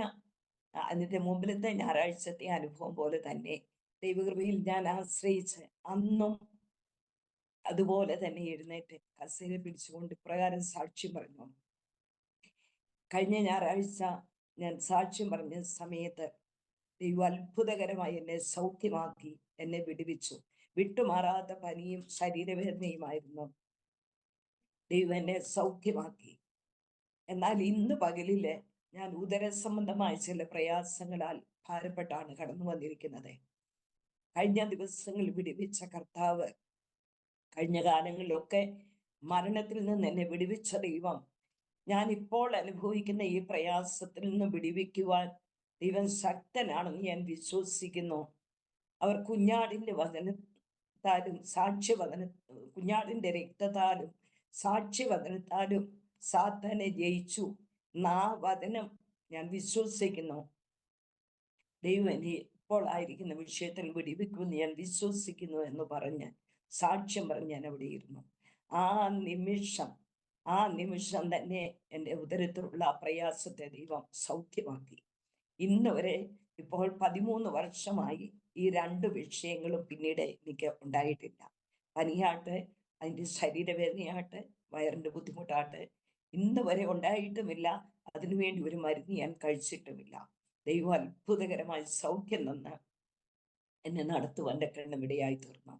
Speaker 2: അതിൻ്റെ മുമ്പിലത്തെ ഞായറാഴ്ചത്തെ അനുഭവം പോലെ തന്നെ ദൈവകൃപയിൽ ഞാൻ ആശ്രയിച്ച് അന്നും അതുപോലെ തന്നെ എഴുന്നേറ്റ് കസേര പിടിച്ചുകൊണ്ട് ഇപ്രകാരം സാക്ഷ്യം പറഞ്ഞു. കഴിഞ്ഞ ഞായറാഴ്ച ഞാൻ സാക്ഷ്യം പറഞ്ഞ സമയത്ത് ദൈവം അത്ഭുതകരമായി എന്നെ സൗഖ്യമാക്കി, എന്നെ വിടുവിച്ചു. വിട്ടുമാറാത്ത പനിയും ശരീരവേദനയുമായിരുന്നു. ദൈവം എന്നെ സൗഖ്യമാക്കി. എന്നാൽ ഇന്ന് പകലില് ഞാൻ ഉദരസംബന്ധമായ ചില പ്രയാസങ്ങളാൽ ഭാരപ്പെട്ടാണ് കടന്നു വന്നിരിക്കുന്നത്. കഴിഞ്ഞ ദിവസങ്ങളിൽ വിടുവിച്ച കർത്താവ്, കഴിഞ്ഞ കാലങ്ങളിലൊക്കെ മരണത്തിൽ നിന്ന് എന്നെ വിടുവിച്ച ദൈവം, ഞാൻ ഇപ്പോൾ അനുഭവിക്കുന്ന ഈ പ്രയാസത്തിൽ നിന്ന് വിടുവിക്കുവാൻ ദൈവം ശക്തനാണെന്ന് ഞാൻ വിശ്വസിക്കുന്നു. അവർ കുഞ്ഞാടിന്റെ വചനത്താലും കുഞ്ഞാടിന്റെ രക്തത്താലും സാക്ഷ്യവചനത്താലും സാത്താനെ ജയിച്ചു. വചനം ഞാൻ വിശ്വസിക്കുന്നു. ദൈവം എന്നെ ഇപ്പോൾ ആയിരിക്കുന്ന വിഷയത്തിൽ വിടുവിക്കുമെന്ന് ഞാൻ വിശ്വസിക്കുന്നു എന്ന് പറഞ്ഞ് സാക്ഷ്യം പറഞ്ഞ് ഞാൻ അവിടെ ഇരുന്നു. ആ നിമിഷം തന്നെ എൻ്റെ ഉദരത്തിലുള്ള പ്രയാസത്തെ ദൈവം സൗഖ്യമാക്കി. ഇന്ന് വരെ ഇപ്പോൾ 13 വർഷമായി ഈ 2 വിഷയങ്ങളും പിന്നീട് എനിക്ക് ഉണ്ടായിട്ടില്ല. പനിയാട്ട്, അതിൻ്റെ ശരീരവേദനയാട്ട്, വയറിൻ്റെ ബുദ്ധിമുട്ടാട്ട് ഇന്ന് വരെ ഉണ്ടായിട്ടുമില്ല. അതിനുവേണ്ടി ഒരു മരുന്ന് ഞാൻ കഴിച്ചിട്ടുമില്ല. ദൈവം അത്ഭുതകരമായി സൗഖ്യം തന്ന് എന്നെ നടത്തുവാൻ കണ്ണുമിടയായി തീർന്നു.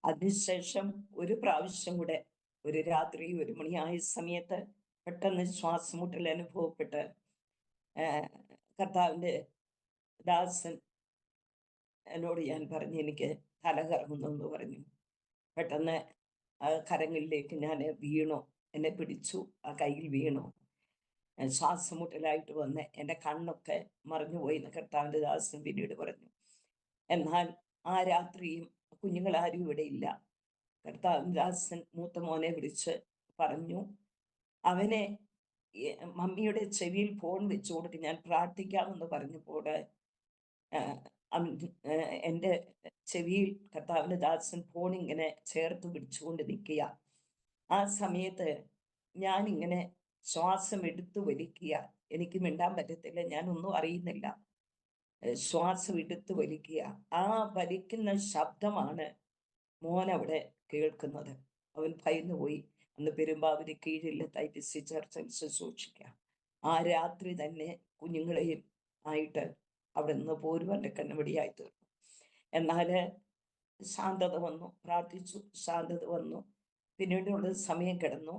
Speaker 2: അതിനുശേഷം ഒരു പ്രാവശ്യം കൂടെ ഒരു രാത്രി 1 മണിയായ സമയത്ത് പെട്ടെന്ന് ശ്വാസമുട്ടൽ അനുഭവപ്പെട്ട് കർത്താവിൻ്റെ ദാസൻ എന്നോട് ഞാൻ പറഞ്ഞു, എനിക്ക് തല കറങ്ങുന്നു പറഞ്ഞു. പെട്ടെന്ന് കരങ്ങളിലേക്ക് ഞാൻ വീണു. എന്നെ പിടിച്ചു, ആ കയ്യിൽ വീണു. ശ്വാസമുട്ടലായിട്ട് വന്ന് എൻ്റെ കണ്ണൊക്കെ മറിഞ്ഞുപോയി എന്ന് കർത്താവിൻ്റെ ദാസൻ പിന്നീട് പറഞ്ഞു. എന്നാൽ ആ രാത്രിയും കുഞ്ഞുങ്ങൾ ആരും ഇവിടെ ഇല്ല. കർത്താവിദാസൻ മൂത്ത മോനെ വിളിച്ച് പറഞ്ഞു, അവനെ മമ്മിയുടെ ചെവിയിൽ ഫോൺ വെച്ചു കൊടുത്ത് ഞാൻ പ്രാർത്ഥിക്കാമെന്ന് പറഞ്ഞപ്പോൾ എൻ്റെ ചെവിയിൽ കർത്താവിൻ്റെ ദാസൻ ഫോൺ ഇങ്ങനെ ചേർത്ത് പിടിച്ചുകൊണ്ട് നിൽക്കുക. ആ സമയത്ത് ഞാനിങ്ങനെ ശ്വാസം എടുത്തു വലിക്കുക. എനിക്ക് മിണ്ടാൻ പറ്റത്തില്ല, ഞാനൊന്നും അറിയുന്നില്ല. ശ്വാസം എടുത്തു വലിക്കുക. ആ വലിക്കുന്ന ശബ്ദമാണ് മോൻ അവിടെ കേൾക്കുന്നത്. അവൻ ഭയന്നു പോയി. അന്ന് പെരുമ്പാവൂര് കീഴിൽ തൈപ്പിസി ചർച്ചിൽ ശുശ്രൂഷിക്കുക. ആ രാത്രി തന്നെ കുഞ്ഞുങ്ങളെയും ആയിട്ട് അവിടെ നിന്ന് പോരുവാൻ്റെ കണ്ണുപിടിയായി തീർന്നു. എന്നാൽ ശാന്തത വന്നു, പ്രാർത്ഥിച്ചു, ശാന്തത വന്നു. പിന്നീടുള്ള സമയം കിടന്നു.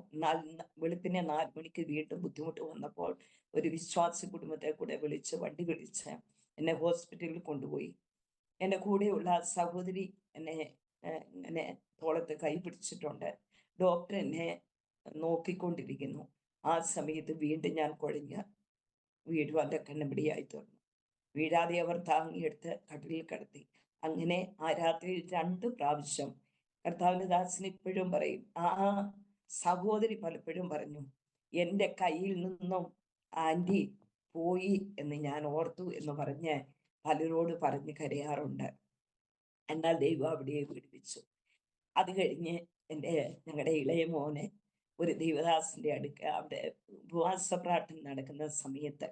Speaker 2: വെളുപ്പിനെ 4 മണിക്ക് വീണ്ടും ബുദ്ധിമുട്ട് വന്നപ്പോൾ ഒരു വിശ്വാസി കുടുംബത്തെ കൂടെ വണ്ടി വിളിച്ച് എന്നെ ഹോസ്പിറ്റലിൽ കൊണ്ടുപോയി. എൻ്റെ കൂടെയുള്ള സഹോദരി എന്നെ ഇങ്ങനെ തോളത്ത് കൈ പിടിച്ചിട്ടുണ്ട്. ഡോക്ടർ എന്നെ നോക്കിക്കൊണ്ടിരിക്കുന്നു. ആ സമയത്ത് വീണ്ടും ഞാൻ കുഴഞ്ഞ് വീഴുവാൻ്റെ കണ്ണുപിടിയായി തീർന്നു. വീഴാതെ അവർ താങ്ങിയെടുത്ത് കട്ടിലിൽ കിടത്തി. അങ്ങനെ ആ രാത്രിയിൽ 2 പ്രാവശ്യം കർത്താവിൻ്റെ ദാസൻ ഇപ്പോഴും പറയും, ആ സഹോദരി പലപ്പോഴും പറഞ്ഞു, എൻ്റെ കയ്യിൽ നിന്നും ആൻറ്റി പോയി എന്ന് ഞാൻ ഓർത്തു എന്ന് പറഞ്ഞ് പലരോട് പറഞ്ഞ് കരയാറുണ്ട്. എന്നാൽ ദൈവം അവിടെ വിടുവിച്ചു. അത് കഴിഞ്ഞ് ഞങ്ങളുടെ ഇളയ മോനെ ഒരു ദൈവദാസന്റെ അവിടെ ഉപവാസ പ്രാർത്ഥന നടക്കുന്ന സമയത്ത്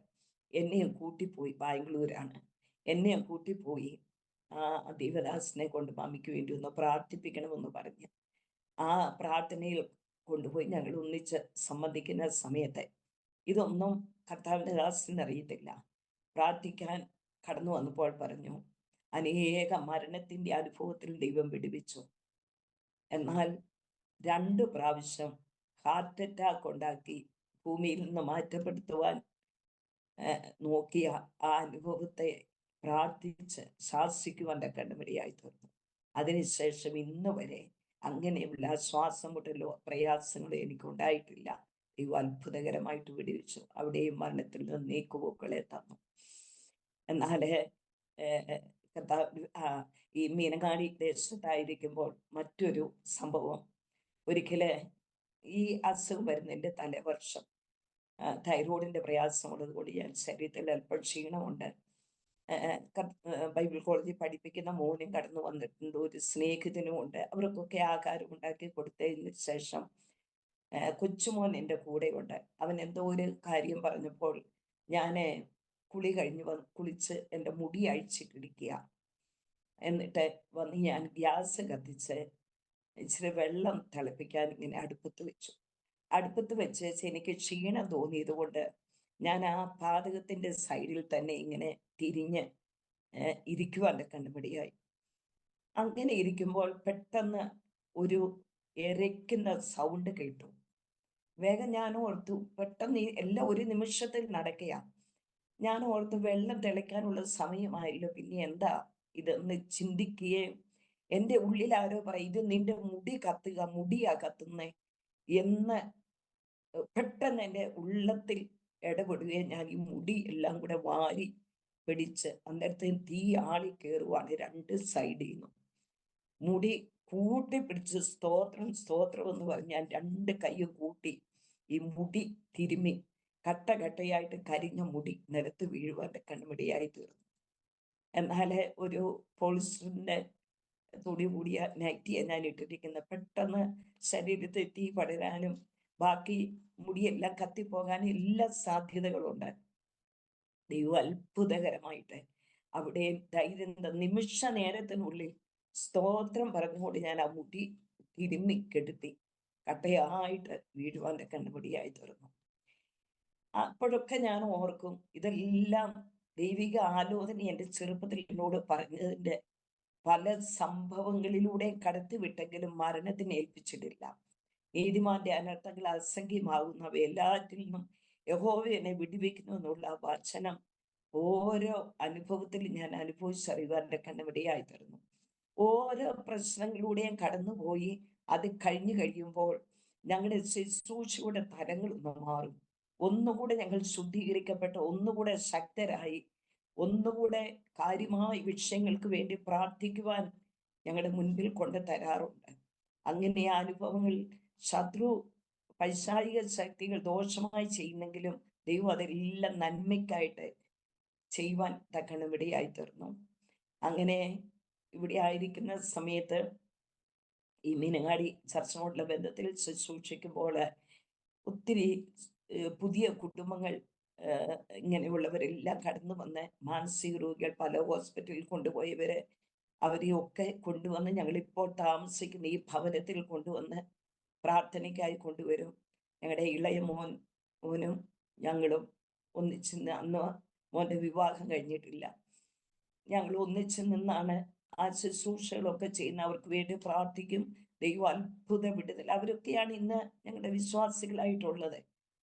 Speaker 2: എന്നെയും കൂട്ടിപ്പോയി. ബാംഗ്ലൂരാണ്. എന്നെയും കൂട്ടിപ്പോയി ആ ദൈവദാസനെ കൊണ്ട് മമ്മിക്ക് വേണ്ടി ഒന്ന് പ്രാർത്ഥിപ്പിക്കണമെന്ന് പറഞ്ഞ് ആ പ്രാർത്ഥനയിൽ കൊണ്ടുപോയി ഞങ്ങൾ ഒന്നിച്ച് സംബന്ധിക്കുന്ന സമയത്ത് ഇതൊന്നും കർത്താവിൻ്റെ ദാസന് അറിയത്തില്ല. പ്രാർത്ഥിക്കാൻ കടന്നു വന്നപ്പോൾ പറഞ്ഞു, അനേക മരണത്തിൻ്റെ അനുഭവത്തിൽ ദൈവം വിടുവിച്ചു. എന്നാൽ 2 പ്രാവശ്യം ഹാർട്ട് അറ്റാക്ക് ഉണ്ടാക്കി ഭൂമിയിൽ നിന്ന് മാറ്റപ്പെടുത്തുവാൻ നോക്കിയ ആ അനുഭവത്തെ പ്രാർത്ഥിച്ച് ശാസിക്കുവാൻ്റെ കണ്ണുമടിയായി തീർന്നു. അതിനുശേഷം ഇന്ന് വരെ അങ്ങനെയുള്ള ശ്വാസം മുട്ടലോ പ്രയാസങ്ങളോ എനിക്കുണ്ടായിട്ടില്ല. ദൈവം അത്ഭുതകരമായിട്ട് വിടുവിച്ചു. അവിടെയും മരണത്തിൽ നിന്ന് നീക്കുപോക്കളെ തന്നു. എന്നാൽ ഈ മീനങ്ങാടി ദേശത്തായിരിക്കുമ്പോൾ മറ്റൊരു സംഭവം, ഒരിക്കല് ഈ അസുഖം വരുന്നതിൻ്റെ തലേവർഷം തൈറോയിഡിൻ്റെ പ്രയാസമുള്ളത് കൊണ്ട് ഞാൻ ശരീരത്തിൽ അല്പം ക്ഷീണമുണ്ട്. ബൈബിൾ കോളേജിൽ പഠിപ്പിക്കുന്ന മോനും കടന്നു വന്നിട്ടുണ്ട്, ഒരു സ്നേഹിതനും ഉണ്ട്. അവർക്കൊക്കെ ആഹാരം ഉണ്ടാക്കി കൊടുത്തതിന് ശേഷം കൊച്ചുമോൻ എൻ്റെ കൂടെയുണ്ട്. അവൻ എന്തോ ഒരു കാര്യം പറഞ്ഞപ്പോൾ ഞാൻ കുളി കഴിഞ്ഞ് കുളിച്ച് എൻ്റെ മുടി അഴിച്ചിട്ടിരിക്കുക. എന്നിട്ട് വന്ന് ഞാൻ ഗ്യാസ് കത്തിച്ച് ഇച്ചിരി വെള്ളം തിളപ്പിക്കാൻ ഇങ്ങനെ അടുപ്പത്ത് വെച്ചു. അടുപ്പത്ത് വെച്ച് എനിക്ക് ക്ഷീണം തോന്നിയത് കൊണ്ട് ഞാൻ ആ പാചകത്തിൻ്റെ സൈഡിൽ തന്നെ ഇങ്ങനെ തിരിഞ്ഞ് ഇരിക്കുവാൻ്റെ കണ്ണുപിടിയായി. അങ്ങനെ ഇരിക്കുമ്പോൾ പെട്ടെന്ന് ഒരു എരയ്ക്കുന്ന സൗണ്ട് കേട്ടു. വേഗം ഞാൻ ഓർത്തു, പെട്ടെന്ന് എല്ലാം ഒരു നിമിഷത്തിൽ നടക്കുക. ഞാൻ ഓർത്തു വെള്ളം തിളയ്ക്കാനുള്ള സമയമായല്ലോ, പിന്നെ എന്താ ഇതെന്ന് ചിന്തിക്കുകയും എൻ്റെ ഉള്ളിൽ ആരോ പറയും, ഇത് നിന്റെ മുടി കത്തുക, മുടിയാ കത്തുന്നേ എന്ന് പെട്ടെന്ന് എൻ്റെ ഉള്ളത്തിൽ ഇടപെടുകയും ഞാൻ ഈ മുടി എല്ലാം കൂടെ വാരി പിടിച്ച് അന്നേരത്തെ തീ ആളി കയറുവാണ് 2 സൈഡിൽ നിന്നും. മുടി കൂട്ടിപ്പിടിച്ച് സ്തോത്രം സ്തോത്രം എന്ന് പറഞ്ഞ് ഞാൻ 2 കൈയും കൂട്ടി ഈ മുടി തിരുമ്മി കട്ടയായിട്ട് കരിഞ്ഞ മുടി നിലത്ത് വീഴുവാൻ്റെ കണ്ണുമിടിയായി തീർന്നു. എന്നാൽ ഒരു പോളിസ്റ്ററിൻ്റെ തുണി കൂടിയ നൈറ്റിയെ ഞാൻ ഇട്ടിരിക്കുന്ന, പെട്ടെന്ന് ശരീരത്തിൽ തീ പടരാനും ബാക്കി മുടിയെല്ലാം കത്തിപ്പോകാനും എല്ലാ സാധ്യതകളുണ്ട്. ദൈവം അത്ഭുതകരമായിട്ട് അവിടെ ധൈര്യം നിമിഷ നേരത്തിനുള്ളിൽ സ്തോത്രം പറഞ്ഞുകൊണ്ട് ഞാൻ ആ മുടി തിരുമ്മി കെടുത്തി കട്ടയായിട്ട് വീഴുവാൻ്റെ കണ്ണുപിടിയായി തീർന്നു. അപ്പോഴൊക്കെ ഞാൻ ഓർക്കും, ഇതെല്ലാം ദൈവിക ആലോചന എൻ്റെ ചെറുപ്പത്തിൽ എന്നോട് പറഞ്ഞതിൻ്റെ പല സംഭവങ്ങളിലൂടെ കടത്തിവിട്ടെങ്കിലും മരണത്തിന് ഏൽപ്പിച്ചിട്ടില്ല. നീതിമാന്റെ അനർത്ഥങ്ങൾ അസംഖ്യമാകുന്നവ എല്ലാറ്റിൽ നിന്നും യഹോവ എന്നെ വിടുവിക്കുന്നു എന്നുള്ള വചനം ഓരോ അനുഭവത്തിൽ ഞാൻ അനുഭവിച്ചറിയുവാൻ്റെ കണ്ണുപിടിയായി തീർന്നു. ഓരോ പ്രശ്നങ്ങളിലൂടെയും കടന്നുപോയി അത് കഴിഞ്ഞു കഴിയുമ്പോൾ ഞങ്ങളുടെ ശുശ്രൂഷയുടെ തലങ്ങളൊന്ന് മാറും. ഒന്നുകൂടെ ഞങ്ങൾ ശുദ്ധീകരിക്കപ്പെട്ട, ഒന്നുകൂടെ ശക്തരായി, ഒന്നുകൂടെ കാര്യമായ വിഷയങ്ങൾക്ക് വേണ്ടി പ്രാർത്ഥിക്കുവാൻ ഞങ്ങളുടെ മുൻപിൽ കൊണ്ട് തരാറുണ്ട്. അങ്ങനെ ആ അനുഭവങ്ങൾ ശത്രു പൈശാചിക ശക്തികൾ ദോഷമായി ചെയ്യുന്നെങ്കിലും ദൈവം അതെല്ലാം നന്മയ്ക്കായിട്ട് ചെയ്യുവാൻ തക്കണം ഇവിടെയായി തീർന്നു. അങ്ങനെ ഇവിടെ ആയിരിക്കുന്ന സമയത്ത് ഈ മീനങ്ങാടി ചർച്ചിനോടുള്ള ബന്ധത്തിൽ ശുശ്രൂഷിക്കുമ്പോൾ ഒത്തിരി പുതിയ കുടുംബങ്ങൾ ഇങ്ങനെയുള്ളവരെല്ലാം കടന്നു വന്ന് മാനസിക രോഗികൾ പല ഹോസ്പിറ്റലിൽ കൊണ്ടുപോയവര് അവരെയൊക്കെ കൊണ്ടുവന്ന് ഞങ്ങളിപ്പോൾ താമസിക്കുന്ന ഈ ഭവനത്തിൽ കൊണ്ടുവന്ന് പ്രാർത്ഥനയ്ക്കായി കൊണ്ടുവരും. ഞങ്ങളുടെ ഇളയ മോനും ഞങ്ങളും ഒന്നിച്ച് അന്ന് മോൻ്റെ വിവാഹം കഴിഞ്ഞിട്ടില്ല. ഞങ്ങൾ ഒന്നിച്ച് നിന്നാണ് ആ ശുശ്രൂഷകളൊക്കെ ചെയ്യുന്ന. അവർക്ക് വേണ്ടി പ്രാർത്ഥിക്കും. ദൈവം അത്ഭുത വിടുതൽ. അവരൊക്കെയാണ് ഇന്ന് ഞങ്ങളുടെ വിശ്വാസികളായിട്ടുള്ളത്.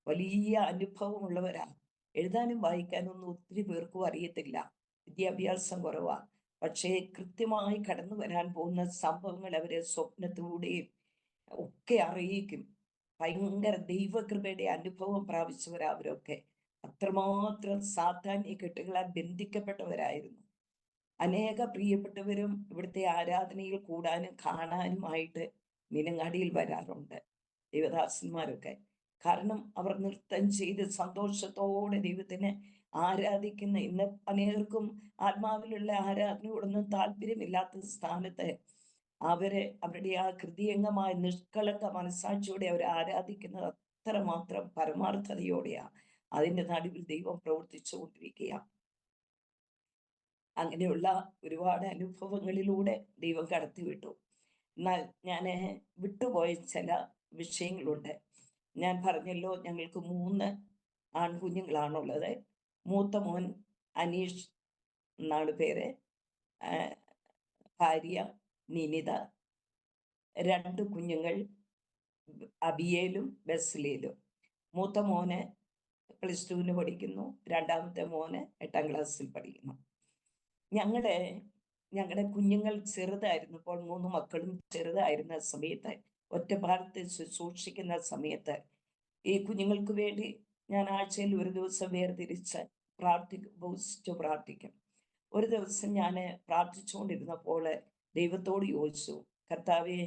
Speaker 2: വലിയ അനുഭവമുള്ളവരാ. എഴുതാനും വായിക്കാനും ഒന്നും ഒത്തിരി പേർക്കും അറിയത്തില്ല, വിദ്യാഭ്യാസം കുറവാ. പക്ഷേ കൃത്യമായി കടന്നു വരാൻ പോകുന്ന സംഭവങ്ങൾ അവരെ സ്വപ്നത്തിലൂടെയും ഒക്കെ അറിയിക്കും. ഭയങ്കര ദൈവകൃപയുടെ അനുഭവം പ്രാപിച്ചവരാ അവരൊക്കെ. അത്രമാത്രം സാത്താന്യ കെട്ടുകളാൽ ബന്ധിക്കപ്പെട്ടവരായിരുന്നു. അനേക പ്രിയപ്പെട്ടവരും ഇവിടുത്തെ ആരാധനയിൽ കൂടാനും കാണാനുമായിട്ട് മീനങ്ങാടിയിൽ വരാറുണ്ട്, ദൈവദാസന്മാരൊക്കെ. കാരണം അവർ നൃത്തം ചെയ്ത് സന്തോഷത്തോടെ ദൈവത്തിനെ ആരാധിക്കുന്ന, ഇന്ന് അനേകർക്കും ആത്മാവിലുള്ള ആരാധനയോടൊന്നും താല്പര്യമില്ലാത്ത സ്ഥാനത്ത് അവരുടെ ആ ഹൃദയംഗമായ നിഷ്കളങ്ക മനസാക്ഷിയോടെ അവർ ആരാധിക്കുന്നത് അത്രമാത്രം പരമാർത്ഥതയോടെയാ. അതിൻ്റെ നടുവിൽ ദൈവം പ്രവർത്തിച്ചുകൊണ്ടിരിക്കുക. അങ്ങനെയുള്ള ഒരുപാട് അനുഭവങ്ങളിലൂടെ ദൈവം കടത്തിവിട്ടു. എന്നാൽ ഞാൻ വിട്ടുപോയ ചില വിഷയങ്ങളുണ്ട്. ഞാൻ പറഞ്ഞല്ലോ, ഞങ്ങൾക്ക് 3 ആൺകുഞ്ഞുങ്ങളാണുള്ളത്. മൂത്ത മോൻ അനീഷ് എന്നാണ് പേര്, ഭാര്യ നിനിത, 2 കുഞ്ഞുങ്ങൾ അബിയേലും ബസ്ലേലും. മൂത്ത മോന് +2 പഠിക്കുന്നു, രണ്ടാമത്തെ മോന് 8ാം ക്ലാസ്സിൽ പഠിക്കുന്നു. ഞങ്ങളുടെ കുഞ്ഞുങ്ങൾ ചെറുതായിരുന്നപ്പോൾ, 3 മക്കളും ചെറുതായിരുന്ന സമയത്ത്, ഒറ്റപ്പാലത്ത് ശുശ്രൂഷിക്കുന്ന സമയത്ത് ഈ കുഞ്ഞുങ്ങൾക്ക് വേണ്ടി ഞാൻ ആഴ്ചയിൽ ഒരു ദിവസം വേർതിരിച്ച് പ്രാർത്ഥിക്കും. ഒരു ദിവസം ഞാൻ പ്രാർത്ഥിച്ചുകൊണ്ടിരുന്നപ്പോൾ ദൈവത്തോട് ചോദിച്ചു, കർത്താവേ,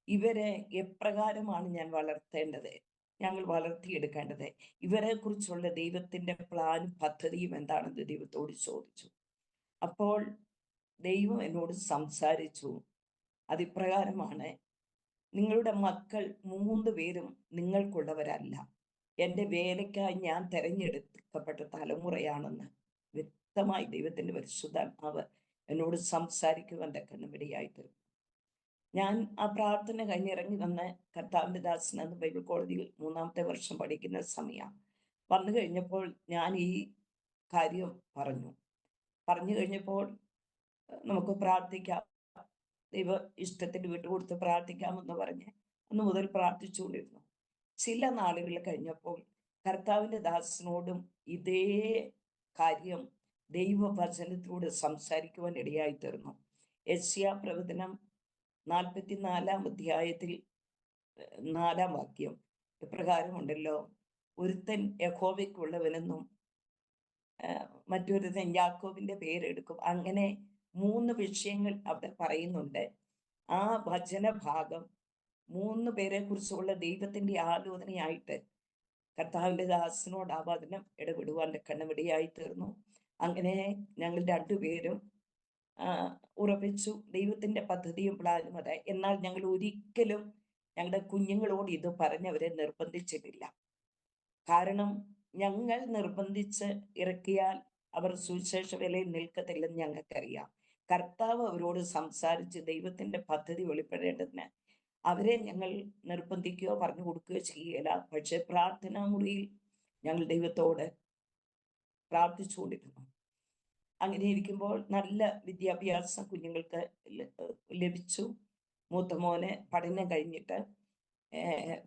Speaker 2: ഇവരെ എപ്രകാരമാണ് ഞാൻ വളർത്തേണ്ടത്, ഞങ്ങൾ വളർത്തിയെടുക്കേണ്ടത്, ഇവരെ കുറിച്ചുള്ള ദൈവത്തിൻ്റെ പ്ലാനും പദ്ധതിയും എന്താണെന്ന് ദൈവത്തോട് ചോദിച്ചു. അപ്പോൾ ദൈവം എന്നോട് സംസാരിച്ചു. അതിപ്രകാരമാണ്, നിങ്ങളുടെ മക്കൾ 3 പേരും നിങ്ങൾക്കുള്ളവരല്ല, എൻ്റെ വേലയ്ക്കായി ഞാൻ തിരഞ്ഞെടുക്കപ്പെട്ട തലമുറയാണെന്ന് വ്യക്തമായി ദൈവത്തിൻ്റെ പരിശുദ്ധാത്മാവ് എന്നോട് സംസാരിക്കുവാൻ തക്കമിടയായിട്ട്. ഞാൻ ആ പ്രാർത്ഥന കഴിഞ്ഞിറങ്ങി വന്ന് കർത്താവിൻ്റെ ദാസൻ എന്ന ബൈബിൾ കോളേജിൽ 3ാമത്തെ വർഷം പഠിക്കുന്ന സമയമാണ്. വന്നു കഴിഞ്ഞപ്പോൾ ഞാൻ ഈ കാര്യം പറഞ്ഞു കഴിഞ്ഞപ്പോൾ, നമുക്ക് പ്രാർത്ഥിക്കാം, ദൈവ ഇഷ്ടത്തിന് വിട്ടുകൊടുത്ത് പ്രാർത്ഥിക്കാമെന്ന് പറഞ്ഞ് അന്ന് മുതൽ പ്രാർത്ഥിച്ചുകൊണ്ടിരുന്നു. ചില നാളുകൾ കഴിഞ്ഞപ്പോൾ കർത്താവിൻ്റെ ദാസനോടും ഇതേ കാര്യം ദൈവവചനത്തിലൂടെ സംസാരിക്കുവാൻ ഇടയായി തീർന്നു. യെശയ്യാ പ്രവചനം 44-ാം അധ്യായത്തിൽ 4-ാം വാക്യം ഇപ്രകാരമുണ്ടല്ലോ, ഒരുത്തൻ യഹോവയ്ക്കുള്ളവനെന്നും മറ്റൊരുത്തൻ യാക്കോബിന്റെ പേരെടുക്കും. അങ്ങനെ 3 വിഷയങ്ങൾ അവിടെ പറയുന്നുണ്ട്. ആ വചനഭാഗം 3 പേരെ കുറിച്ചുള്ള ദൈവത്തിന്റെ ആലോചനയായിട്ട് കർത്താവിൻ്റെ ദാസനോട് ആ വചനം ഇടപെടുവാൻ കണ്ണമിടയായി തീർന്നു. അങ്ങനെ ഞങ്ങൾ 2 പേരും ഉറപ്പിച്ചു, ദൈവത്തിന്റെ പദ്ധതിയും പ്ലാനും അതെ. എന്നാൽ ഞങ്ങൾ ഒരിക്കലും ഞങ്ങളുടെ കുഞ്ഞുങ്ങളോട് ഇത് പറഞ്ഞവരെ നിർബന്ധിച്ചിട്ടില്ല. കാരണം ഞങ്ങൾ നിർബന്ധിച്ച് ഇറക്കിയാൽ അവർ സുവിശേഷ വേലയിൽ നിൽക്കത്തില്ലെന്ന് ഞങ്ങൾക്കറിയാം. കർത്താവ് അവരോട് സംസാരിച്ച് ദൈവത്തിന്റെ പദ്ധതി വെളിപ്പെടേണ്ടതിന് അവരെ ഞങ്ങൾ നിർബന്ധിക്കുകയോ പറഞ്ഞു കൊടുക്കുകയോ ചെയ്യുകയില്ല. പക്ഷെ പ്രാർത്ഥനാ മുറിയിൽ ഞങ്ങൾ ദൈവത്തോട് പ്രാർത്ഥിച്ചുകൊണ്ടിരുന്നു. അങ്ങനെ ഇരിക്കുമ്പോൾ നല്ല വിദ്യാഭ്യാസം കുഞ്ഞുങ്ങൾക്ക് ലഭിച്ചു. മൂത്ത മോനെ പഠനം കഴിഞ്ഞിട്ട്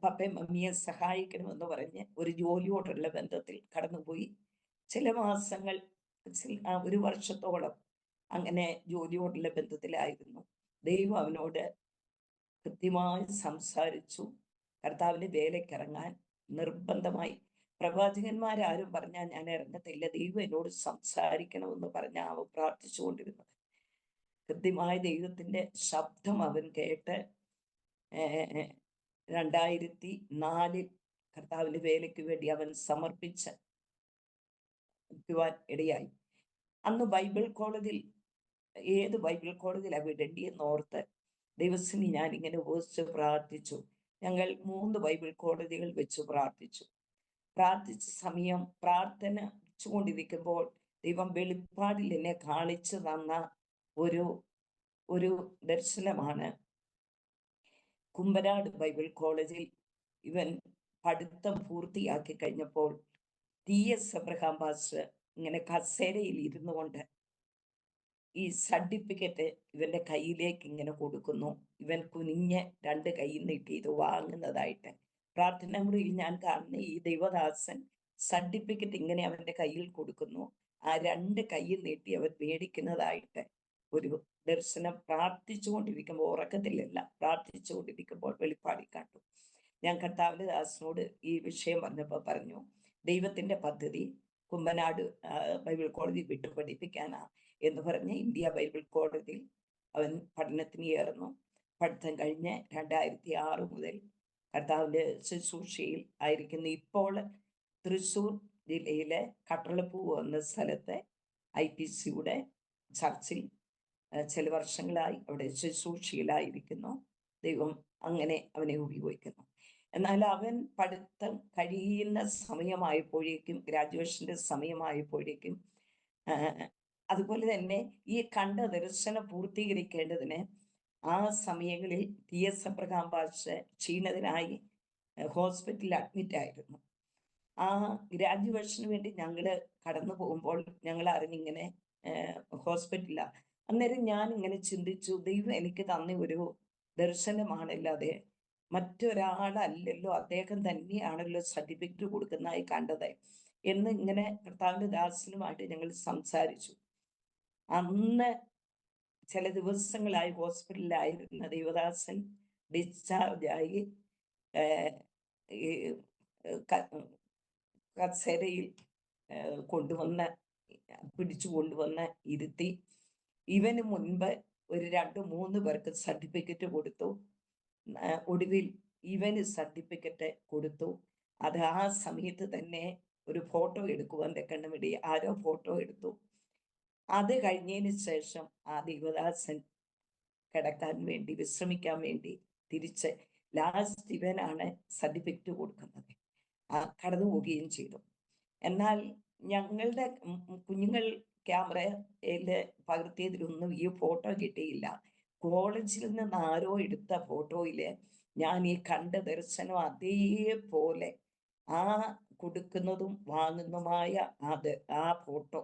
Speaker 2: പപ്പയും മമ്മിയെ സഹായിക്കണമെന്ന് പറഞ്ഞ് ഒരു ജോലിയോടുള്ള ബന്ധത്തിൽ കടന്നുപോയി. ചില മാസങ്ങൾ, 1 വർഷത്തോളം അങ്ങനെ ജോലിയോടുള്ള ബന്ധത്തിലായിരുന്നു. ദൈവം അവനോട് കൃത്യമായി സംസാരിച്ചു. കർത്താവിൻ്റെ വേലയ്ക്കിറങ്ങാൻ നിർബന്ധമായി. പ്രവാചകന്മാരാരും പറഞ്ഞാൽ ഞാൻ ഇറങ്ങത്തില്ല, ദൈവം എന്നോട് സംസാരിക്കണമെന്ന് പറഞ്ഞ അവൻ പ്രാർത്ഥിച്ചുകൊണ്ടിരുന്നത്. കൃത്യമായ ദൈവത്തിൻ്റെ ശബ്ദം അവൻ കേട്ട് 2004 കർത്താവിൻ്റെ വേലയ്ക്ക് വേണ്ടി അവൻ സമർപ്പിക്കുവാൻ ഇടയായി. അന്ന് ബൈബിൾ കോളേജിൽ, ഏത് ബൈബിൾ കോളേജിലാണ് വിടേണ്ടിയെന്ന് ഓർത്ത് ദൈവത്തിന് ഞാനിങ്ങനെ ഉപസിച്ച് പ്രാർത്ഥിച്ചു. ഞങ്ങൾ 3 ബൈബിൾ കോളേജുകൾ വെച്ച് പ്രാർത്ഥിച്ച സമയം പ്രാർത്ഥന വെച്ചുകൊണ്ടിരിക്കുമ്പോൾ ദൈവം വെളിപ്പാടിൽ എന്നെ കാണിച്ചു തന്ന ഒരു ദർശനമാണ്. കുമ്പനാട് ബൈബിൾ കോളേജിൽ ഇവൻ പഠിത്തം പൂർത്തിയാക്കി കഴിഞ്ഞപ്പോൾ TS അബ്രഹാം പാസ്റ്റർ ഇങ്ങനെ കസേരയിൽ ഇരുന്നു കൊണ്ട് ഈ സർട്ടിഫിക്കറ്റ് ഇവന്റെ കയ്യിലേക്ക് ഇങ്ങനെ കൊടുക്കുന്നു. ഇവൻ കുനിഞ്ഞ് 2 കൈ നീട്ടി ഇത് വാങ്ങുന്നതായിട്ട് പ്രാർത്ഥന മുറിയിൽ ഞാൻ കാണുന്ന ഈ ദൈവദാസൻ സർട്ടിഫിക്കറ്റ് ഇങ്ങനെ അവന്റെ കയ്യിൽ കൊടുക്കുന്നു. ആ 2 കൈ നീട്ടി അവൻ മേടിക്കുന്നതായിട്ട് ഒരു ദർശനം പ്രാർത്ഥിച്ചുകൊണ്ടിരിക്കുമ്പോൾ, ഉറക്കത്തിലല്ല, പ്രാർത്ഥിച്ചുകൊണ്ടിരിക്കുമ്പോൾ വെളിപ്പാടി കണ്ടു. ഞാൻ കർത്താവിന്റെ ദാസനോട് ഈ വിഷയം പറഞ്ഞപ്പോൾ പറഞ്ഞു, ദൈവത്തിന്റെ പദ്ധതി കുമ്പനാട് ബൈബിൾ കോളേജിൽ വിട്ടു പഠിപ്പിക്കാനാ എന്ന് പറഞ്ഞ് ഇന്ത്യ ബൈബിൾ കോളേജിൽ അവൻ പഠനത്തിന് ചേർന്നു. പഠിത്തം കഴിഞ്ഞ് 2006 മുതൽ കർത്താവിൻ്റെ ശുശ്രൂഷയിൽ ആയിരിക്കുന്നു. ഇപ്പോൾ തൃശ്ശൂർ ജില്ലയിലെ കട്ടളപ്പൂവ് എന്ന സ്ഥലത്തെ IPCയുടെ ചർച്ചിൽ ചില വർഷങ്ങളായി അവിടെ ശുശ്രൂഷയിലായിരിക്കുന്നു. ദൈവം അങ്ങനെ അവനെ ഉപയോഗിക്കുന്നു. എന്നാൽ അവൻ പഠിത്തം കഴിയുന്ന സമയമായപ്പോഴേക്കും, ഗ്രാജുവേഷൻ്റെ സമയമായപ്പോഴേക്കും, അതുപോലെ തന്നെ ഈ കണ്ട ദർശനം പൂർത്തീകരിക്കേണ്ടതിന് ആ സമയങ്ങളിൽ TS അബ്രഹാം പാസ്റ്റർ ക്ഷീണിതനായി ഹോസ്പിറ്റലിൽ അഡ്മിറ്റ് ആയിരുന്നു. ആ ഗ്രാജുവേഷന് വേണ്ടി ഞങ്ങൾ കടന്നു പോകുമ്പോൾ ഞങ്ങൾ അറിഞ്ഞിങ്ങനെ ഹോസ്പിറ്റലിലാണ്. അന്നേരം ഞാൻ ഇങ്ങനെ ചിന്തിച്ചു, ദൈവം എനിക്ക് തന്ന ഒരു ദർശനമാണല്ലാതെ മറ്റൊരാളല്ലല്ലോ, അദ്ദേഹം തന്നെയാണല്ലോ സർട്ടിഫിക്കറ്റ് കൊടുക്കുന്നതായി കണ്ടത് എന്ന് ഇങ്ങനെ കർത്താവിൻ്റെ ദാസനുമായിട്ട് ഞങ്ങൾ സംസാരിച്ചു. അന്ന് ചില ദിവസങ്ങളായി ഹോസ്പിറ്റലിലായിരുന്ന ദൈവദാസൻ ഡിസ്ചാർജായി കസേരയിൽ പിടിച്ചു കൊണ്ടുവന്ന് ഇരുത്തി. ഇവന് മുൻപ് ഒരു 2-3 പേർക്ക് സർട്ടിഫിക്കറ്റ് കൊടുത്തു. ഒടുവിൽ ഇവന് സർട്ടിഫിക്കറ്റ് കൊടുത്തു. അത് ആ സമയത്ത് തന്നെ ഒരു ഫോട്ടോ എടുക്കുവാൻ വേണ്ടി ആരോ ഫോട്ടോ എടുത്തു. അത് കഴിഞ്ഞതിന് ശേഷം ആ ദൈവദാസൻ കിടക്കാൻ വേണ്ടി, വിശ്രമിക്കാൻ വേണ്ടി തിരിച്ച് ലാസ്റ്റ് ഇവനാണ് സർട്ടിഫിക്കറ്റ് കൊടുക്കുന്നത്. കടന്നു പോവുകയും ചെയ്തു. എന്നാൽ ഞങ്ങളുടെ കുഞ്ഞുങ്ങൾ ക്യാമറയിൽ പകർത്തിയതിലൊന്നും ഈ ഫോട്ടോ കിട്ടിയില്ല. കോളേജിൽ നിന്ന് ആരോ എടുത്ത ഫോട്ടോയിൽ ഞാൻ ഈ കണ്ട ദർശനം അതേപോലെ ആ കൊടുക്കുന്നതും വാങ്ങുന്നതുമായ ആ ഫോട്ടോ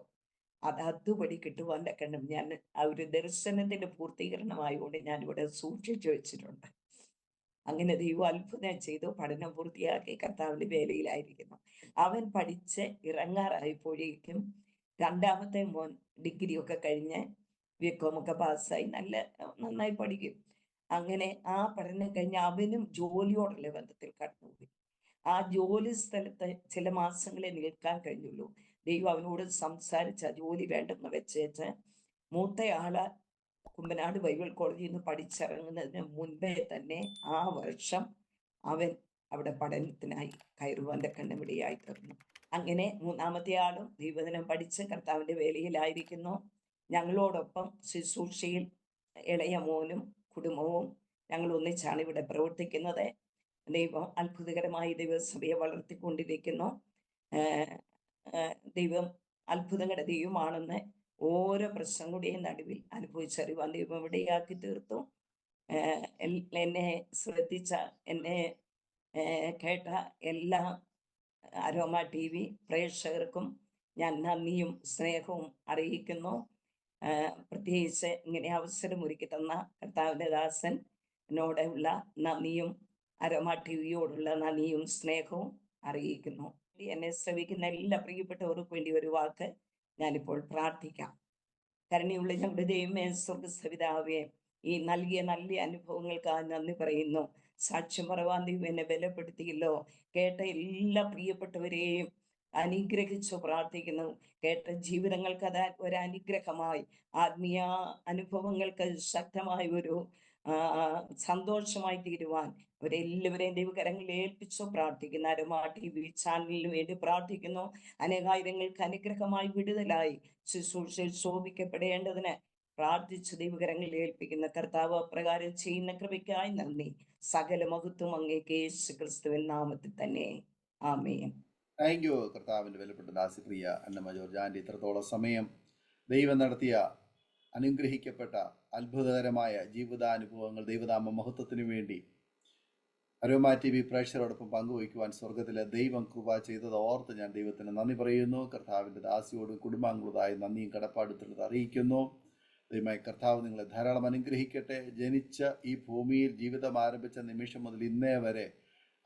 Speaker 2: അതുപടി കിട്ടുവാൻ കണ്ടും ഞാൻ ആ ഒരു ദർശനത്തിന്റെ പൂർത്തീകരണമായതുകൊണ്ട് ഞാനിവിടെ സൂക്ഷിച്ചു വെച്ചിട്ടുണ്ട്. അങ്ങനെ ദൈവം അത്ഭുതം ചെയ്തു. പഠനം പൂർത്തിയാക്കി കർത്താവിന്റെ വേലയിലായിരിക്കുന്നു. അവൻ പഠിച്ച് ഇറങ്ങാറായപ്പോഴേക്കും രണ്ടാമത്തെ മോൻ ഡിഗ്രി ഒക്കെ കഴിഞ്ഞ് BCom ഒക്കെ പാസ്സായി നന്നായി പഠിക്കും. അങ്ങനെ ആ പഠനം കഴിഞ്ഞ് അവനും ജോലിയോടുള്ള ബന്ധത്തിൽ കടന്നുപോയി. ആ ജോലി സ്ഥലത്ത് ചില മാസങ്ങളെ നിൽക്കാൻ കഴിഞ്ഞുള്ളൂ. ദൈവം അവനോട് സംസാരിച്ച ജോലി വേണ്ടെന്ന് വെച്ചേച്ച് മൂത്തയാള് കുമ്പനാട് ബൈബിൾ കോളേജിൽ നിന്ന് പഠിച്ചിറങ്ങുന്നതിന് മുൻപേ തന്നെ ആ വർഷം അവൻ അവിടെ പഠനത്തിനായി കയറുവാൻ കണ്ണുപിടിയായി തീർന്നു. അങ്ങനെ മൂന്നാമത്തെ ആളും ദൈവദിനം പഠിച്ച് കർത്താവിൻ്റെ വേലയിലായിരിക്കുന്നു. ഞങ്ങളോടൊപ്പം ശുശ്രൂഷയിൽ ഇളയ മോനും കുടുംബവും ഞങ്ങൾ ഒന്നിച്ചാണ് ഇവിടെ പ്രവർത്തിക്കുന്നത്. ദൈവം അത്ഭുതകരമായി ദൈവസഭയെ വളർത്തിക്കൊണ്ടിരിക്കുന്നു. ദൈവം അത്ഭുതങ്ങളുടെ ദൈവമാണെന്ന് ഓരോ പ്രശ്നങ്ങളുടെയും നടുവിൽ അനുഭവിച്ചറിയുവാൻ ദൈവം ഇവിടെയാക്കി തീർത്തു. എന്നെ ശ്രദ്ധിച്ച, എന്നെ കേട്ട എല്ലാ അരോമ TV പ്രേക്ഷകർക്കും ഞാൻ നന്ദിയും സ്നേഹവും അറിയിക്കുന്നു. പ്രത്യേകിച്ച് ഇങ്ങനെ അവസരമൊരുക്കി തന്ന കർത്താവിൻ്റെ ദാസൻ എന്നോടുള്ള നന്ദിയും അരോമ TVയോടുള്ള നന്ദിയും സ്നേഹവും അറിയിക്കുന്നു. എന്നെ ശ്രവിക്കുന്ന എല്ലാ പ്രിയപ്പെട്ടവർക്കും വേണ്ടി ഒരു വാക്ക് ഞാനിപ്പോൾ പ്രാർത്ഥിക്കാം. കരുണയുള്ള ഞങ്ങളുടെ ദൈവമേ, സ്വർഗ്ഗസ്ഥപിതാവേ, ഈ നൽകിയ നല്ല അനുഭവങ്ങൾക്കായി നന്ദി പറയുന്നു. സാക്ഷ്യം പറവാൻ ദൈവം എന്നെ ബലപ്പെടുത്തിയല്ലോ. കേട്ട എല്ലാ പ്രിയപ്പെട്ടവരെയും അനുഗ്രഹിച്ചു പ്രാർത്ഥിക്കുന്നു. കേട്ട ജീവിതങ്ങൾക്ക് അത് ഒരു അനുഗ്രഹമായി, ആത്മീയ അനുഭവങ്ങൾക്ക് ശക്തമായ ഒരു സന്തോഷമായി തീരുവാൻ അവരെല്ലാവരെയും ദൈവകരങ്ങളിൽ ഏൽപ്പിച്ചു പ്രാർത്ഥിക്കുന്നു. അരോമ TV ചാനലിന് വേണ്ടി പ്രാർത്ഥിക്കുന്നു. അനേകായിരങ്ങൾക്ക് അനുഗ്രഹമായി വിടുതലായി ശുശ്രൂഷയിൽ ശോഭിക്കപ്പെടേണ്ടതിന് പ്രാർത്ഥിച്ച് ദൈവകരങ്ങളിൽ ഏൽപ്പിക്കുന്ന കർത്താവ് അപ്രകാരം ചെയ്യുന്ന കൃപയ്ക്കായി നന്ദി. സകല മഹത്വം അങ്ങേക്ക് യേശു ക്രിസ്തുവിൻ നാമത്തിൽ തന്നെ. ആമേൻ.
Speaker 1: താങ്ക് യു കർത്താവിൻ്റെ വിലപ്പെട്ട ദാസിപ്രിയ അന്നമ്മ ജോർജ് ആൻറ്റി. ഇത്രത്തോളം സമയം ദൈവം നടത്തിയ അനുഗ്രഹിക്കപ്പെട്ട അത്ഭുതകരമായ ജീവിതാനുഭവങ്ങൾ ദൈവനാമ മഹത്വത്തിനു വേണ്ടി അരോമ TV പ്രേക്ഷകരോടൊപ്പം പങ്കുവയ്ക്കുവാൻ സ്വർഗത്തിലെ ദൈവം കൃപ ചെയ്തത് ഓർത്ത് ഞാൻ ദൈവത്തിന് നന്ദി പറയുന്നു. കർത്താവിൻ്റെ ദാസിയോടും കുടുംബാംഗങ്ങളോടായി നന്ദിയും കടപ്പാടുത്തുള്ളത് അറിയിക്കുന്നു. ദൈവമായ കർത്താവ് നിങ്ങളെ ധാരാളം അനുഗ്രഹിക്കട്ടെ. ജനിച്ച ഈ ഭൂമിയിൽ ജീവിതം ആരംഭിച്ച നിമിഷം മുതൽ ഇന്നേ വരെ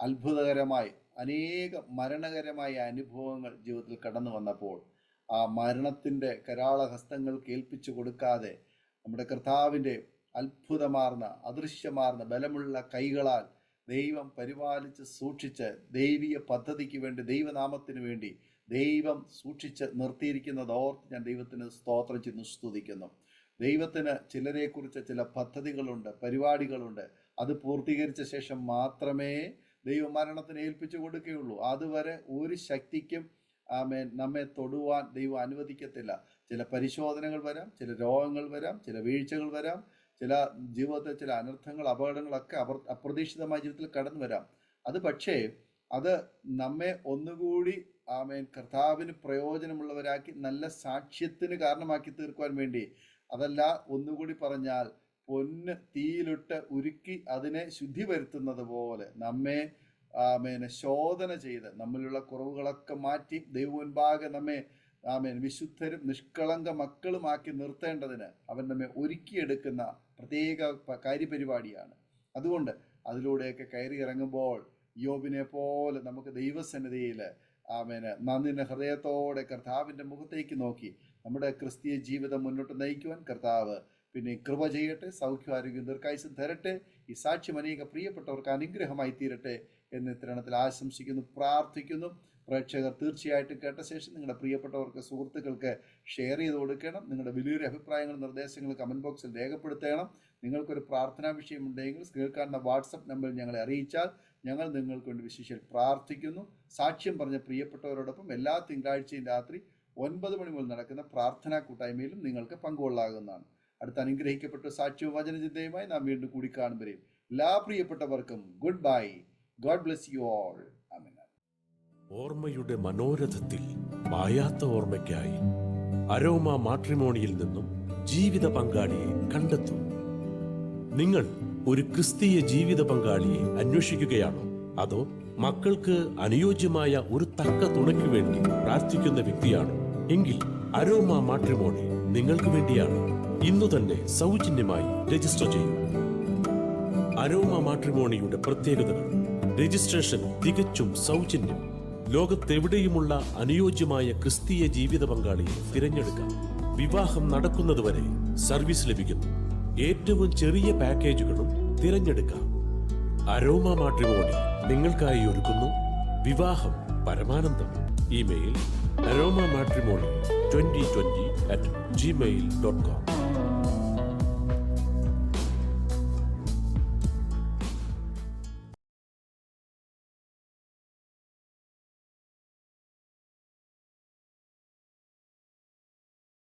Speaker 1: അത്ഭുതകരമായി അനേകം മരണകരമായ അനുഭവങ്ങൾ ജീവിതത്തിൽ കടന്നു വന്നപ്പോൾ ആ മരണത്തിൻ്റെ കരാളഹസ്തങ്ങൾ കേൾപ്പിച്ചു കൊടുക്കാതെ നമ്മുടെ കർത്താവിൻ്റെ അത്ഭുതമാർന്ന അദൃശ്യമാർന്ന ബലമുള്ള കൈകളാൽ ദൈവം പരിപാലിച്ച് സൂക്ഷിച്ച് ദൈവീയ പദ്ധതിക്ക് വേണ്ടി ദൈവനാമത്തിന് വേണ്ടി ദൈവം സൂക്ഷിച്ച് നിർത്തിയിരിക്കുന്നത് ഓർത്ത് ഞാൻ ദൈവത്തിന് സ്തോത്രം ചെയ്ത് സ്തുതിക്കുന്നു. ദൈവത്തിന് ചിലരെക്കുറിച്ച് ചില പദ്ധതികളുണ്ട്, പരിപാടികളുണ്ട്. അത് പൂർത്തീകരിച്ച ശേഷം മാത്രമേ ദൈവം മരണത്തിന് ഏൽപ്പിച്ചു കൊടുക്കുകയുള്ളൂ. അതുവരെ ഒരു ശക്തിക്കും നമ്മെ തൊടുവാൻ ദൈവം അനുവദിക്കത്തില്ല. ചില പരിശോധനകൾ വരാം, ചില രോഗങ്ങൾ വരാം, ചില വീഴ്ചകൾ വരാം, ചില ജീവിതത്തിൽ ചില അനർത്ഥങ്ങൾ അപകടങ്ങളൊക്കെ അപ്രതീക്ഷിതമായ ജീവിതത്തിൽ കടന്നു വരാം. അത് പക്ഷേ അത് നമ്മെ ഒന്നുകൂടി കർത്താവിന് പ്രയോജനമുള്ളവരാക്കി നല്ല സാക്ഷ്യത്തിന് കാരണമാക്കി തീർക്കുവാൻ വേണ്ടി, അതല്ല ഒന്നുകൂടി പറഞ്ഞാൽ പൊന്ന് തീയിലിട്ട് ഉരുക്കി അതിനെ ശുദ്ധി വരുത്തുന്നത് പോലെ നമ്മെ ശോധന ചെയ്ത് നമ്മളിലുള്ള കുറവുകളൊക്കെ മാറ്റി ദൈവമുൻപാകെ നമ്മെ വിശുദ്ധരും നിഷ്കളങ്ക മക്കളുമാക്കി നിർത്തേണ്ടതിന് അവൻ നമ്മെ ഒരുക്കിയെടുക്കുന്ന പ്രത്യേക കാര്യപരിപാടിയാണ്. അതുകൊണ്ട് അതിലൂടെയൊക്കെ കയറി ഇറങ്ങുമ്പോൾ യോബിനെ പോലെ നമുക്ക് ദൈവസന്നിധിയിൽ നന്ദിന്റെ ഹൃദയത്തോടെ കർത്താവിൻ്റെ മുഖത്തേക്ക് നോക്കി നമ്മുടെ ക്രിസ്തീയ ജീവിതം മുന്നോട്ട് നയിക്കുവാൻ കർത്താവ് പിന്നെ കൃപ ചെയ്യട്ടെ. സൗഖ്യം, ആരോഗ്യം, ദീർഘായുസ്സും തരട്ടെ. ഈ സാക്ഷ്യം അനേക പ്രിയപ്പെട്ടവർക്ക് അനുഗ്രഹമായി തീരട്ടെ എന്ന് ഇത്തരണത്തിൽ ആശംസിക്കുന്നു, പ്രാർത്ഥിക്കുന്നു. പ്രേക്ഷകർ തീർച്ചയായിട്ടും കേട്ട ശേഷം നിങ്ങളുടെ പ്രിയപ്പെട്ടവർക്ക്, സുഹൃത്തുക്കൾക്ക് ഷെയർ ചെയ്ത് കൊടുക്കണം. നിങ്ങളുടെ വലിയൊരു അഭിപ്രായങ്ങളും നിർദ്ദേശങ്ങളും കമൻറ്റ് ബോക്സിൽ രേഖപ്പെടുത്തണം. നിങ്ങൾക്കൊരു പ്രാർത്ഥനാ വിഷയമുണ്ടെങ്കിൽ സ്ക്രീനിൽ കാണുന്ന വാട്സപ്പ് നമ്പറിൽ ഞങ്ങളെ അറിയിച്ചാൽ ഞങ്ങൾ നിങ്ങൾക്ക് വേണ്ടി വിശേഷിച്ച് പ്രാർത്ഥിക്കുന്നു. സാക്ഷ്യം പറഞ്ഞ പ്രിയപ്പെട്ടവരോടൊപ്പം എല്ലാ തിങ്കളാഴ്ചയും രാത്രി 9 മണി മുതൽ നടക്കുന്ന പ്രാർത്ഥനാ കൂട്ടായ്മയിലും നിങ്ങൾക്ക് പങ്കുകൊള്ളാകുന്നതാണ്. അടുത്ത അനുഗ്രഹിക്കപ്പെട്ട സാക്ഷ്യവും വചനചിന്തയുമായി നാം വീണ്ടും കൂടിക്കാണും വരെയും എല്ലാ പ്രിയപ്പെട്ടവർക്കും good bye. God bless you all. Amen.
Speaker 3: ഓർമ്മയുടെ മനോരഥത്തിൽ മായാത്ത ഓർമ്മയ്ക്കായി അരോമ മാട്രിമോണിയിൽ നിന്നും ജീവിത പങ്കാളിയെ കണ്ടെത്തൂ. നിങ്ങൾ ഒരു ക്രിസ്തീയ ജീവിത പങ്കാളിയെ അന്വേഷിക്കുകയാണോ? അതോ മക്കൾക്ക് അനുയോജ്യമായ ഒരു തക്ക തുണയ്ക്ക് വേണ്ടി പ്രാർത്ഥിക്കുന്ന വ്യക്തിയാണോ? എങ്കിൽ അരോമ മാട്രിമോണി നിങ്ങൾക്ക് വേണ്ടിയാണ്. ഇന്നു തന്നെ സൗജന്യമായി രജിസ്റ്റർ ചെയ്യൂ. അരോമ മാട്രിമോണിയുടെ പ്രത്യേകതകൾ: രജിസ്ട്രേഷൻ തികച്ചും സൗജന്യം. ലോകത്തെവിടെയുമുള്ള അനുയോജ്യമായ ക്രിസ്തീയ ജീവിത പങ്കാളിയെ തിരഞ്ഞെടുക്കാം. വിവാഹം നടക്കുന്നതുവരെ സർവീസ് ലഭിക്കുന്നു. ഏറ്റവും ചെറിയ പാക്കേജുകളും തിരഞ്ഞെടുക്കാം. അരോമ മാട്രിമോണി നിങ്ങൾക്കായി ഒരുക്കുന്നു വിവാഹം പരമാനന്ദം. Email aroma matrimony2020@gmail.com.